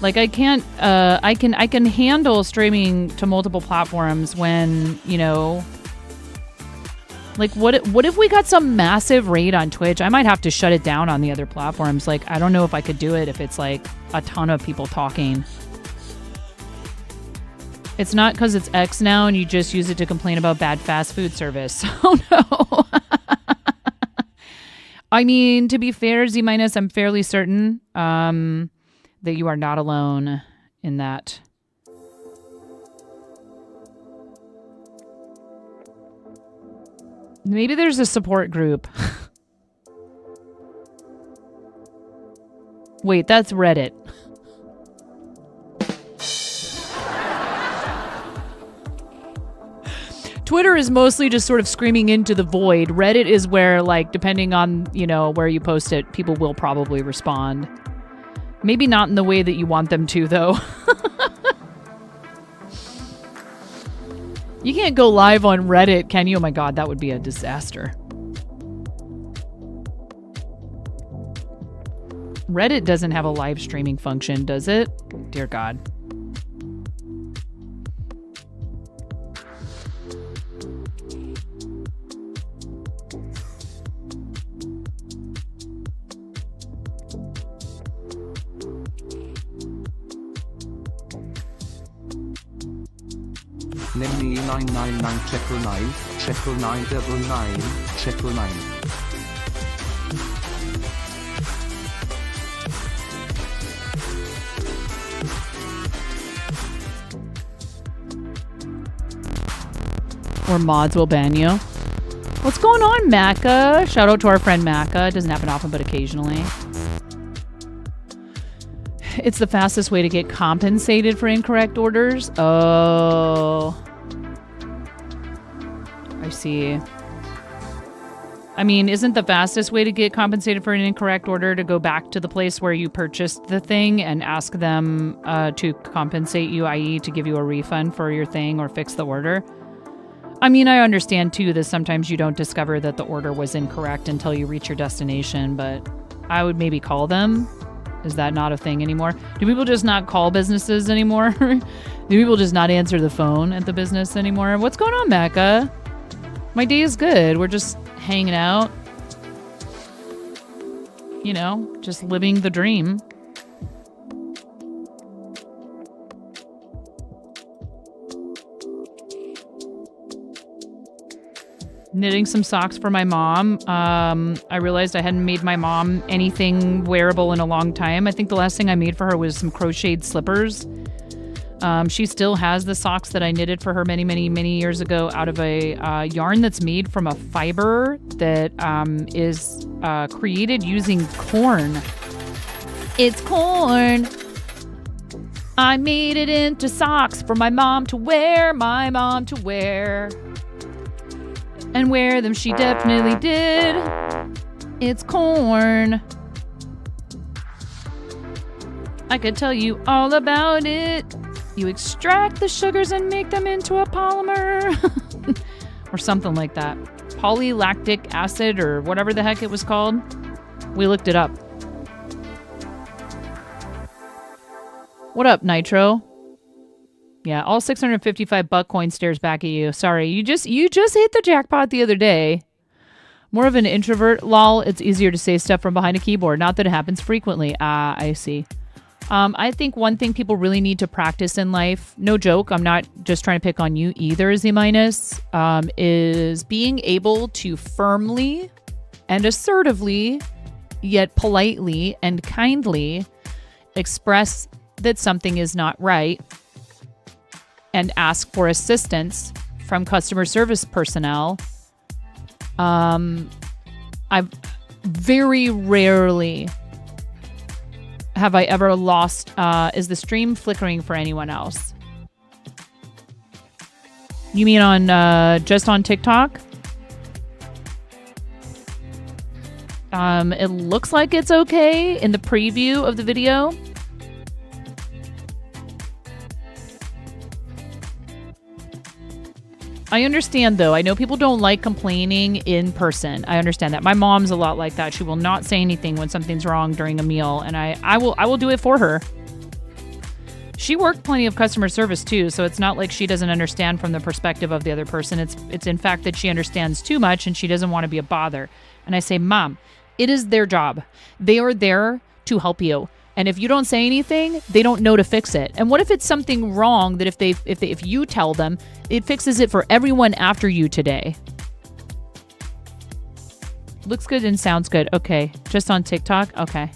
Like I can't, I can handle streaming to multiple platforms when, you know, like what if we got some massive raid on Twitch? I might have to shut it down on the other platforms. Like, I don't know if I could do it if it's like a ton of people talking. It's not because it's X now and you just use it to complain about bad fast food service. Oh no. I mean, to be fair, Z-, I'm fairly certain that you are not alone in that. Maybe there's a support group. Wait, that's Reddit. Twitter is mostly just sort of screaming into the void. Reddit is where, like, depending on, you know, where you post it, people will probably respond. Maybe not in the way that you want them to, though. You can't go live on Reddit, can you? Oh my god, that would be a disaster. Reddit doesn't have a live streaming function, does it? Dear God. Lemmy 999 triple 999 triple 9. Or mods will ban you. What's going on, Macca? Shout out to our friend Macca. It doesn't happen often, but occasionally. It's the fastest way to get compensated for incorrect orders. Oh. I see. I mean, isn't the fastest way to get compensated for an incorrect order to go back to the place where you purchased the thing and ask them to compensate you, i.e. to give you a refund for your thing or fix the order? I mean, I understand, too, that sometimes you don't discover that the order was incorrect until you reach your destination, but I would maybe call them. Is that not a thing anymore? Do people just not call businesses anymore? Do people just not answer the phone at the business anymore? What's going on, Mecca? My day is good. We're just hanging out. You know, just living the dream. Knitting some socks for my mom. I realized I hadn't made my mom anything wearable in a long time. I think the last thing I made for her was some crocheted slippers. She still has the socks that I knitted for her many, many, many years ago out of a yarn that's made from a fiber that is created using corn. It's corn. I made it into socks for my mom to wear, And wear them she definitely did. It's corn. I could tell you all about it. You extract the sugars and make them into a polymer. Or something like that. Polylactic acid or whatever the heck it was called. We looked it up. What up, Nitro? Yeah, all 655 buck coin stares back at you. Sorry, you just hit the jackpot the other day. More of an introvert, lol. It's easier to say stuff from behind a keyboard. Not that it happens frequently. I see. I think one thing people really need to practice in life, no joke, I'm not just trying to pick on you either, Z-, is being able to firmly and assertively, yet politely and kindly express that something is not right and ask for assistance from customer service personnel. I've very rarely have I ever lost. Is the stream flickering for anyone else? You mean on just on TikTok? It looks like it's okay in the preview of the video. I understand, though. I know people don't like complaining in person. I understand that. My mom's a lot like that. She will not say anything when something's wrong during a meal, and I will do it for her. She worked plenty of customer service too, so it's not like she doesn't understand from the perspective of the other person. It's in fact that she understands too much and she doesn't want to be a bother. And I say, Mom, it is their job. They are there to help you. And if you don't say anything, they don't know to fix it. And what if it's something wrong that if you tell them, it fixes it for everyone after you today? Looks good and sounds good. Okay. Just on TikTok. Okay.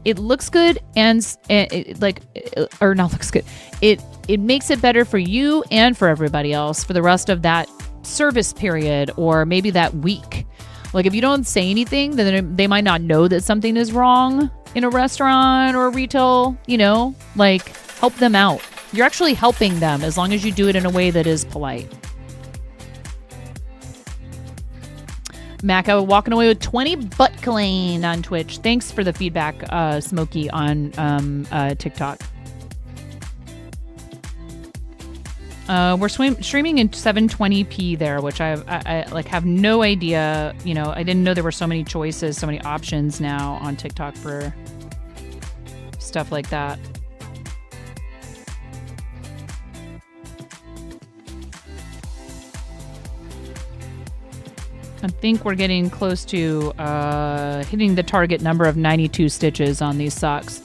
It looks good and not looks good. It makes it better for you and for everybody else for the rest of that service period or maybe that week. Like if you don't say anything, then they might not know that something is wrong in a restaurant or retail, like help them out. You're actually helping them as long as you do it in a way that is polite. Mac, I was walking away with 20 butt clean on Twitch. Thanks for the feedback, Smokey, on TikTok. We're streaming in 720p there, which I have no idea. I didn't know there were so many choices, so many options now on TikTok for stuff like that. I think we're getting close to hitting the target number of 92 stitches on these socks.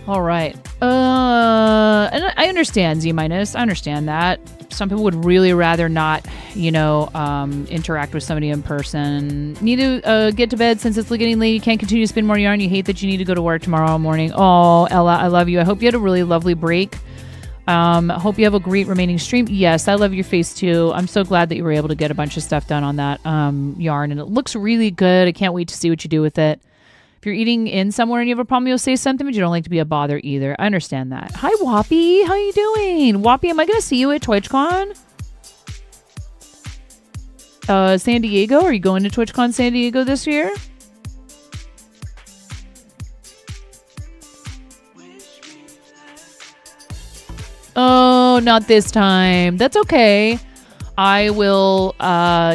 All right. And I understand Z-. I understand that. Some people would really rather not, interact with somebody in person. Need to get to bed since it's getting late. You can't continue to spin more yarn. You hate that you need to go to work tomorrow morning. Oh, Ella, I love you. I hope you had a really lovely break. Hope you have a great remaining stream. Yes, I love your face too. I'm so glad that you were able to get a bunch of stuff done on that yarn, and it looks really good. I can't wait to see what you do with it. If you're eating in somewhere and you have a problem, you'll say something, but you don't like to be a bother either. I understand that. Hi, Whoppy. How you doing? Whoppy, am I going to see you at TwitchCon? San Diego? Are you going to TwitchCon San Diego this year? Oh, not this time. That's okay. I will,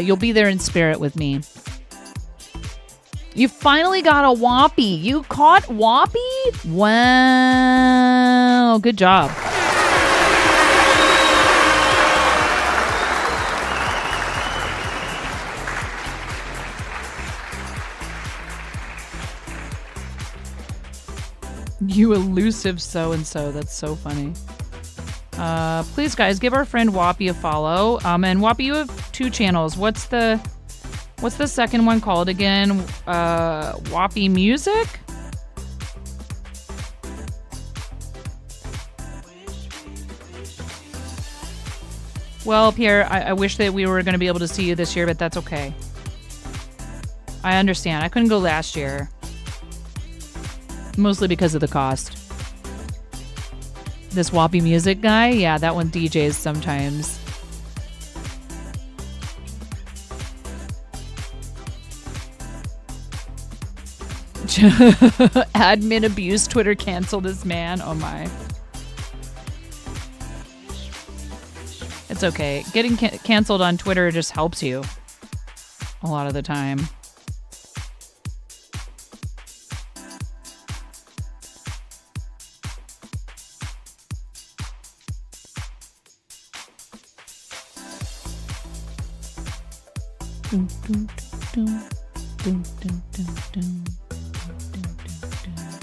you'll be there in spirit with me. You finally got a Whoppy. You caught Whoppy? Wow. Good job. You elusive so-and-so. That's so funny. Please, guys, give our friend Whoppy a follow. And Whoppy, you have 2 channels. What's the second one called again? Whoppy Music? Well, Pierre, I wish that we were going to be able to see you this year, but that's okay. I understand. I couldn't go last year. Mostly because of the cost. This Whoppy Music guy? Yeah, that one DJs sometimes. Admin abuse, Twitter cancel this man. Oh my. It's okay. Getting canceled on Twitter just helps you a lot of the time.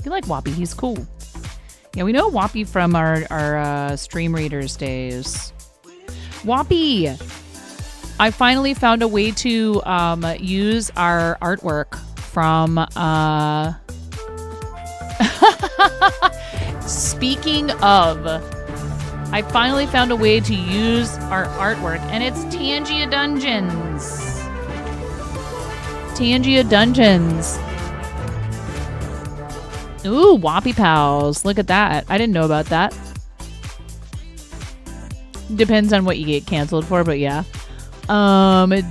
You like Whoppy? He's cool. Yeah, we know Whoppy from our stream readers days. Whoppy! I finally found a way to use our artwork from... Speaking of... I finally found a way to use our artwork, and it's Tangia Dungeons. Tangia Dungeons. Ooh, Whoppy Pals. Look at that. I didn't know about that. Depends on what you get canceled for, but yeah.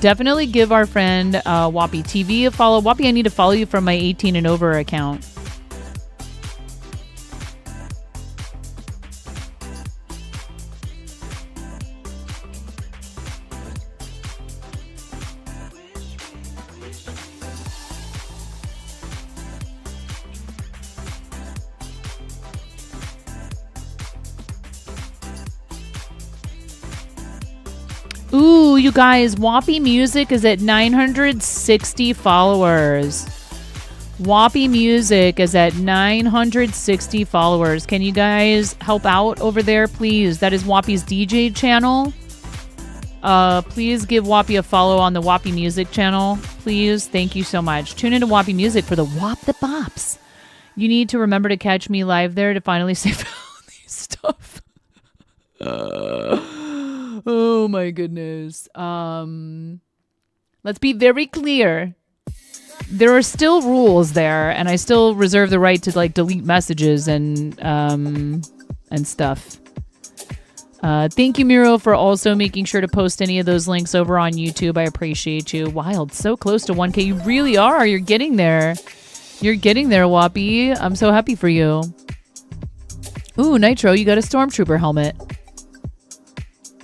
Definitely give our friend Whoppy TV a follow. Whoppy, I need to follow you from my 18 and over account. Ooh, you guys, Whoppy Music is at 960 followers. Whoppy Music is at 960 followers. Can you guys help out over there, please? That is Whoppy's DJ channel. Please give Whoppy a follow on the Whoppy Music channel, please. Thank you so much. Tune into Whoppy Music for the Whop the Bops. You need to remember to catch me live there to finally save all these stuff. Oh my goodness. Let's be very clear. There are still rules there, and I still reserve the right to like delete messages and stuff. Thank you, Miro, for also making sure to post any of those links over on YouTube. I appreciate you. Wild, so close to 1K. You really are. You're getting there. You're getting there, Whoppy. I'm so happy for you. Ooh, Nitro, you got a Stormtrooper helmet.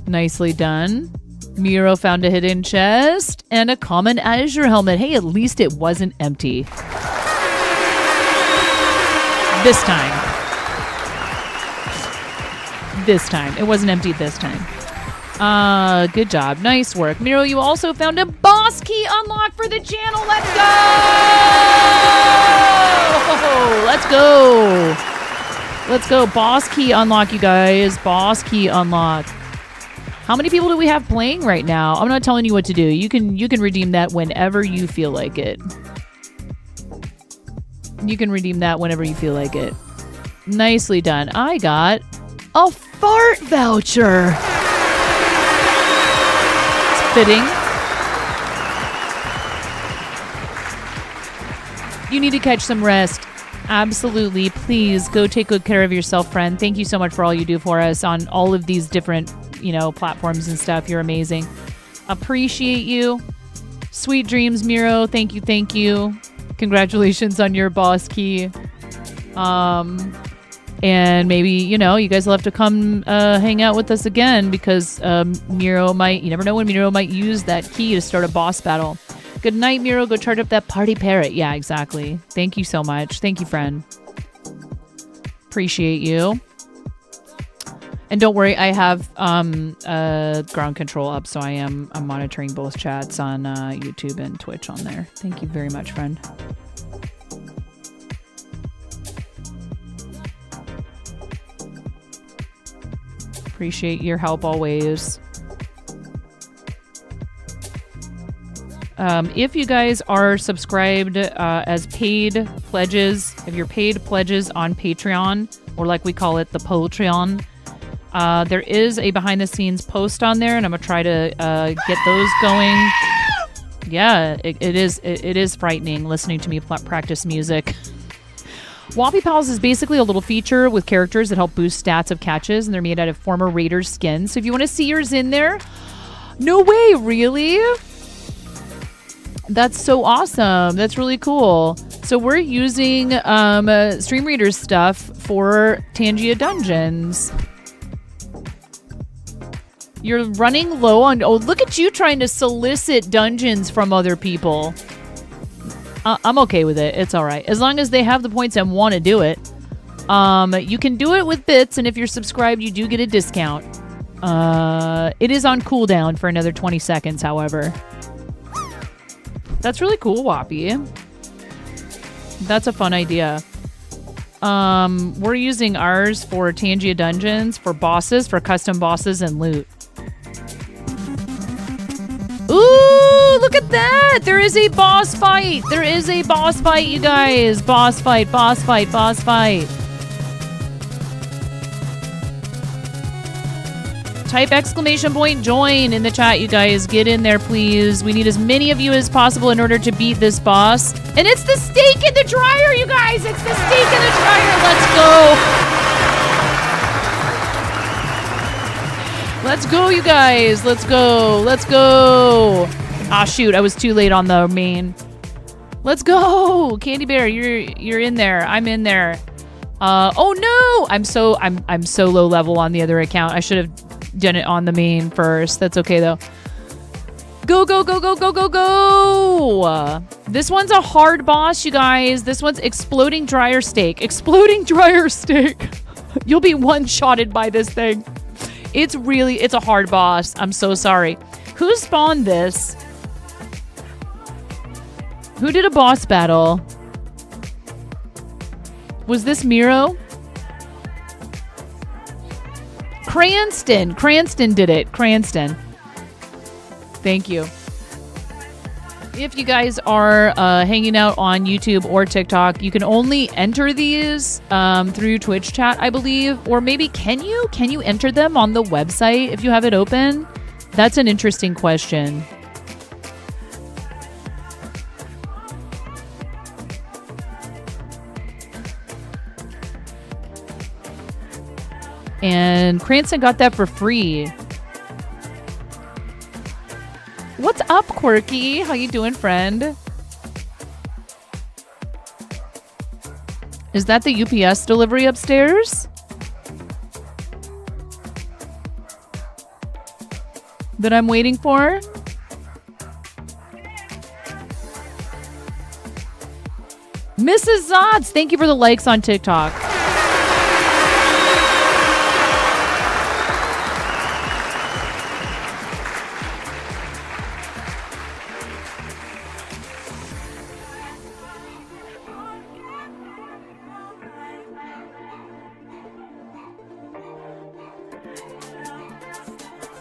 Nicely done. Miro found a hidden chest and a common Azure helmet. Hey, at least it wasn't empty. This time. It wasn't empty this time. Good job. Nice work. Miro, you also found a boss key unlock for the channel. Let's go! Let's go. Let's go. Boss key unlock, you guys. Boss key unlock. How many people do we have playing right now? I'm not telling you what to do. You can redeem that whenever you feel like it. You can redeem that whenever you feel like it. Nicely done. I got a fart voucher. It's fitting. You need to catch some rest. Absolutely. Please go take good care of yourself, friend. Thank you so much for all you do for us on all of these different, platforms and stuff. You're amazing. Appreciate you. Sweet dreams, Miro. Thank you. Thank you. Congratulations on your boss key. And maybe, you guys will have to come hang out with us again because Miro might, you never know when Miro might use that key to start a boss battle. Good night, Miro. Go charge up that party parrot. Yeah, exactly. Thank you so much. Thank you, friend. Appreciate you. And don't worry, I have ground control up, so I'm monitoring both chats on YouTube and Twitch on there. Thank you very much, friend. Appreciate your help always. If you guys are subscribed as paid pledges, if you're paid pledges on Patreon, or like we call it, the Patreon, there is a behind-the-scenes post on there, and I'm gonna try to get those going. Yeah, it is frightening listening to me practice music. Whoppy Pals is basically a little feature with characters that help boost stats of catches, and they're made out of former Raiders skins. So if you want to see yours in there, no way, really? That's so awesome. That's really cool. So we're using Stream Reader stuff for Tangia Dungeons. You're running low on... Oh, look at you trying to solicit dungeons from other people. I'm okay with it. It's all right. As long as they have the points and want to do it. You can do it with bits, and if you're subscribed, you do get a discount. It is on cooldown for another 20 seconds, however. That's really cool, Whoppy. That's a fun idea. We're using ours for Tangia Dungeons, for bosses, for custom bosses and loot. Ooh, look at that! There is a boss fight! There is a boss fight, you guys! Boss fight, boss fight, boss fight. Type !join in the chat, you guys. Get in there, please. We need as many of you as possible in order to beat this boss. And it's the steak in the dryer, you guys! It's the steak in the dryer! Let's go! Let's go, you guys! Let's go! Let's go! Ah, shoot, I was too late on the main. Let's go! Candy Bear, you're in there. I'm in there. Oh no! I'm so low level on the other account. I should have done it on the main first. That's okay though. Go, go, go, go, go, go, go! This one's a hard boss, you guys. This one's Exploding Dryer Steak. Exploding Dryer Steak. You'll be one-shotted by this thing. It's a hard boss. I'm so sorry. Who spawned this? Who did a boss battle? Was this Miro? Cranston. Cranston did it. Cranston. Thank you. If you guys are hanging out on YouTube or TikTok, you can only enter these through Twitch chat, I believe. Or maybe can you enter them on the website if you have it open? That's an interesting question. And Cranston got that for free. What's up, Quirky? How you doing, friend? Is that the UPS delivery upstairs? That I'm waiting for? Mrs. Zotz, thank you for the likes on TikTok.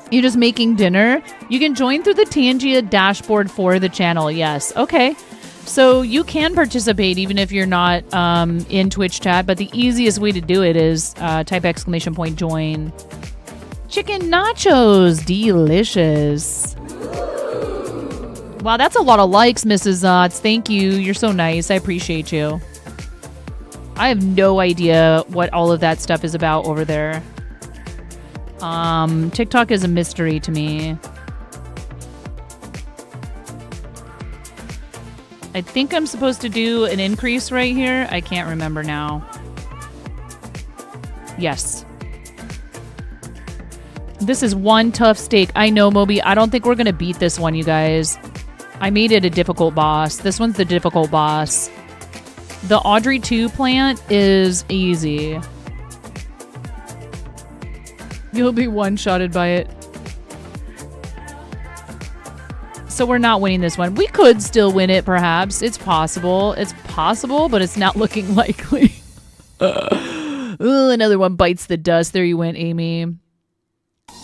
You're just making dinner? You can join through the Tangia dashboard for the channel. Yes. Okay. So you can participate even if you're not in Twitch chat, but the easiest way to do it is type !join. Chicken nachos. Delicious. Wow, that's a lot of likes, Mrs. Zotz. Thank you. You're so nice. I appreciate you. I have no idea what all of that stuff is about over there. TikTok is a mystery to me. I think I'm supposed to do an increase right here. I can't remember now. Yes. This is one tough steak. I know, Moby. I don't think we're going to beat this one, you guys. I made it a difficult boss. This one's the difficult boss. The Audrey 2 plant is easy. You'll be one-shotted by it. So we're not winning this one. We could still win it, perhaps. It's possible. It's possible, but it's not looking likely. Ooh, another one bites the dust. There you went, Amy.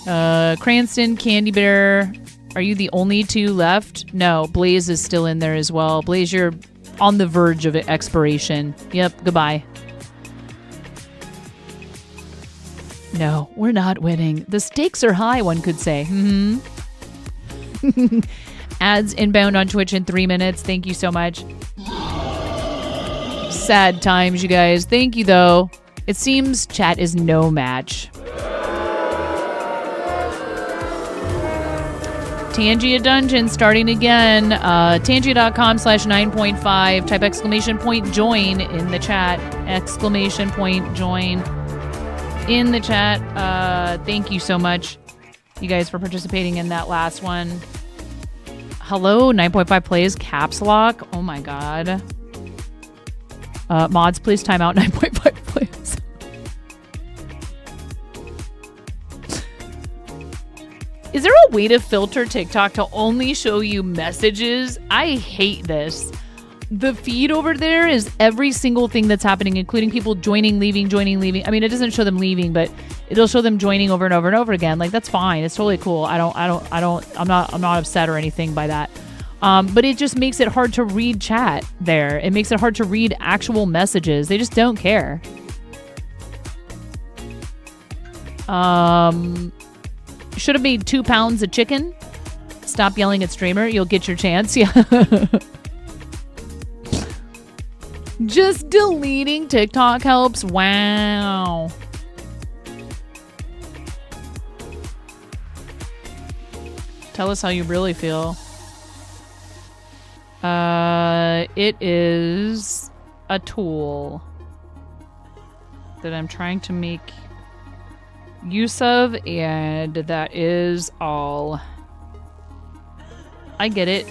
Cranston, Candy Bear. Are you the only two left? No, Blaze is still in there as well. Blaze, you're on the verge of expiration. Yep, goodbye. No, we're not winning. The stakes are high, one could say. Ads inbound on Twitch in 3 minutes. Thank you so much. Sad times, you guys. Thank you, though. It seems chat is no match. Tangia Dungeon starting again. Tangia.com/9.5. Type !join in the chat. !join in the chat. Thank you so much, you guys, for participating in that last one. Hello, 9.5 plays caps lock. Oh my god. Mods, please time out 9.5 plays. Is there a way to filter TikTok to only show you messages? I hate this. The feed over there is every single thing that's happening, including people joining, leaving, joining, leaving. I mean, it doesn't show them leaving, but it'll show them joining over and over and over again. Like, that's fine. It's totally cool. I'm not upset or anything by that. But it just makes it hard to read chat there. It makes it hard to read actual messages. They just don't care. Should have made 2 pounds of chicken. Stop yelling at streamer. You'll get your chance. Yeah. Just deleting TikTok helps. Wow. Tell us how you really feel. It is a tool that I'm trying to make use of, and that is all. I get it.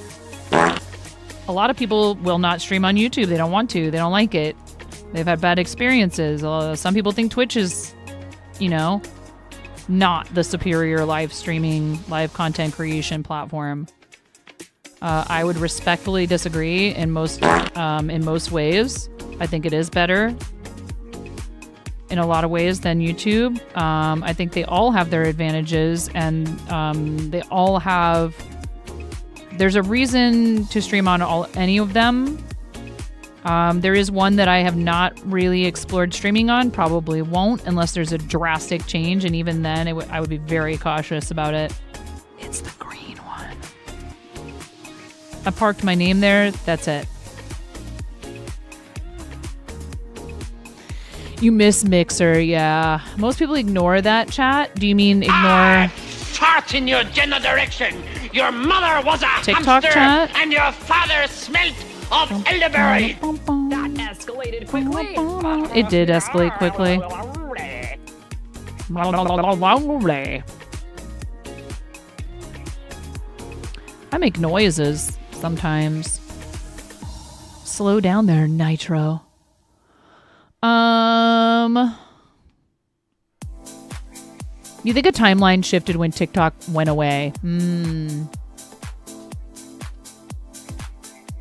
A lot of people will not stream on YouTube. They don't want to. They don't like it. They've had bad experiences. Some people think Twitch is, not the superior live streaming, live content creation platform. I would respectfully disagree in most ways. I think it is better in a lot of ways than YouTube. I think they all have their advantages, and they all have... There's a reason to stream on any of them. There is one that I have not really explored streaming on. Probably won't unless there's a drastic change, and even then I would be very cautious about it. It's the green one. I parked my name there. That's it. You miss Mixer, yeah. Most people ignore that, chat. Do you mean ignore... Fart in your general direction. Your mother was a TikTok hamster, chat? and your father smelt of elderberry. That escalated quickly. It did escalate quickly. I make noises sometimes. Slow down there, Nitro. You think a timeline shifted when TikTok went away?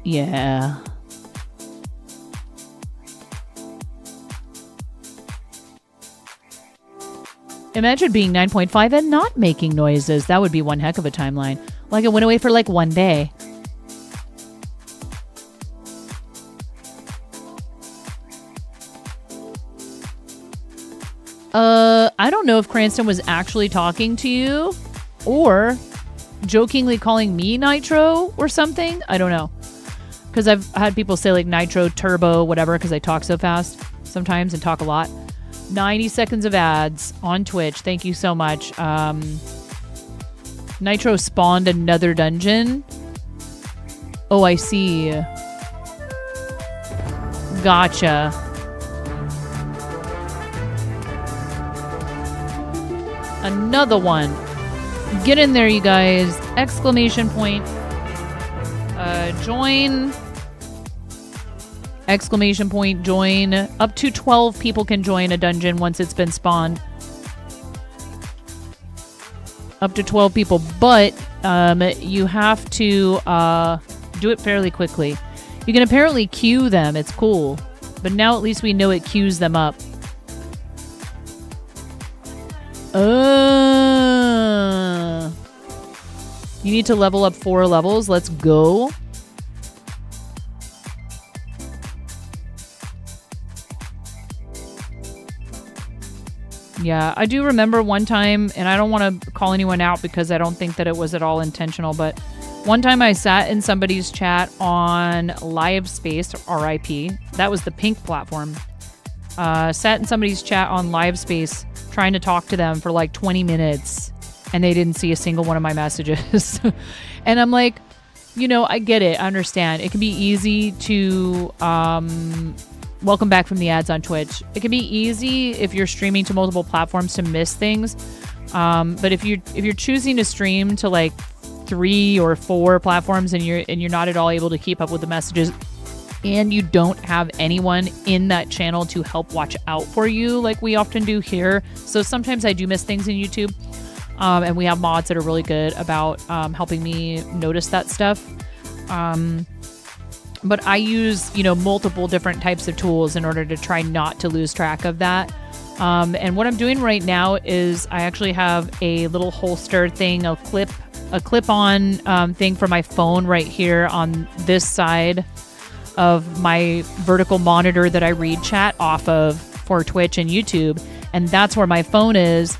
Yeah. Imagine being 9.5 and not making noises. That would be one heck of a timeline. Like it went away for like one day. I don't know if Cranston was actually talking to you or jokingly calling me Nitro or something. I don't know. Because I've had people say like Nitro, Turbo, whatever, because I talk so fast sometimes and talk a lot. 90 seconds of ads on Twitch. Thank you so much. Nitro spawned another dungeon. Oh, I see. Gotcha. Another one. Get in there, you guys. Exclamation point. Join. Exclamation point, join. Up to 12 people can join a dungeon once it's been spawned. Up to 12 people, but you have to do it fairly quickly. You can apparently queue them. It's cool. But now at least we know it queues them up. You need to level up 4 levels. Let's go. Yeah, I do remember one time, and I don't want to call anyone out because I don't think that it was at all intentional, but one time I sat in somebody's chat on LiveSpace, RIP. That was the pink platform. Sat in somebody's chat on LiveSpace trying to talk to them for like 20 minutes, and they didn't see a single one of my messages. And I'm like, you know, I get it. I understand. It can be easy to... welcome back from the ads on Twitch. It can be easy if you're streaming to multiple platforms to miss things. But if you're choosing to stream to like 3 or 4 platforms and you're not at all able to keep up with the messages, and you don't have anyone in that channel to help watch out for you like we often do here. So sometimes I do miss things in YouTube. And we have mods that are really good about helping me notice that stuff. But I use, you know, multiple different types of tools in order to try not to lose track of that. And what I'm doing right now is I actually have a little holster thing, a clip-on thing for my phone right here on this side of my vertical monitor that I read chat off of for Twitch and YouTube. And that's where my phone is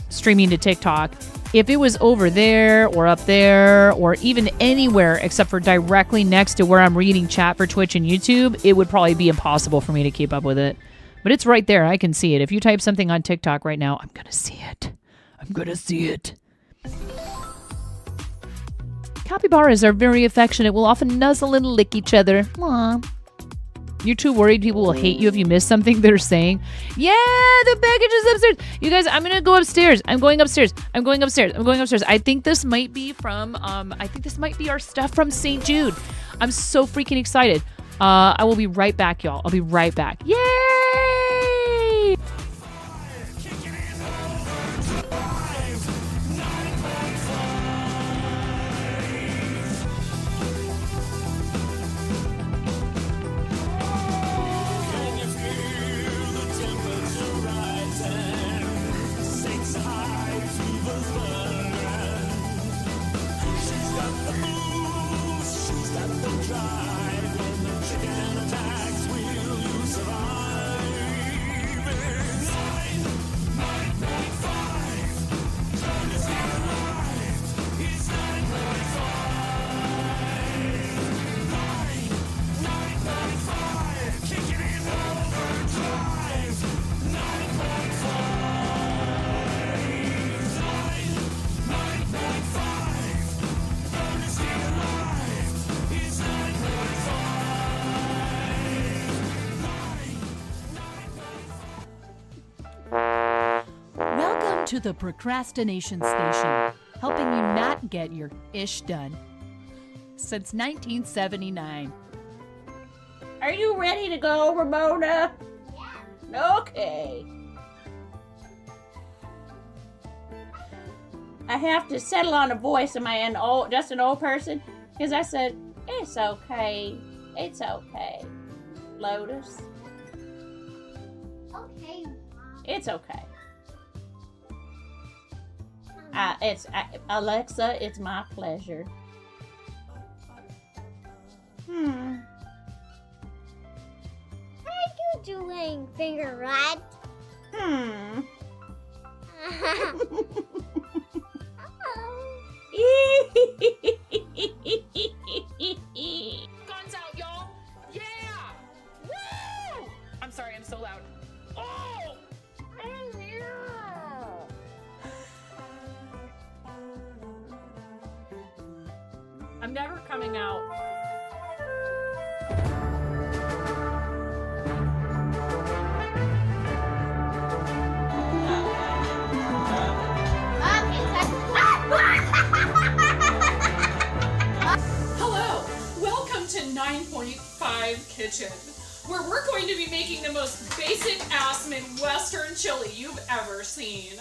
streaming to TikTok. If it was over there or up there or even anywhere except for directly next to where I'm reading chat for Twitch and YouTube, it would probably be impossible for me to keep up with it. But it's right there. I can see it. If you type something on TikTok right now, I'm going to see it. I'm going to see it. Capybaras are very affectionate, will often nuzzle and lick each other. Aww. You're too worried people will hate you if you miss something they're saying. Yeah, the package is upstairs. You guys, I'm going to go upstairs. I'm going upstairs. I'm going upstairs. I'm going upstairs. I think this might be from, I think this might be our stuff from St. Jude. I'm so freaking excited. I will be right back, y'all. I'll be right back. Yay! to the Procrastination Station, helping you not get your ish done. Since 1979. Are you ready to go, Ramona? Yeah. Okay. I have to settle on a voice. Am I just an old person? Because I said, it's okay. It's okay. Lotus. Okay. It's okay. Alexa, it's my pleasure. What are you doing, Finger Rat? Guns out, y'all. Yeah. Woo! I'm sorry, I'm so loud. Oh! I'm never coming out. Hello, welcome to 9.5 Kitchen, where we're going to be making the most basic ass Midwestern chili you've ever seen.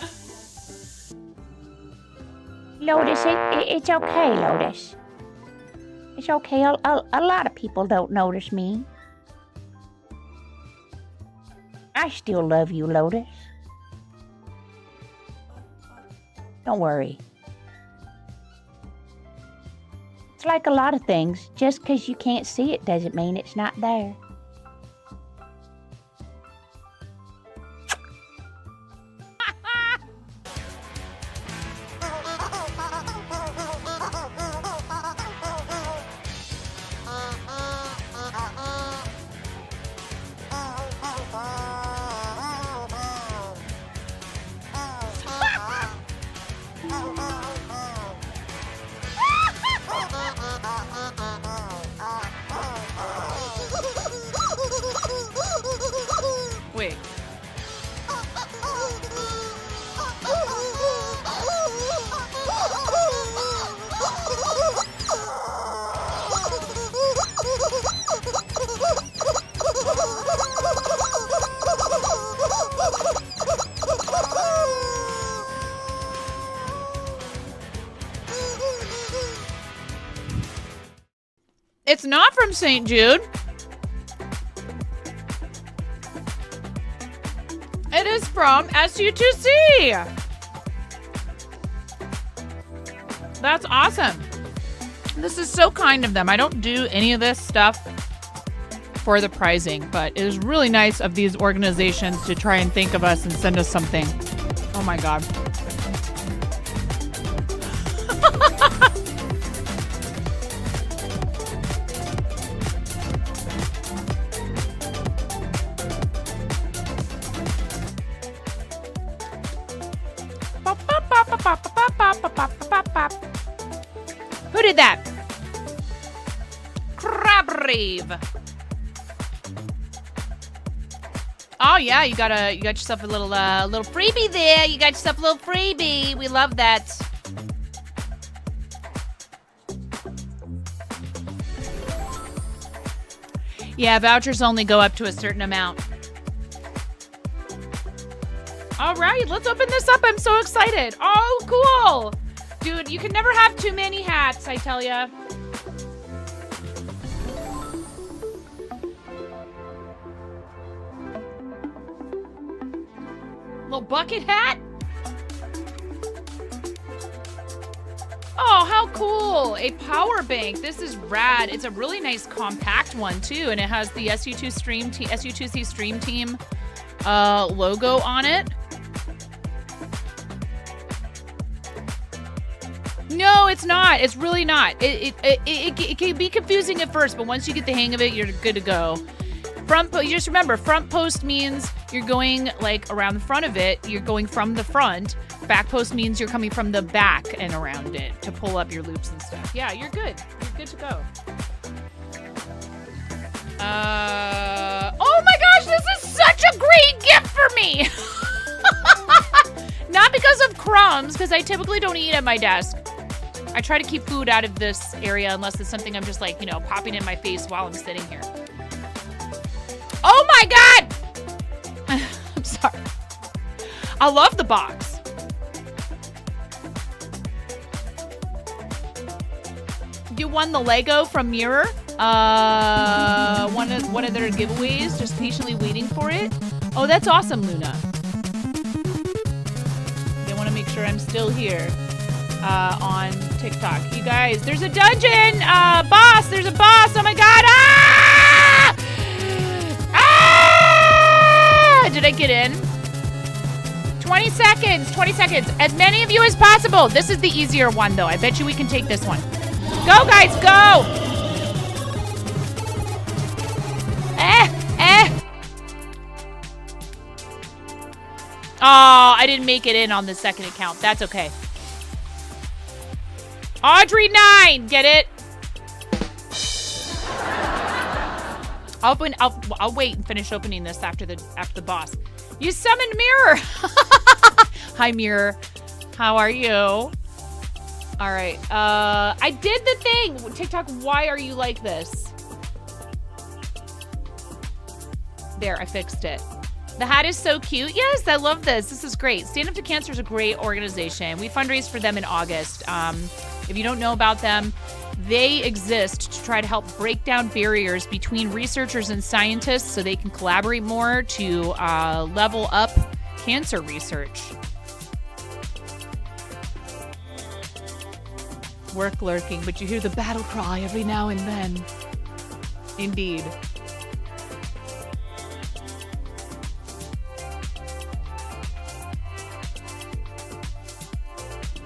Lotus, it's okay, Lotus. It's okay. A lot of people don't notice me. I still love you, Lotus. Don't worry. It's like a lot of things. Just because you can't see it doesn't mean it's not there. Wait. It's not from St. Jude. It is from SU2C. That's awesome. This is so kind of them. I don't do any of this stuff for the pricing, but it is really nice of these organizations to try and think of us and send us something. Oh my God. Who did that? Crab Rave. Oh yeah, you got yourself a little freebie there. You got yourself a little freebie. We love that. Yeah, vouchers only go up to a certain amount. All right, let's open this up. I'm so excited. Oh, cool. Dude, you can never have too many hats, I tell ya. Little bucket hat? Oh, how cool. A power bank. This is rad. It's a really nice compact one, too, and it has the SU2C Stream Team logo on it. No, it's not. It's really not. It can be confusing at first, but once you get the hang of it, you're good to go. You just remember, front post means you're going like around the front of it. You're going from the front. Back post means you're coming from the back and around it to pull up your loops and stuff. Yeah, you're good. You're good to go. Oh my gosh, this is such a great gift for me. Not because crumbs because I typically don't eat at my desk. I try to keep food out of this area unless it's something I'm just like, popping in my face while I'm sitting here. Oh my God! I'm sorry. I love the box. You won the Lego from Mirror. One of their giveaways. Just patiently waiting for it. Oh, that's awesome, Luna. I want to make sure I'm still here on TikTok. You guys, there's a dungeon! Boss! There's a boss! Oh my God! Ah! Ah! Did I get in? 20 seconds! 20 seconds! As many of you as possible! This is the easier one, though. I bet you we can take this one. Go, guys! Go! Oh, I didn't make it in on the second account. That's okay. Audrey 9, get it? I'll wait and finish opening this after the boss. You summoned Mirror. Hi, Mirror. How are you? All right. I did the thing. TikTok, why are you like this? There, I fixed it. The hat is so cute. Yes, I love this. This is great. Stand Up to Cancer is a great organization. We fundraise for them in August. If you don't know about them, they exist to try to help break down barriers between researchers and scientists so they can collaborate more to level up cancer research. Work lurking, but you hear the battle cry every now and then. Indeed.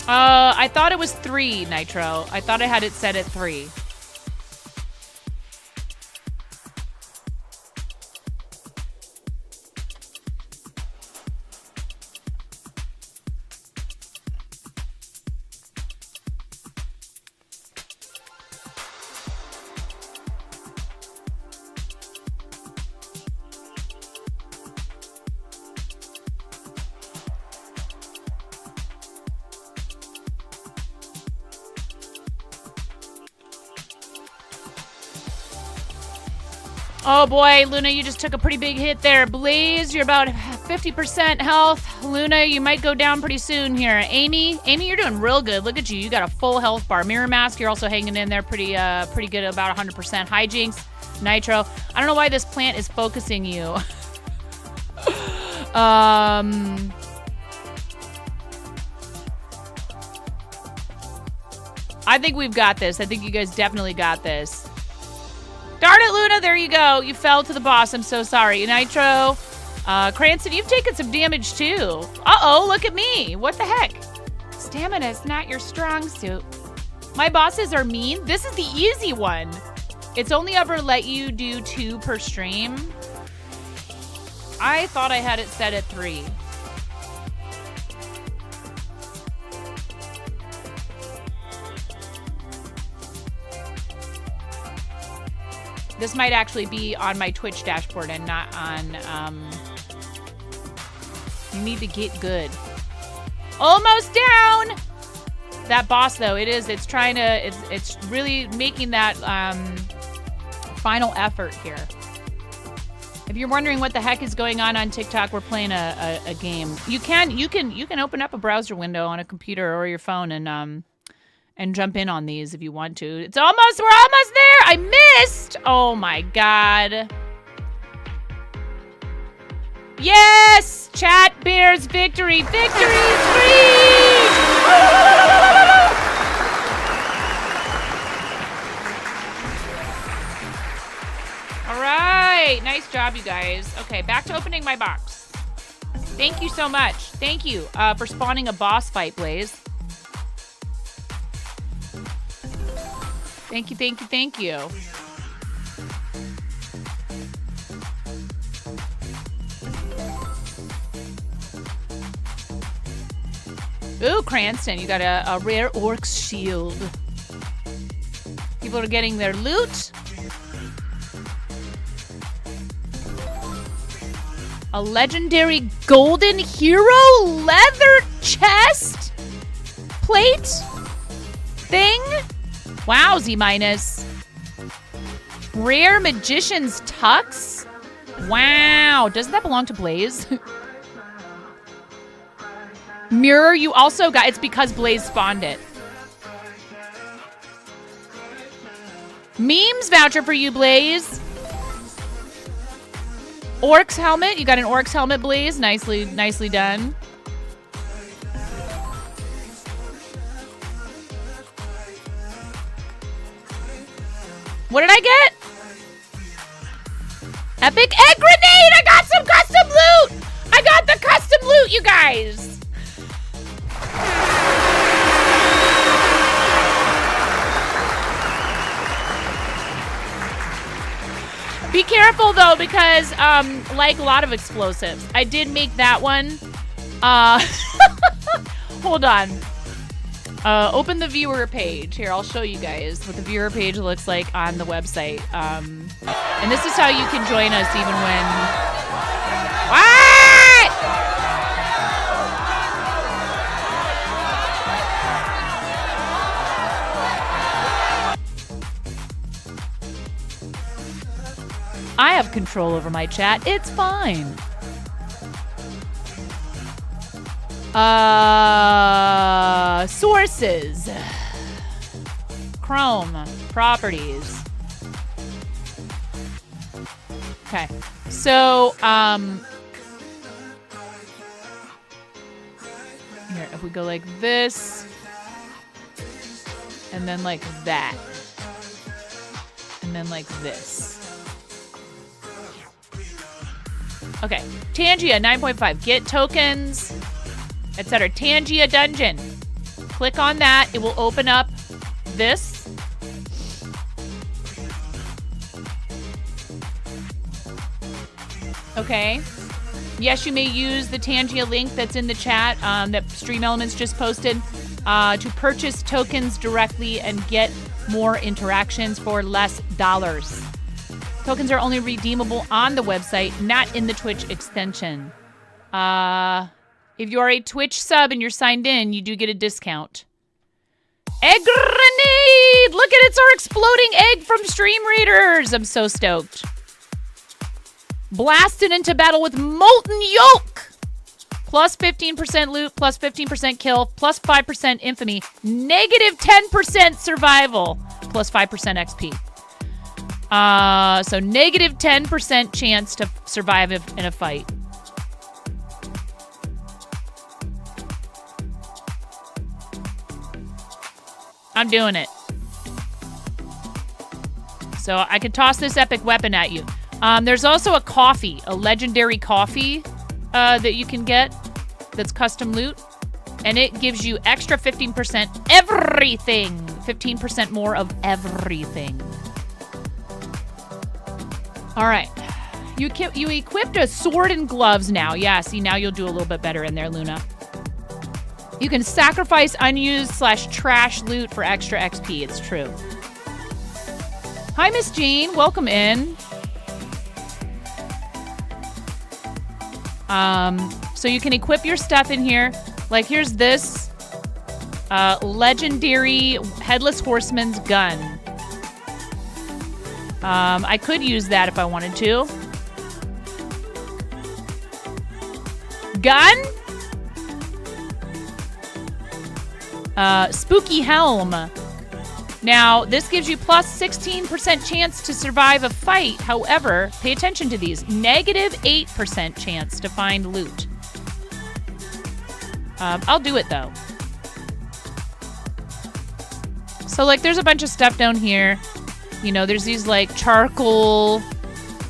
I thought it was 3, Nitro. I thought I had it set at 3. Oh boy, Luna, you just took a pretty big hit there. Blaze, you're about 50% health. Luna, you might go down pretty soon here. Amy, you're doing real good. Look at you. You got a full health bar. Mirror Mask, you're also hanging in there pretty good, about 100%. Hijinks, Nitro. I don't know why this plant is focusing you. I think we've got this. I think you guys definitely got this. Darn it, Luna. There you go. You fell to the boss. I'm so sorry. Nitro. Cranston, you've taken some damage too. Uh-oh, look at me. What the heck? Stamina is not your strong suit. My bosses are mean. This is the easy one. It's only ever let you do 2 per stream. I thought I had it set at 3. This might actually be on my Twitch dashboard and not on, you need to get good. Almost down! That boss, though, it's trying to, it's really making that, final effort here. If you're wondering what the heck is going on TikTok, we're playing a game. You can open up a browser window on a computer or your phone and jump in on these if you want to. We're almost there. I missed. Oh my God. Yes, chat bears victory. Victory 3. All right, nice job, you guys. Okay, back to opening my box. Thank you so much. Thank you for spawning a boss fight, Blaze. Thank you, thank you, thank you. Ooh, Cranston, you got a rare Orc's shield. People are getting their loot. A legendary golden hero leather chest. plate thing? Wow, Z minus. Rare Magician's Tux? Wow. Doesn't that belong to Blaze? Mirror, you also got... It's because Blaze spawned it. Memes voucher for you, Blaze. Orcs helmet. You got an Orcs helmet, Blaze. Nicely done. What did I get? Epic egg grenade! I got some custom loot! I got the custom loot, you guys! Be careful though, because like a lot of explosives, I did make that one. Hold on. Open the viewer page. Here, I'll show you guys what the viewer page looks like on the website. And this is how you can join us even when... What? I have control over my chat. It's fine. Sources. Chrome. Properties. Okay. So, here, if we go like this, and then like that, and then like this. Okay, Tangia 9.5, get tokens, etc. Tangia Dungeon. Click on that. It will open up this. Okay. Yes, you may use the Tangia link that's in the chat that Stream Elements just posted to purchase tokens directly and get more interactions for less dollars. Tokens are only redeemable on the website, not in the Twitch extension. If you are a Twitch sub and you're signed in, you do get a discount. Egg grenade! Look at it, it's our exploding egg from Stream Readers. I'm so stoked. Blasted into battle with Molten Yolk. Plus 15% loot, plus 15% kill, plus 5% infamy, negative 10% survival, plus 5% XP. So negative 10% chance to survive in a fight. I'm doing it. So I could toss this epic weapon at you. There's also a coffee, a legendary coffee that you can get that's custom loot. And it gives you extra 15% everything. 15% more of everything. All right. You equipped a sword and gloves now. Yeah, see, now you'll do a little bit better in there, Luna. You can sacrifice unused/trash loot for extra XP. It's true. Hi, Miss Jean. Welcome in. So you can equip your stuff in here. Like, here's this legendary Headless Horseman's gun. I could use that if I wanted to. Gun? Spooky Helm. Now, this gives you plus 16% chance to survive a fight. However, pay attention to these. Negative 8% chance to find loot. I'll do it, though. So, like, there's a bunch of stuff down here. You know, there's these, like, charcoal,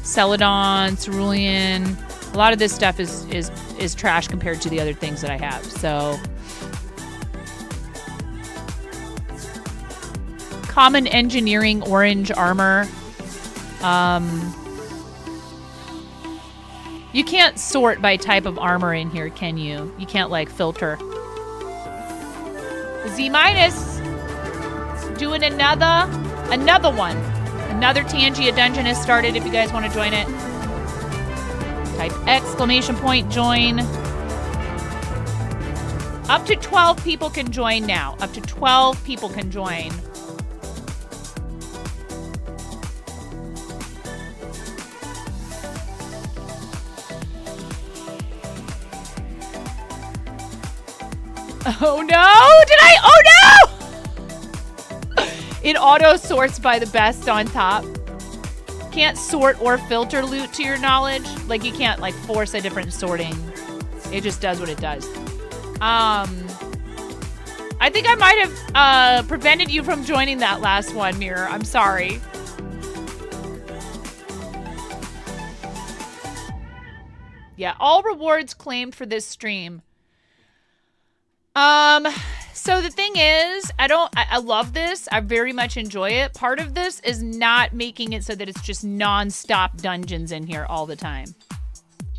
Celadon, Cerulean. A lot of this stuff is trash compared to the other things that I have. So, common engineering orange armor. You can't sort by type of armor in here, can you? You can't, like, filter. Z minus doing another one. Another Tangia dungeon has started if you guys want to join it. Type ! Join. Up to 12 people can join now. Up to 12 people can join. Oh no! Did I? Oh no! It auto sorts by the best on top. Can't sort or filter loot to your knowledge. Like, you can't like force a different sorting. It just does what it does. I think I might have prevented you from joining that last one, Mirror. I'm sorry. Yeah, all rewards claimed for this stream. So the thing is, I love this. I very much enjoy it. Part of this is not making it so that it's just non-stop dungeons in here all the time.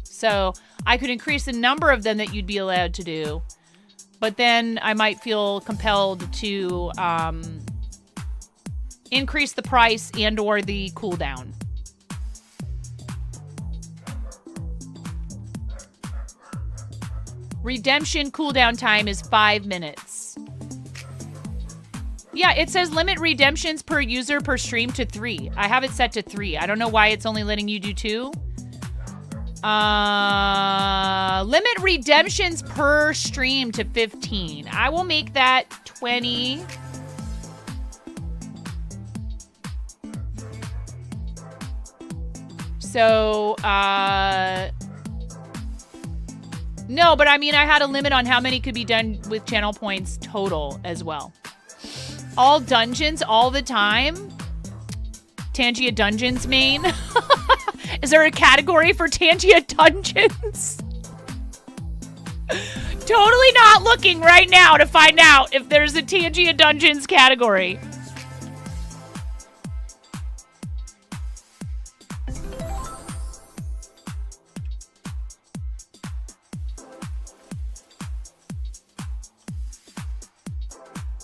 So I could increase the number of them that you'd be allowed to do, but then I might feel compelled to increase the price and or the cooldown. Redemption cooldown time is 5 minutes. Yeah, it says limit redemptions per user per stream to 3. I have it set to 3. I don't know why it's only letting you do 2. Limit redemptions per stream to 15. I will make that 20. So, no, but I mean, I had a limit on how many could be done with channel points total as well. All dungeons all the time. Tangia Dungeons main. Is there a category for Tangia Dungeons? Totally not looking right now to find out if there's a Tangia Dungeons category.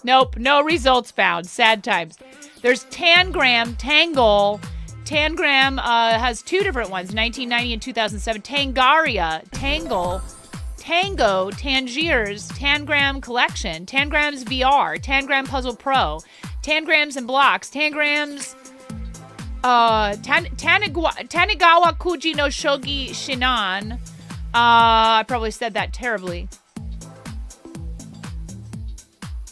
Nope, no results found. Sad times. There's Tangram, Tangle. Tangram has 2 different ones, 1990 and 2007. Tangaria, Tangle, Tango, Tangiers, Tangram Collection, Tangrams VR, Tangram Puzzle Pro, Tangrams and Blocks, Tangrams, Tanigawa Kuji no Shogi Shinan. I probably said that terribly.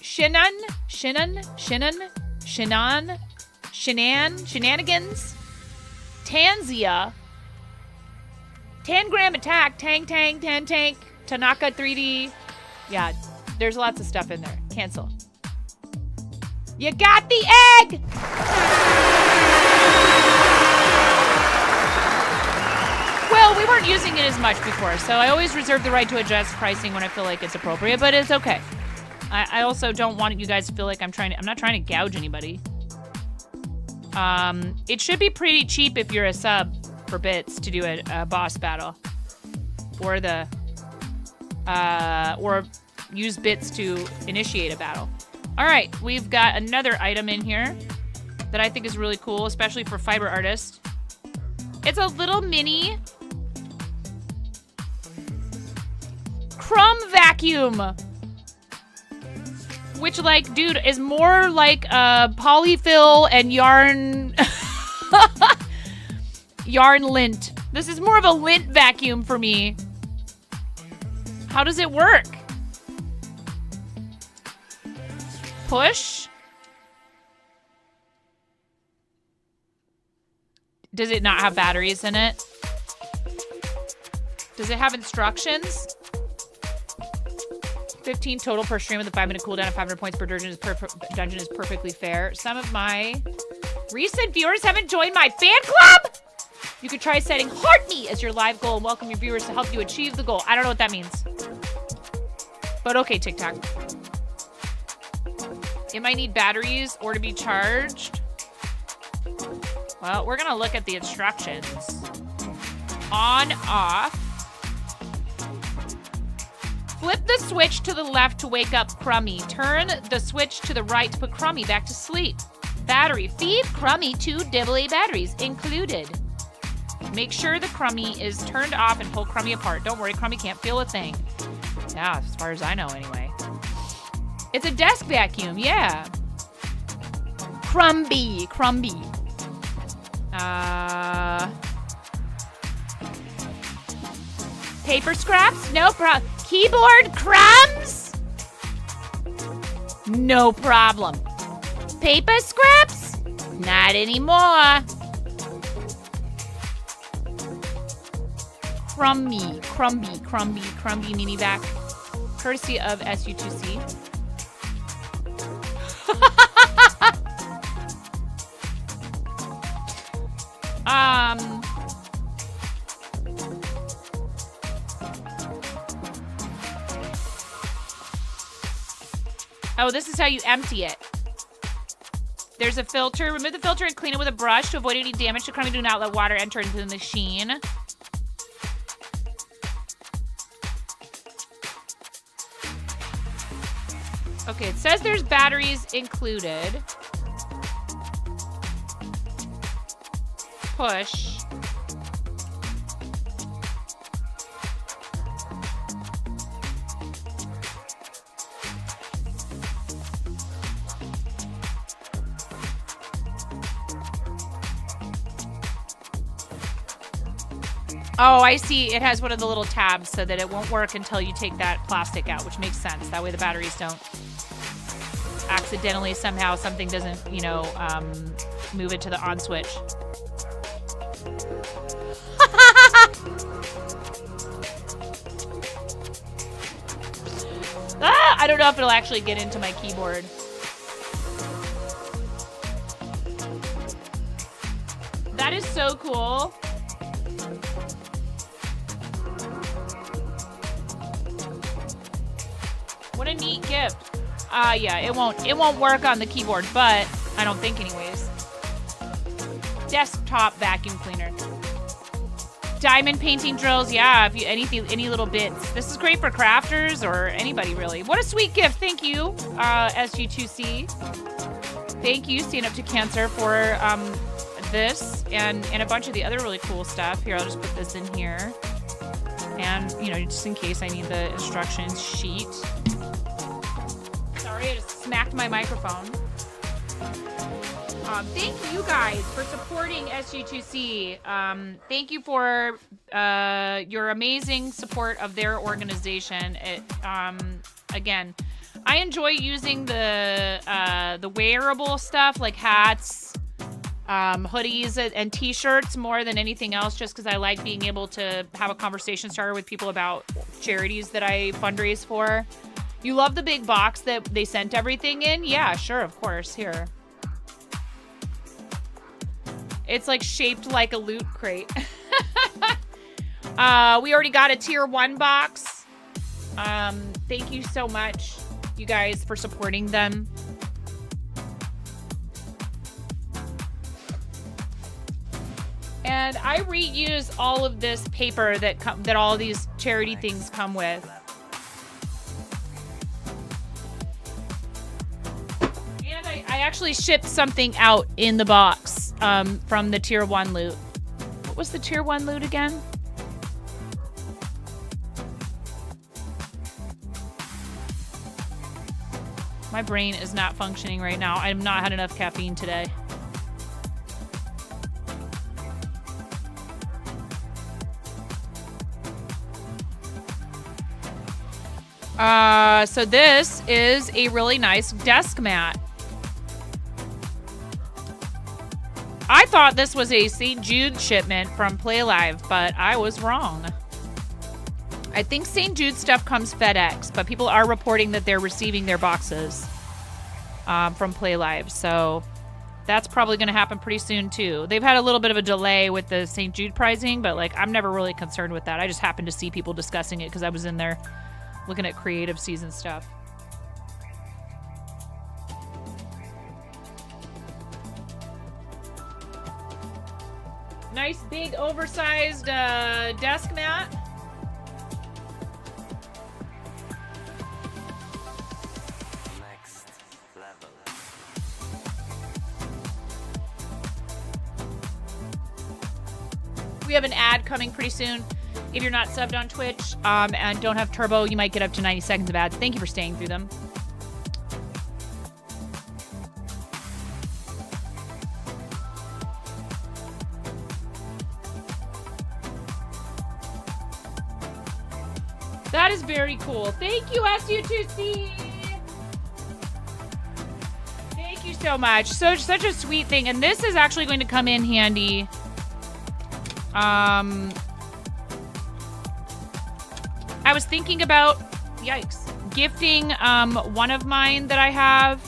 Shenanigans, Tanzia, Tangram Attack, Tank, Tanaka 3D. Yeah, there's lots of stuff in there. Cancel. You got the egg! Well, we weren't using it as much before, so I always reserve the right to adjust pricing when I feel like it's appropriate, but it's okay. I also don't want you guys to feel like I'm not trying to gouge anybody. It should be pretty cheap if you're a sub for bits to do a boss battle. Or or use bits to initiate a battle. All right, we've got another item in here that I think is really cool, especially for fiber artists. It's a little mini crumb vacuum. Which, like, dude, is more like polyfill and yarn yarn lint. This is more of a lint vacuum for me. How does it work? Push? Does it not have batteries in it? Does it have instructions? 15 total per stream with a 5-minute cooldown and 500 points per dungeon is perfectly fair. Some of my recent viewers haven't joined my fan club. You could try setting Heart Me as your live goal and welcome your viewers to help you achieve the goal. I don't know what that means. But okay, TikTok. It might need batteries or to be charged. Well, we're going to look at the instructions. On, off. Flip the switch to the left to wake up Crummy. Turn the switch to the right to put Crummy back to sleep. Battery. Feed Crummy 2 AA batteries included. Make sure the Crummy is turned off and pull Crummy apart. Don't worry, Crummy can't feel a thing. Yeah, as far as I know anyway. It's a desk vacuum, yeah. Crumby. Paper scraps? No problem. Keyboard crumbs? No problem. Paper scraps? Not anymore. Crumby mini vac. Courtesy of SU2C. Oh, this is how you empty it. There's a filter. Remove the filter and clean it with a brush to avoid any damage to crummy. Do not let water enter into the machine. Okay, it says there's batteries included. Push. Oh, I see. It has one of the little tabs so that it won't work until you take that plastic out, which makes sense. That way the batteries don't accidentally somehow something doesn't, you know, move it to the on switch. I don't know if it'll actually get into my keyboard. That is so cool. What a neat gift. Yeah, it won't work on the keyboard, but I don't think anyways. Desktop vacuum cleaner. Diamond painting drills, yeah, if you any little bits. This is great for crafters or anybody really. What a sweet gift. Thank you, SG2C. Thank you, Stand Up to Cancer, for this and a bunch of the other really cool stuff. Here, I'll just put this in here. And, you know, just in case I need the instructions sheet. Sorry, I just smacked my microphone. Thank you guys for supporting SG2C. Thank you for your amazing support of their organization. Again, I enjoy using the wearable stuff like hats, hoodies, and t-shirts more than anything else, just because I like being able to have a conversation starter with people about charities that I fundraise for. You love the big box that they sent everything in? Yeah, sure, of course. Here. It's like shaped like a loot crate. We already got a tier 1 box. Thank you so much, you guys, for supporting them. And I reuse all of this paper that all of these charity things come with. And I actually shipped something out in the box. From the tier 1 loot. What was the tier 1 loot again? My brain is not functioning right now. I have not had enough caffeine today. So this is a really nice desk mat. I thought this was a St. Jude shipment from PlayLive, but I was wrong. I think St. Jude stuff comes FedEx, but people are reporting that they're receiving their boxes from PlayLive, so that's probably going to happen pretty soon too. They've had a little bit of a delay with the St. Jude pricing, but like I'm never really concerned with that. I just happened to see people discussing it because I was in there looking at creative season stuff. Nice big oversized desk mat. Next level. We have an ad coming pretty soon. If you're not subbed on Twitch and don't have turbo, you might get up to 90 seconds of ads. Thank you for staying through them. That is very cool. Thank you, SU2C. Thank you so much. So such a sweet thing. And this is actually going to come in handy. I was thinking about, yikes, gifting one of mine that I have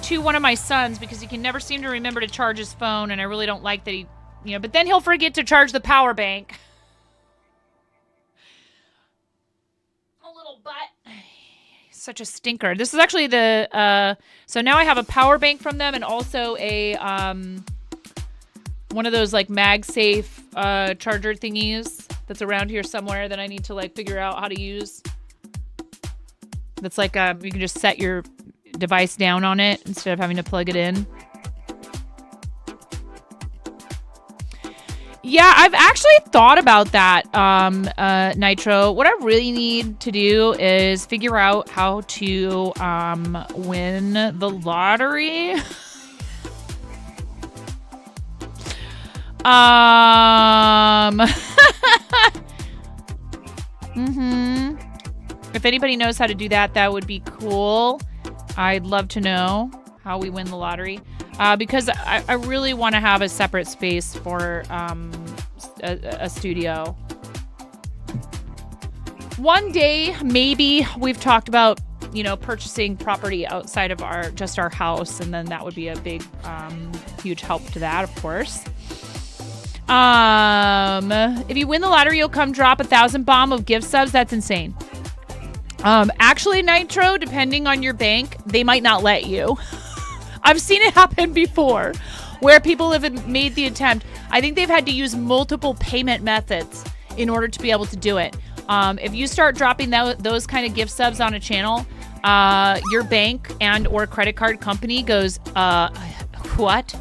to one of my sons because he can never seem to remember to charge his phone, and I really don't like that he, but then he'll forget to charge the power bank. Such a stinker. This is actually the so now I have a power bank from them and also a one of those like MagSafe charger thingies that's around here somewhere that I need to like figure out how to use. That's like you can just set your device down on it instead of having to plug it in. Yeah, I've actually thought about that, Nitro. What I really need to do is figure out how to win the lottery. If anybody knows how to do that, that would be cool. I'd love to know how we win the lottery. Because I really want to have a separate space for a studio. One day, maybe we've talked about, purchasing property outside of our house, and then that would be a big, huge help to that, of course. If you win the lottery, you'll come drop 1,000 bomb of gift subs. That's insane. Actually, Nitro, depending on your bank, they might not let you. I've seen it happen before where people have made the attempt. I think they've had to use multiple payment methods in order to be able to do it. If you start dropping those kind of gift subs on a channel, your bank and or credit card company goes, what?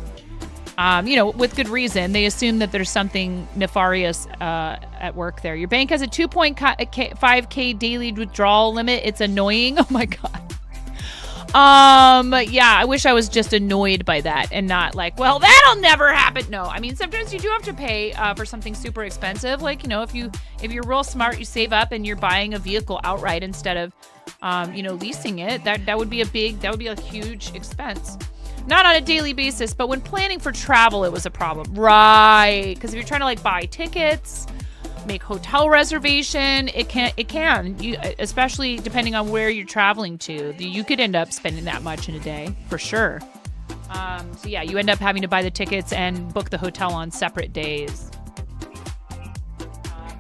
With good reason. They assume that there's something nefarious at work there. Your bank has a 2.5K daily withdrawal limit. It's annoying. Oh my God. Yeah, I wish I was just annoyed by that and not like, well, that'll never happen. No, I mean, sometimes you do have to pay for something super expensive. Like, if you're real smart, you save up and you're buying a vehicle outright instead of, leasing it. That would be a huge expense. Not on a daily basis, but when planning for travel, it was a problem. Right. Because if you're trying to like buy tickets, make hotel reservation, it can. You, especially depending on where you're traveling to, you could end up spending that much in a day for sure. So yeah, you end up having to buy the tickets and book the hotel on separate days.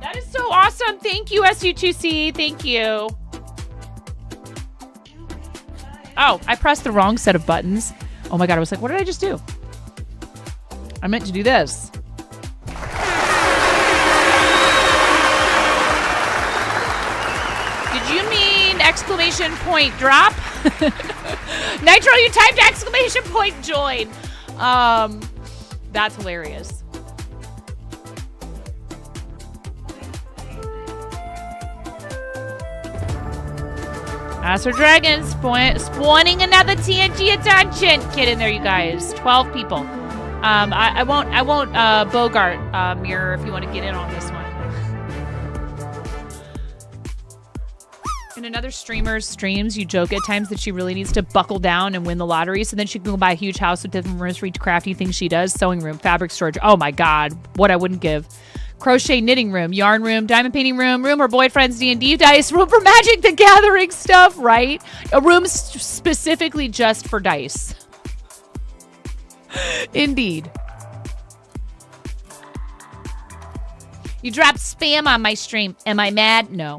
That is so awesome. Thank you, SU2C. Thank you. Oh, I pressed the wrong set of buttons. Oh my God, I was like, what did I just do? I meant to do this. Did you mean exclamation point drop? Nitro, you typed exclamation point join. That's hilarious. Master Dragon spawning another TNG attention. Get in there, you guys. 12 people. I won't Bogart Mirror if you want to get in on this one. In another streamer's streams, you joke at times that she really needs to buckle down and win the lottery so then she can go buy a huge house with different rooms for each crafty thing she does. Sewing room, fabric storage. Oh my God, what I wouldn't give. Crochet knitting room, yarn room, diamond painting room, room where boyfriend's D&D dice, room for Magic the Gathering stuff, right? A room specifically just for dice. Indeed. You dropped spam on my stream. Am I mad? No.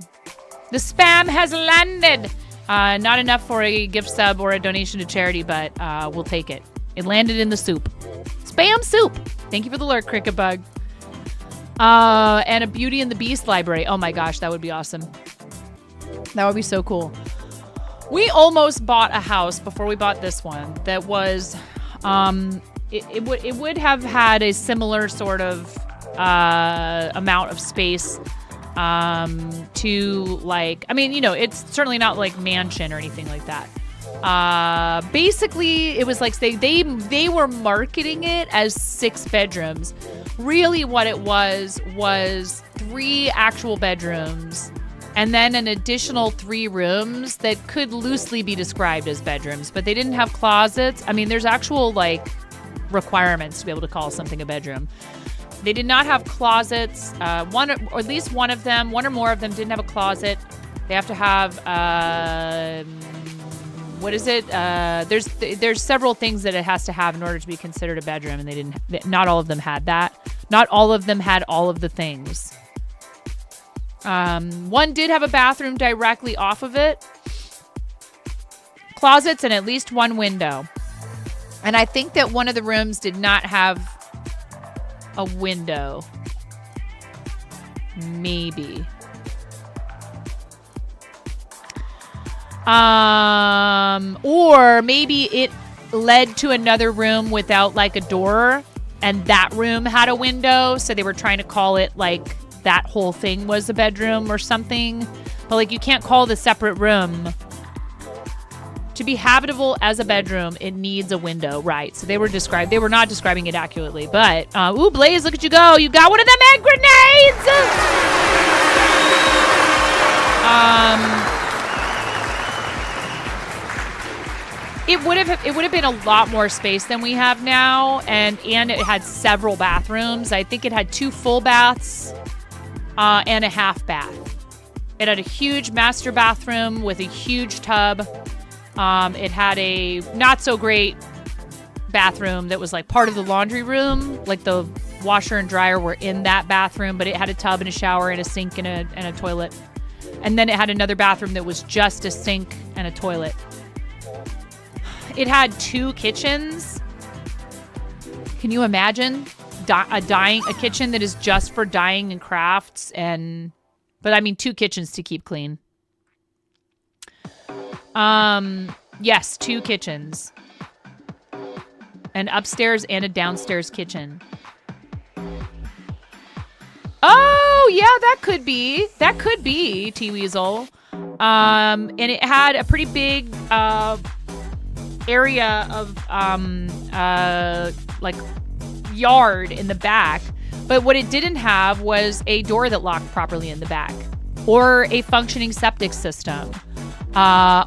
The spam has landed. Not enough for a gift sub or a donation to charity, but we'll take it. It landed in the soup. Spam soup. Thank you for the lurk, Cricket Bug. And a Beauty and the Beast library. Oh my gosh, that would be awesome. That would be so cool. We almost bought a house before we bought this one that was it would have had a similar sort of amount of space to like, I mean, it's certainly not like mansion or anything like that. Basically, it was like they were marketing it as 6 bedrooms. Really, what it was 3 actual bedrooms, and then an additional 3 rooms that could loosely be described as bedrooms, but they didn't have closets. I mean, there's actual like requirements to be able to call something a bedroom. They did not have closets. One or at least one or more of them didn't have a closet. They have to have what is it? There's several things that it has to have in order to be considered a bedroom, and not all of them had that. Not all of them had all of the things. One did have a bathroom directly off of it, closets, and at least one window. And I think that one of the rooms did not have a window. Maybe. Or maybe it led to another room without like a door, and that room had a window, so they were trying to call it like that whole thing was a bedroom or something. But like, you can't call the separate room. To be habitable as a bedroom, it needs a window, right? So they were not describing it accurately. But ooh, Blaze, look at you go! You got one of them egg grenades. It would have been a lot more space than we have now, and it had several bathrooms. I think it had 2 full baths and a half bath. It had a huge master bathroom with a huge tub. It had a not so great bathroom that was like part of the laundry room, like the washer and dryer were in that bathroom, but it had a tub and a shower and a sink and a toilet. And then it had another bathroom that was just a sink and a toilet. It had 2 kitchens. Can you imagine a kitchen that is just for dyeing and crafts? But I mean, 2 kitchens to keep clean. Yes, 2 kitchens. An upstairs and a downstairs kitchen. Oh, yeah, that could be T-Weasel. And it had a pretty big area of like yard in the back, but what it didn't have was a door that locked properly in the back, or a functioning septic system,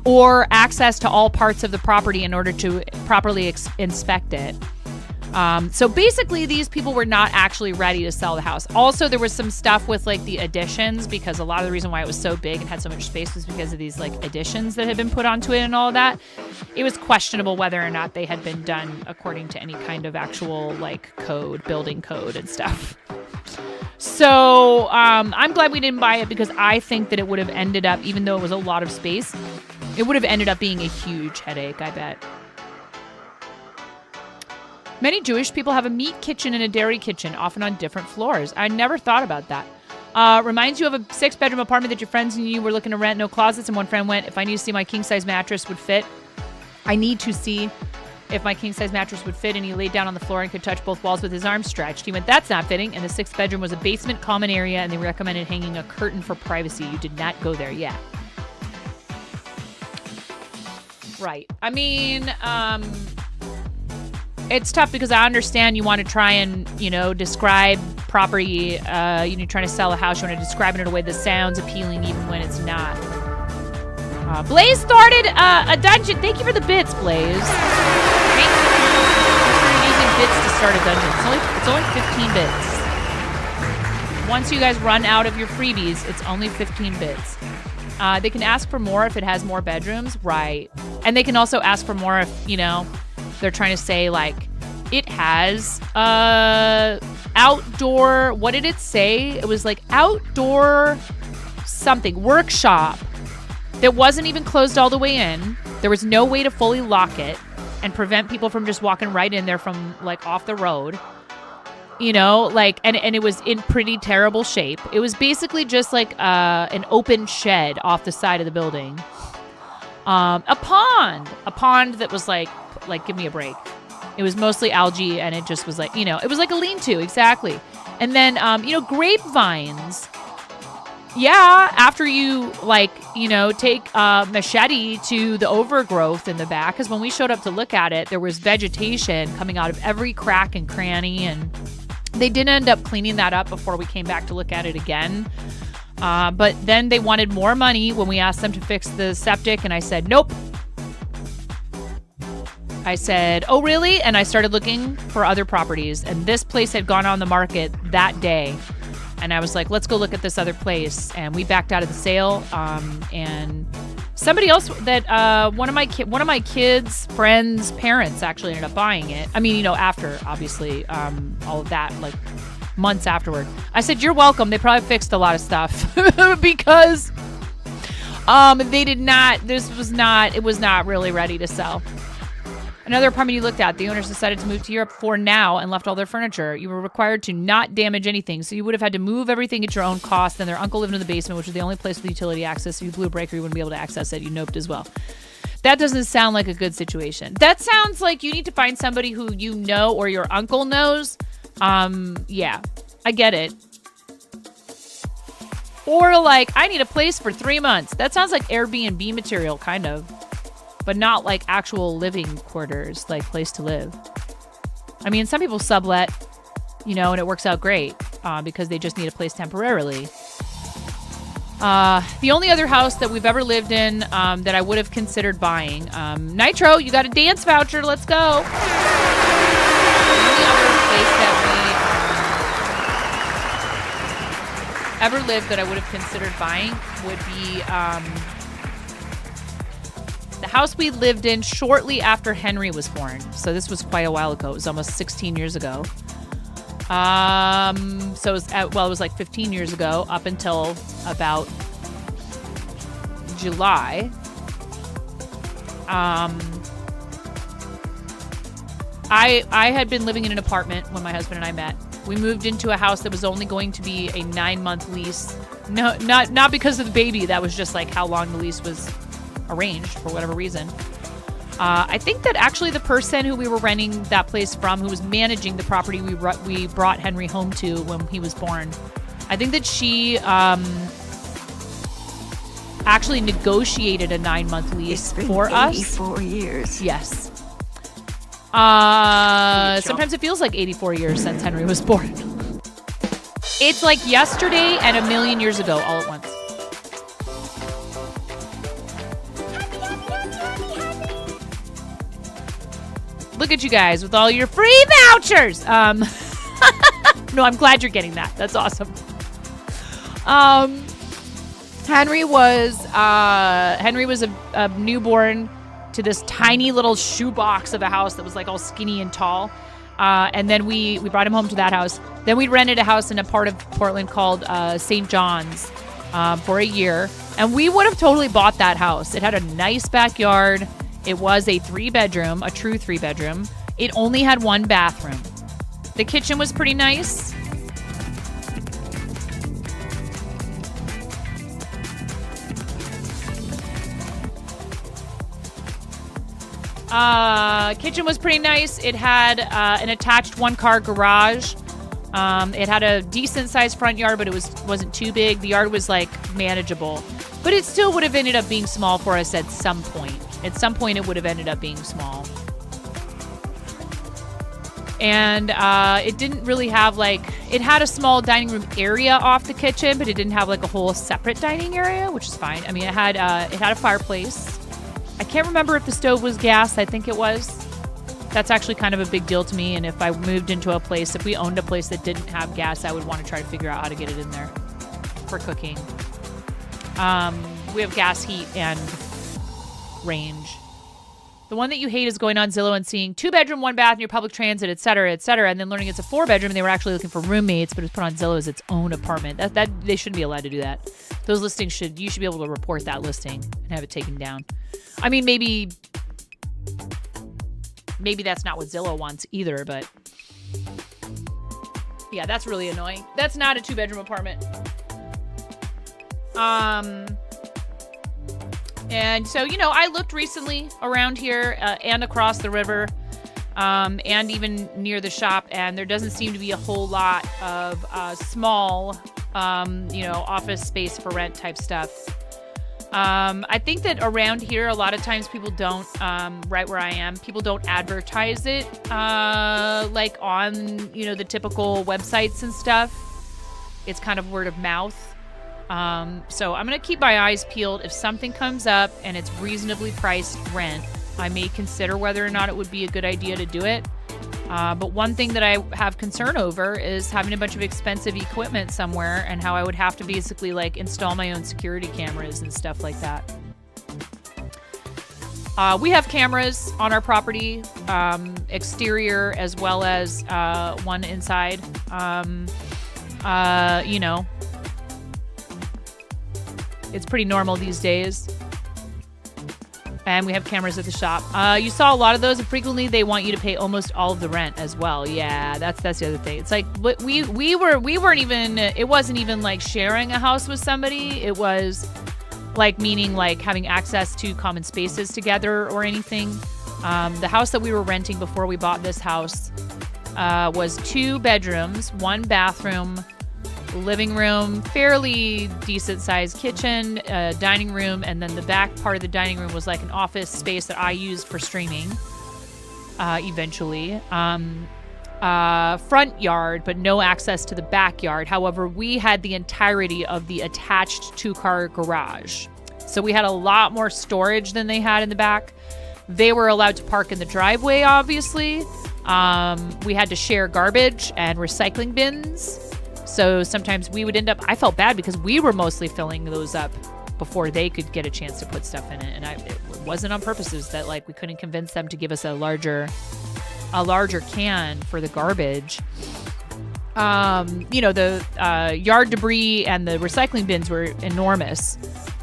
or access to all parts of the property in order to properly inspect it. So basically, these people were not actually ready to sell the house. Also, there was some stuff with like the additions, because a lot of the reason why it was so big and had so much space was because of these like additions that had been put onto it and all of that. It was questionable whether or not they had been done according to any kind of actual like code, building code and stuff. So I'm glad we didn't buy it, because I think that it would have ended up, even though it was a lot of space, it would have ended up being a huge headache, I bet. Many Jewish people have a meat kitchen and a dairy kitchen, often on different floors. I never thought about that. Reminds you of a 6-bedroom apartment that your friends and you were looking to rent, no closets, and one friend went, if I need to see my king-size mattress would fit. I need to see if my king-size mattress would fit, and he laid down on the floor and could touch both walls with his arms stretched. He went, that's not fitting, and the 6th bedroom was a basement common area, and they recommended hanging a curtain for privacy. You did not go there yet. Right. I mean, it's tough because I understand you want to try and, describe property. You're trying to sell a house. You want to describe it in a way that sounds appealing even when it's not. Blaze started a dungeon. Thank you for the bits, Blaze. Thank you for using bits to start a dungeon. It's only 15 bits. Once you guys run out of your freebies, it's only 15 bits. They can ask for more if it has more bedrooms. Right. And they can also ask for more if, they're trying to say, like, it has outdoor, what did it say? It was like outdoor something, workshop that wasn't even closed all the way in. There was no way to fully lock it and prevent people from just walking right in there from, like, off the road. And it was in pretty terrible shape. It was basically just like an open shed off the side of the building. A pond that was like, give me a break. It was mostly algae, and it just was like, it was like a lean-to, exactly. And then, grapevines. Yeah, after you, take a machete to the overgrowth in the back, because when we showed up to look at it, there was vegetation coming out of every crack and cranny, and they did end up cleaning that up before we came back to look at it again. But then they wanted more money when we asked them to fix the septic, and I said, nope. I said, oh, really? And I started looking for other properties, and this place had gone on the market that day. And I was like, let's go look at this other place. And we backed out of the sale. And somebody else that one of my kids' friends' parents actually ended up buying it. I mean, after obviously all of that, like months afterward. I said, you're welcome. They probably fixed a lot of stuff because they did not. It was not really ready to sell. Another apartment you looked at, the owners decided to move to Europe for now and left all their furniture. You were required to not damage anything, so you would have had to move everything at your own cost. And their uncle lived in the basement, which was the only place with utility access. So you blew a breaker, you wouldn't be able to access it. You noped as well. That doesn't sound like a good situation. That sounds like you need to find somebody who you know or your uncle knows. Yeah, I get it. Or I need a place for 3 months. That sounds like Airbnb material, kind of. But not like actual living quarters, like place to live. I mean, some people sublet, and it works out great because they just need a place temporarily. The only other house that we've ever lived in that I would have considered buying, Nitro, you got a dance voucher. Let's go. The only other place that we ever lived that I would have considered buying would be the house we lived in shortly after Henry was born. So this was quite a while ago. It was almost 16 years ago. So it was like 15 years ago up until about July. I had been living in an apartment when my husband and I met. We moved into a house that was only going to be a 9-month lease. No, not because of the baby. That was just like how long the lease was arranged for whatever reason. I think that actually the person who we were renting that place from, who was managing the property we brought Henry home to when he was born, I think that she actually negotiated a 9-month lease for us. 84 years. Yes. Sometimes it feels like 84 years since Henry was born. It's like yesterday and a million years ago all at once. Look at you guys with all your free vouchers. No, I'm glad you're getting that. That's awesome. Henry was a newborn to this tiny little shoebox of a house that was like all skinny and tall. And then we brought him home to that house. Then we rented a house in a part of Portland called St. John's for a year. And we would have totally bought that house. It had a nice backyard. It was a 3-bedroom, a true 3-bedroom. It only had 1 bathroom. The kitchen was pretty nice. Kitchen was pretty nice. It had an attached 1-car garage. It had a decent sized front yard, but it wasn't too big. The yard was like manageable, but it still would have ended up being small for us at some point. At some point, it would have ended up being small. And it didn't really have it had a small dining room area off the kitchen, but it didn't have like a whole separate dining area, which is fine. I mean, it had a fireplace. I can't remember if the stove was gas. I think it was. That's actually kind of a big deal to me. And if I moved into a place, if we owned a place that didn't have gas, I would want to try to figure out how to get it in there for cooking. We have gas, heat, and range. The one that you hate is going on Zillow and seeing 2-bedroom, 1 bath near public transit, et cetera, and then learning it's a 4-bedroom and they were actually looking for roommates, but it was put on Zillow as its own apartment. That they shouldn't be allowed to do that. Those listings you should be able to report that listing and have it taken down. I mean, maybe that's not what Zillow wants either, but yeah, that's really annoying. That's not a 2-bedroom apartment. And so, I looked recently around here and across the river. and even near the shop. And there doesn't seem to be a whole lot of small, office space for rent type stuff. I think that around here, a lot of times people don't, right where I am, people don't advertise it, like on, the typical websites and stuff. It's kind of word of mouth. So I'm going to keep my eyes peeled. If something comes up and it's reasonably priced rent, I may consider whether or not it would be a good idea to do it. But one thing that I have concern over is having a bunch of expensive equipment somewhere and how I would have to basically like install my own security cameras and stuff like that. We have cameras on our property, exterior as well as one inside. It's pretty normal these days. And we have cameras at the shop. You saw a lot of those, and frequently they want you to pay almost all of the rent as well. Yeah, that's the other thing. It's like we weren't even. It wasn't even like sharing a house with somebody. It was like meaning like having access to common spaces together or anything. The house that we were renting before we bought this house was 2 bedrooms, 1 bathroom, living room, fairly decent sized kitchen, dining room, and then the back part of the dining room was like an office space that I used for streaming eventually. Front yard, but no access to the backyard. However, we had the entirety of the attached 2-car garage. So we had a lot more storage than they had in the back. They were allowed to park in the driveway, obviously. We had to share garbage and recycling bins. So sometimes we would end up, I felt bad because we were mostly filling those up before they could get a chance to put stuff in it. And it wasn't on purpose. It was that like we couldn't convince them to give us a larger can for the garbage. The yard debris and the recycling bins were enormous.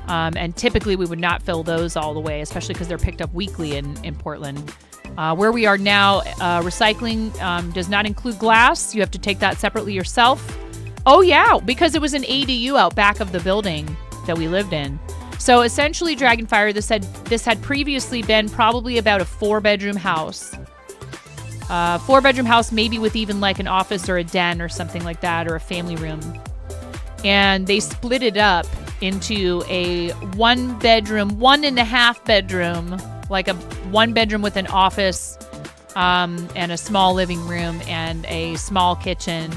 And typically we would not fill those all the way, especially because they're picked up weekly in Portland. Where we are now, recycling does not include glass. You have to take that separately yourself. Oh, yeah, because it was an ADU out back of the building that we lived in. So essentially, Dragonfire, this had previously been probably about a 4-bedroom house. 4-bedroom house, maybe with even like an office or a den or something like that, or a family room. And they split it up into a 1-bedroom, 1.5 bedroom, like a 1-bedroom with an office and a small living room and a small kitchen.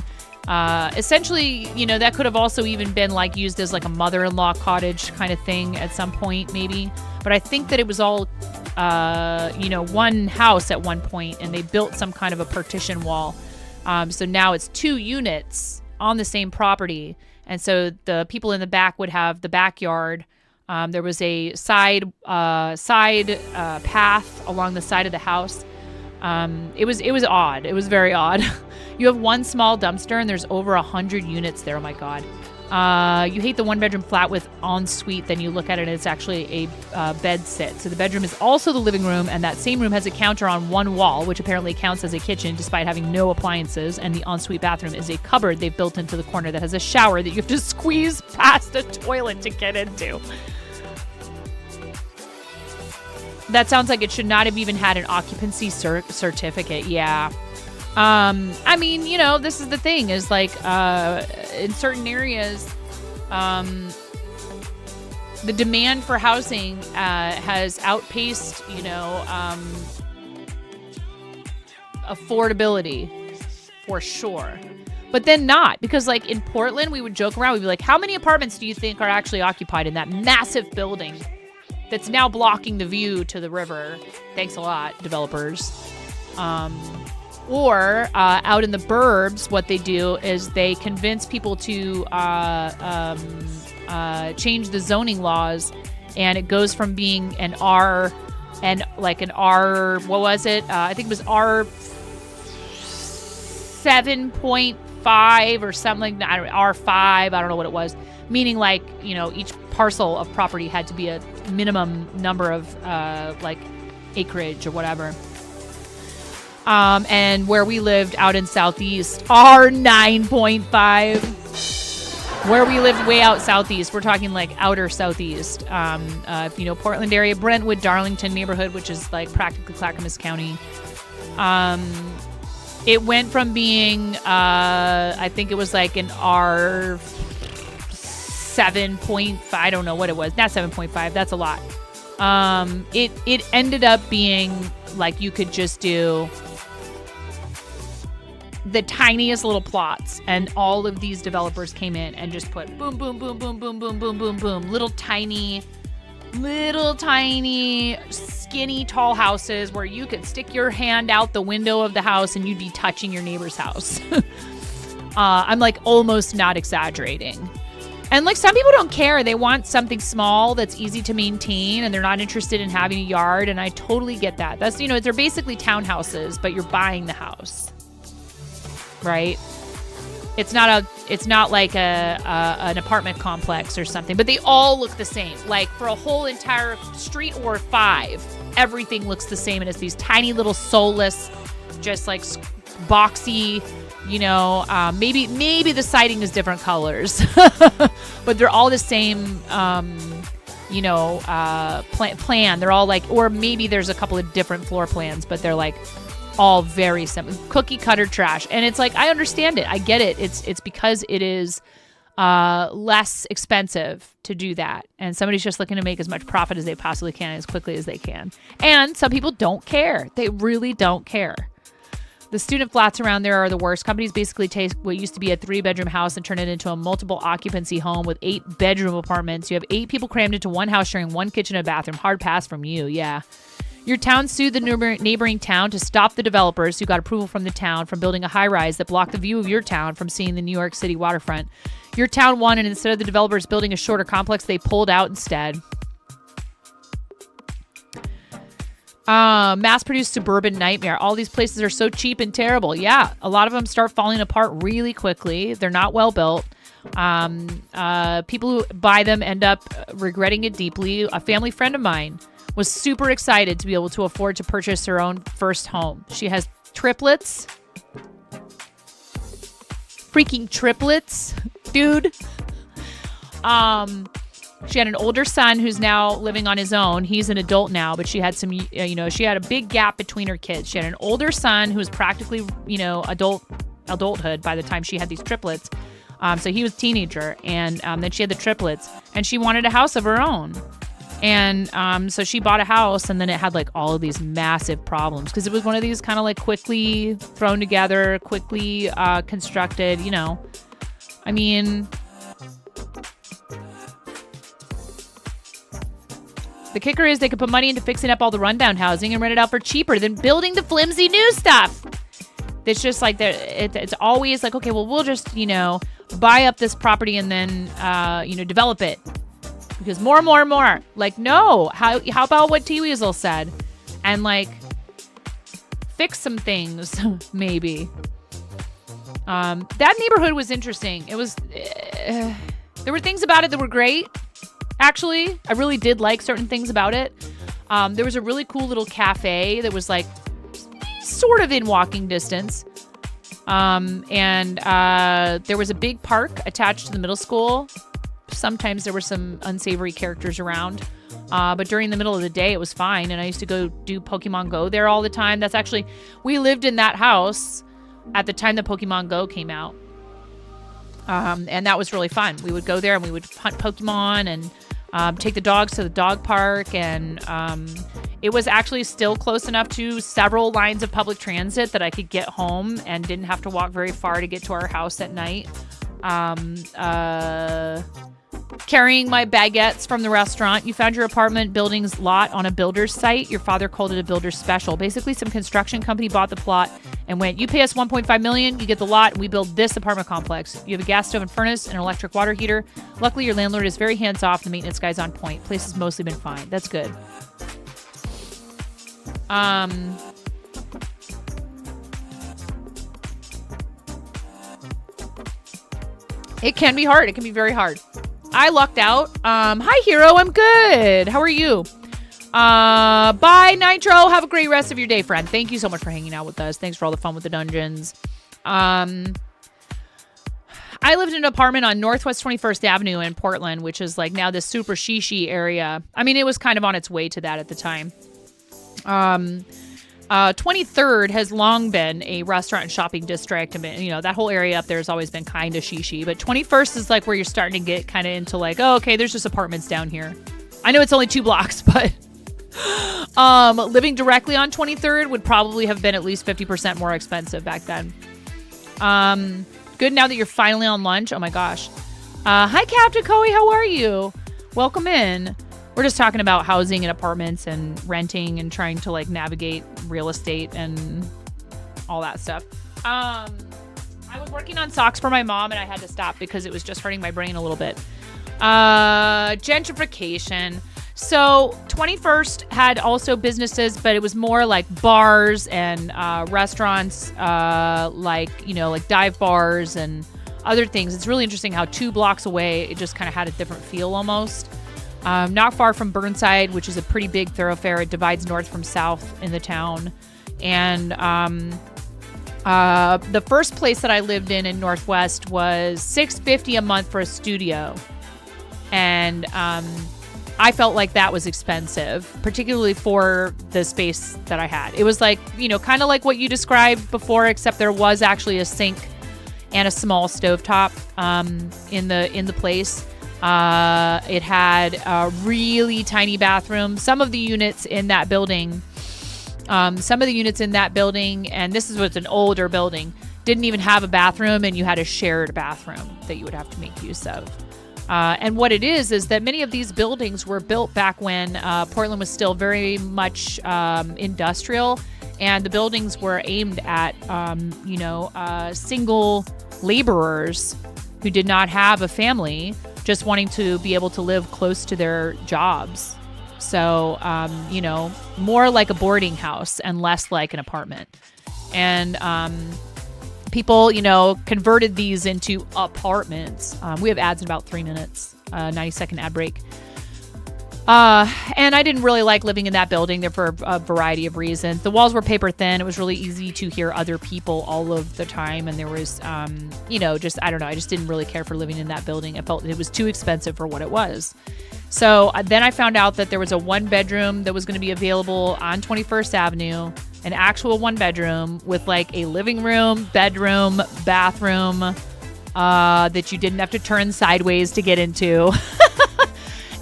Essentially, that could have also even been like used as like a mother-in-law cottage kind of thing at some point, maybe. But I think that it was all, one house at one point, and they built some kind of a partition wall. So now it's 2 units on the same property. And so the people in the back would have the backyard. There was a side path along the side of the house. It was odd. It was very odd. You have 1 small dumpster and there's over 100 units there. Oh my God. You hate the 1-bedroom flat with ensuite, then you look at it and it's actually a bed sit. So the bedroom is also the living room, and that same room has a counter on one wall, which apparently counts as a kitchen despite having no appliances. And the ensuite bathroom is a cupboard they've built into the corner that has a shower that you have to squeeze past a toilet to get into. That sounds like it should not have even had an occupancy certificate. Yeah. This is the thing is like, in certain areas, the demand for housing, has outpaced, affordability for sure. But then not, because like in Portland, we would joke around. We'd be like, how many apartments do you think are actually occupied in that massive building that's now blocking the view to the river? Thanks a lot, developers. Or out in the burbs, what they do is they convince people to change the zoning laws, and it goes from being an R, what was it? I think it was R 7.5 or something like that, R5, I don't know what it was. Meaning like, each parcel of property had to be a minimum number of acreage or whatever. And where we lived out in Southeast, R 9.5. Where we lived way out Southeast, we're talking like outer Southeast. If you know Portland area, Brentwood, Darlington neighborhood, which is like practically Clackamas County. It went from being, I think it was like an R 7.5. I don't know what it was. Not 7.5. That's a lot. It ended up being like you could just do the tiniest little plots, and all of these developers came in and just put boom, boom, boom, boom, boom, boom, boom, boom, boom, little tiny, skinny, tall houses where you could stick your hand out the window of the house and you'd be touching your neighbor's house. I'm like almost not exaggerating. And like some people don't care. They want something small that's easy to maintain, and they're not interested in having a yard. And I totally get that. That's, you know, they're basically townhouses, but you're buying the house. Right? It's not like an apartment complex or something, but they all look the same. Like for a whole entire street or 5, everything looks the same, and it's these tiny little soulless, just like boxy, you know, maybe the siding is different colors, but they're all the same, plan. They're all like, or maybe there's a couple of different floor plans, but they're like all very similar, cookie cutter trash. And it's like, I understand it. I get it. It's because it is less expensive to do that. And somebody's just looking to make as much profit as they possibly can as quickly as they can. And some people don't care. They really don't care. The student flats around there are the worst. Companies basically take what used to be a 3-bedroom house and turn it into a multiple occupancy home with 8-bedroom apartments. You have 8 people crammed into one house sharing one kitchen and bathroom. Hard pass from you. Yeah. Your town sued the neighboring town to stop the developers who got approval from the town from building a high-rise that blocked the view of your town from seeing the New York City waterfront. Your town won, and instead of the developers building a shorter complex, they pulled out instead. Mass-produced suburban nightmare. All these places are so cheap and terrible. Yeah, a lot of them start falling apart really quickly. They're not well built. People who buy them end up regretting it deeply. A family friend of mine was super excited to be able to afford to purchase her own first home. She has triplets. Freaking triplets, dude. She had an older son who's now living on his own. He's an adult now, but she had some, she had a big gap between her kids. She had an older son who was practically, adulthood by the time she had these triplets. So he was a teenager, and then she had the triplets, and she wanted a house of her own. And so she bought a house, and then it had like all of these massive problems because it was one of these kind of like quickly thrown together, quickly constructed, I mean, the kicker is they could put money into fixing up all the rundown housing and rent it out for cheaper than building the flimsy new stuff. It's just like it's always like, okay, well, we'll just, buy up this property and then, develop it. Because more. Like, no. How about what T-Weasel said? And, like, fix some things, maybe. That neighborhood was interesting. It was... there were things about it that were great, actually. I really did like certain things about it. There was a really cool little cafe that was, like, sort of in walking distance. And there was a big park attached to the middle school. Sometimes there were some unsavory characters around. But during the middle of the day, it was fine. And I used to go do Pokemon Go there all the time. That's actually, we lived in that house at the time that Pokemon Go came out. And that was really fun. We would go there and we would hunt Pokemon and take the dogs to the dog park. And it was actually still close enough to several lines of public transit that I could get home and didn't have to walk very far to get to our house at night. Carrying my baguettes from the restaurant. You found your apartment building's lot on a builder's site. Your father called it a builder's special. Basically, some construction company bought the plot and went, you pay us $1.5 million, you get the lot, and we build this apartment complex. You have a gas stove and furnace and an electric water heater. Luckily, your landlord is very hands-off. The maintenance guy's on point. Place has mostly been fine. That's good. It can be hard. It can be very hard. I lucked out. Hi, Hero. I'm good. How are you? Bye, Nitro. Have a great rest of your day, friend. Thank you so much for hanging out with us. Thanks for all the fun with the dungeons. I lived in an apartment on Northwest 21st Avenue in Portland, which is like now this super shishi area. I mean, it was kind of on its way to that at the time. 23rd has long been a restaurant and shopping district. I mean, you know, that whole area up there has always been kind of shishi. But 21st is like where you're starting to get kind of into like, oh, okay, there's just apartments down here. I know it's only 2 blocks, but living directly on 23rd would probably have been at least 50% more expensive back then. Good now that you're finally on lunch. Oh my gosh. Hi, Captain Coey. How are you? Welcome in. We're just talking about housing and apartments and renting and trying to like navigate real estate and all that stuff. I was working on socks for my mom and I had to stop because it was just hurting my brain a little bit. Gentrification. So 21st had also businesses, but it was more like bars and restaurants, like, you know, like dive bars and other things. It's really interesting how 2 blocks away, it just kind of had a different feel almost. Not far from Burnside, which is a pretty big thoroughfare. It divides north from south in the town. And the first place that I lived in Northwest was $650 a month for a studio. And I felt like that was expensive, particularly for the space that I had. It was like, you know, kind of like what you described before, except there was actually a sink and a small stovetop in the place. It had a really tiny bathroom. Some of the units in that building, and this was an older building, didn't even have a bathroom, and you had a shared bathroom that you would have to make use of. And what it is that many of these buildings were built back when Portland was still very much industrial, and the buildings were aimed at, single laborers who did not have a family, just wanting to be able to live close to their jobs. So, more like a boarding house and less like an apartment. And people, converted these into apartments. We have ads in about 3 minutes, 90-second ad break. And I didn't really like living in that building there for a variety of reasons. The walls were paper thin. It was really easy to hear other people all of the time. And there was, I just didn't really care for living in that building. I felt it was too expensive for what it was. So then I found out that there was a 1-bedroom that was going to be available on 21st Avenue, an actual 1-bedroom with like a living room, bedroom, bathroom, that you didn't have to turn sideways to get into.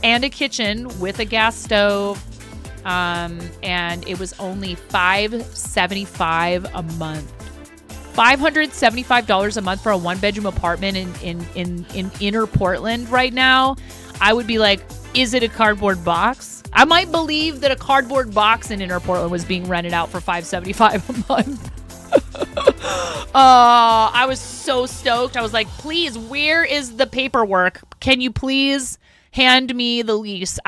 And a kitchen with a gas stove, and it was only $575 a month. $575 a month for a 1-bedroom apartment in inner Portland right now. I would be like, is it a cardboard box? I might believe that a cardboard box in inner Portland was being rented out for $575 a month. I was so stoked. I was like, please, where is the paperwork? Can you please hand me the lease?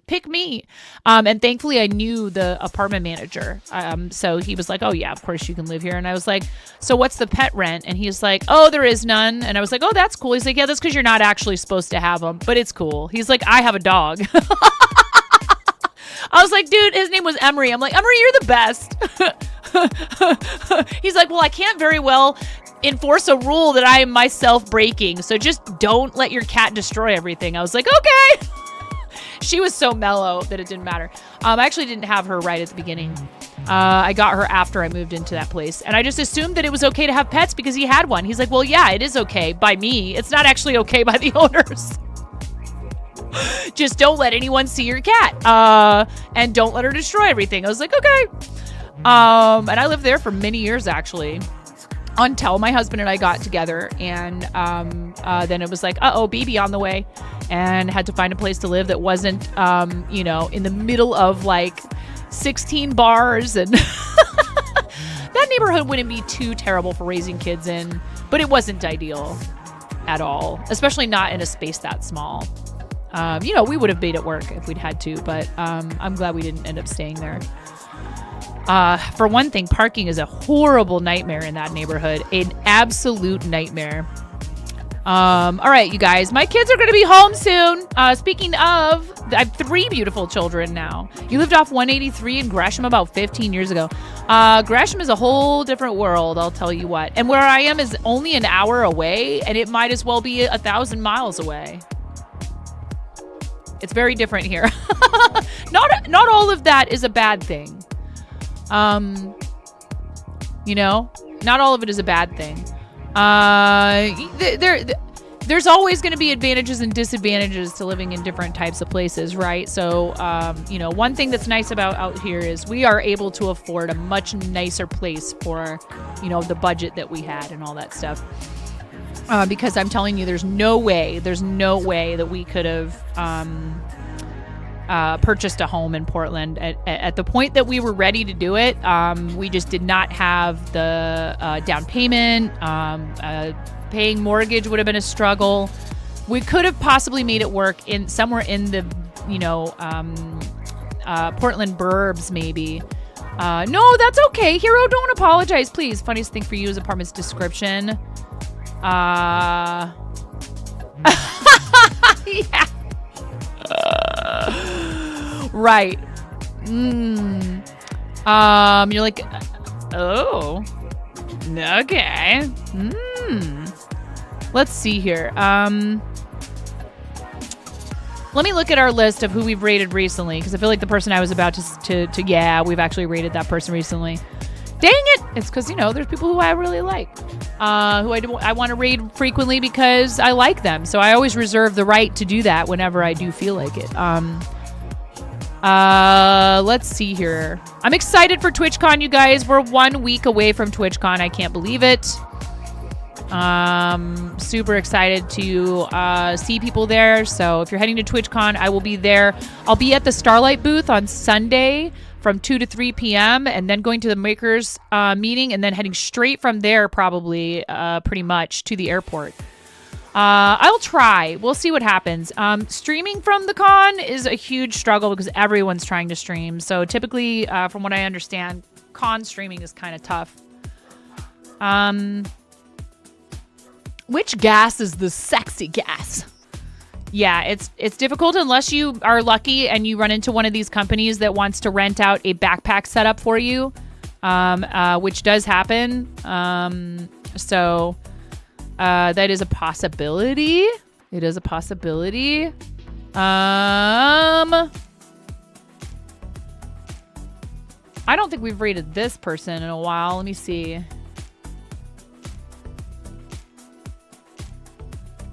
Pick me. And thankfully I knew the apartment manager. So he was like, oh yeah, of course you can live here. And I was like, so what's the pet rent? And he's like, oh, there is none. And I was like, oh, that's cool. He's like, yeah, that's because you're not actually supposed to have them, but it's cool. He's like, I have a dog. I was like, dude, his name was Emery. I'm like, Emery, you're the best. He's like, well, I can't very well enforce a rule that I am myself breaking, so just don't let your cat destroy everything. I was like, okay. She was so mellow that it didn't matter. I actually didn't have her right at the beginning. I got her after I moved into that place, and I just assumed that it was okay to have pets because he had one. He's like, well, yeah, it is okay by me. It's not actually okay by the owners. Just don't let anyone see your cat, and don't let her destroy everything. I was like, okay. And I lived there for many years, actually, until my husband and I got together, and then it was like, baby on the way, and had to find a place to live that wasn't, in the middle of like 16 bars, and that neighborhood wouldn't be too terrible for raising kids in, but it wasn't ideal at all, especially not in a space that small. We would have made it work if we'd had to, but I'm glad we didn't end up staying there. For one thing, parking is a horrible nightmare in that neighborhood. An absolute nightmare. All right, you guys, my kids are going to be home soon. Speaking of, I have 3 beautiful children now. You lived off 183 in Gresham about 15 years ago. Gresham is a whole different world, I'll tell you what. And where I am is only an hour away, and it might as well be 1,000 miles away. It's very different here. Not all of that is a bad thing. You know, not all of it is a bad thing. There's always going to be advantages and disadvantages to living in different types of places, right? So, you know, one thing that's nice about out here is we are able to afford a much nicer place for, you know, the budget that we had and all that stuff. Because I'm telling you, there's no way that we could have purchased a home in Portland at the point that we were ready to do it. We just did not have the down payment. Paying mortgage would have been a struggle. We could have possibly made it work in somewhere in the, you know, Portland burbs maybe. No, that's okay. Hero, don't apologize, please. Funniest thing for you is apartment's description. Yeah. Right. You're like, oh, okay. Let's see here. Let me look at our list of who we've rated recently, because I feel like the person I was about to yeah, we've actually rated that person recently. Dang it! It's because, you know, there's people who I really like, who I want to raid frequently because I like them. So I always reserve the right to do that whenever I do feel like it. Let's see here. I'm excited for TwitchCon, you guys. We're 1 week away from TwitchCon. I can't believe it. Super excited to see people there. So if you're heading to TwitchCon, I will be there. I'll be at the Starlight booth on Sunday from 2 to 3 p.m. and then going to the Makers meeting and then heading straight from there probably pretty much to the airport. I'll try. We'll see what happens. Streaming from the con is a huge struggle because everyone's trying to stream. So typically, from what I understand, con streaming is kind of tough. Which gas is the sexy gas? Yeah, it's difficult unless you are lucky and you run into one of these companies that wants to rent out a backpack setup for you, which does happen. So that is a possibility. It is a possibility. I don't think we've rated this person in a while. Let me see.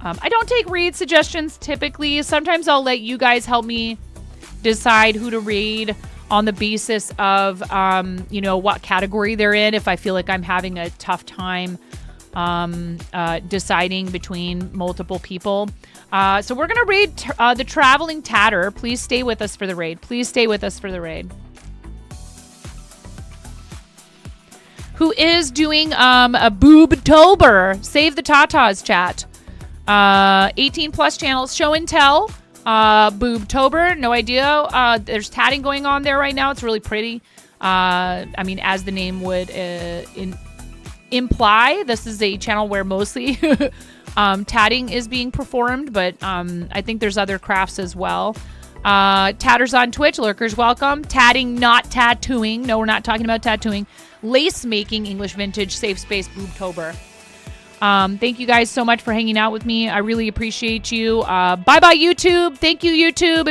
I don't take raid suggestions typically. Sometimes I'll let you guys help me decide who to raid on the basis of, you know, what category they're in. If I feel like I'm having a tough time deciding between multiple people. So we're going to raid the Traveling Tatter. Please stay with us for the raid. Please stay with us for the raid. Who is doing a Boobtober. Save the Tatas chat. 18 plus channels, show and tell, Boobtober, no idea. There's tatting going on there right now. It's really pretty. I mean, as the name would imply, this is a channel where mostly tatting is being performed, but I think there's other crafts as well. Tatters on Twitch, lurkers welcome. Tatting, not tattooing. No, we're not talking about tattooing. Lace making, English vintage, safe space, Boobtober. Thank you guys so much for hanging out with me. I really appreciate you. Bye-bye, YouTube. Thank you, YouTube.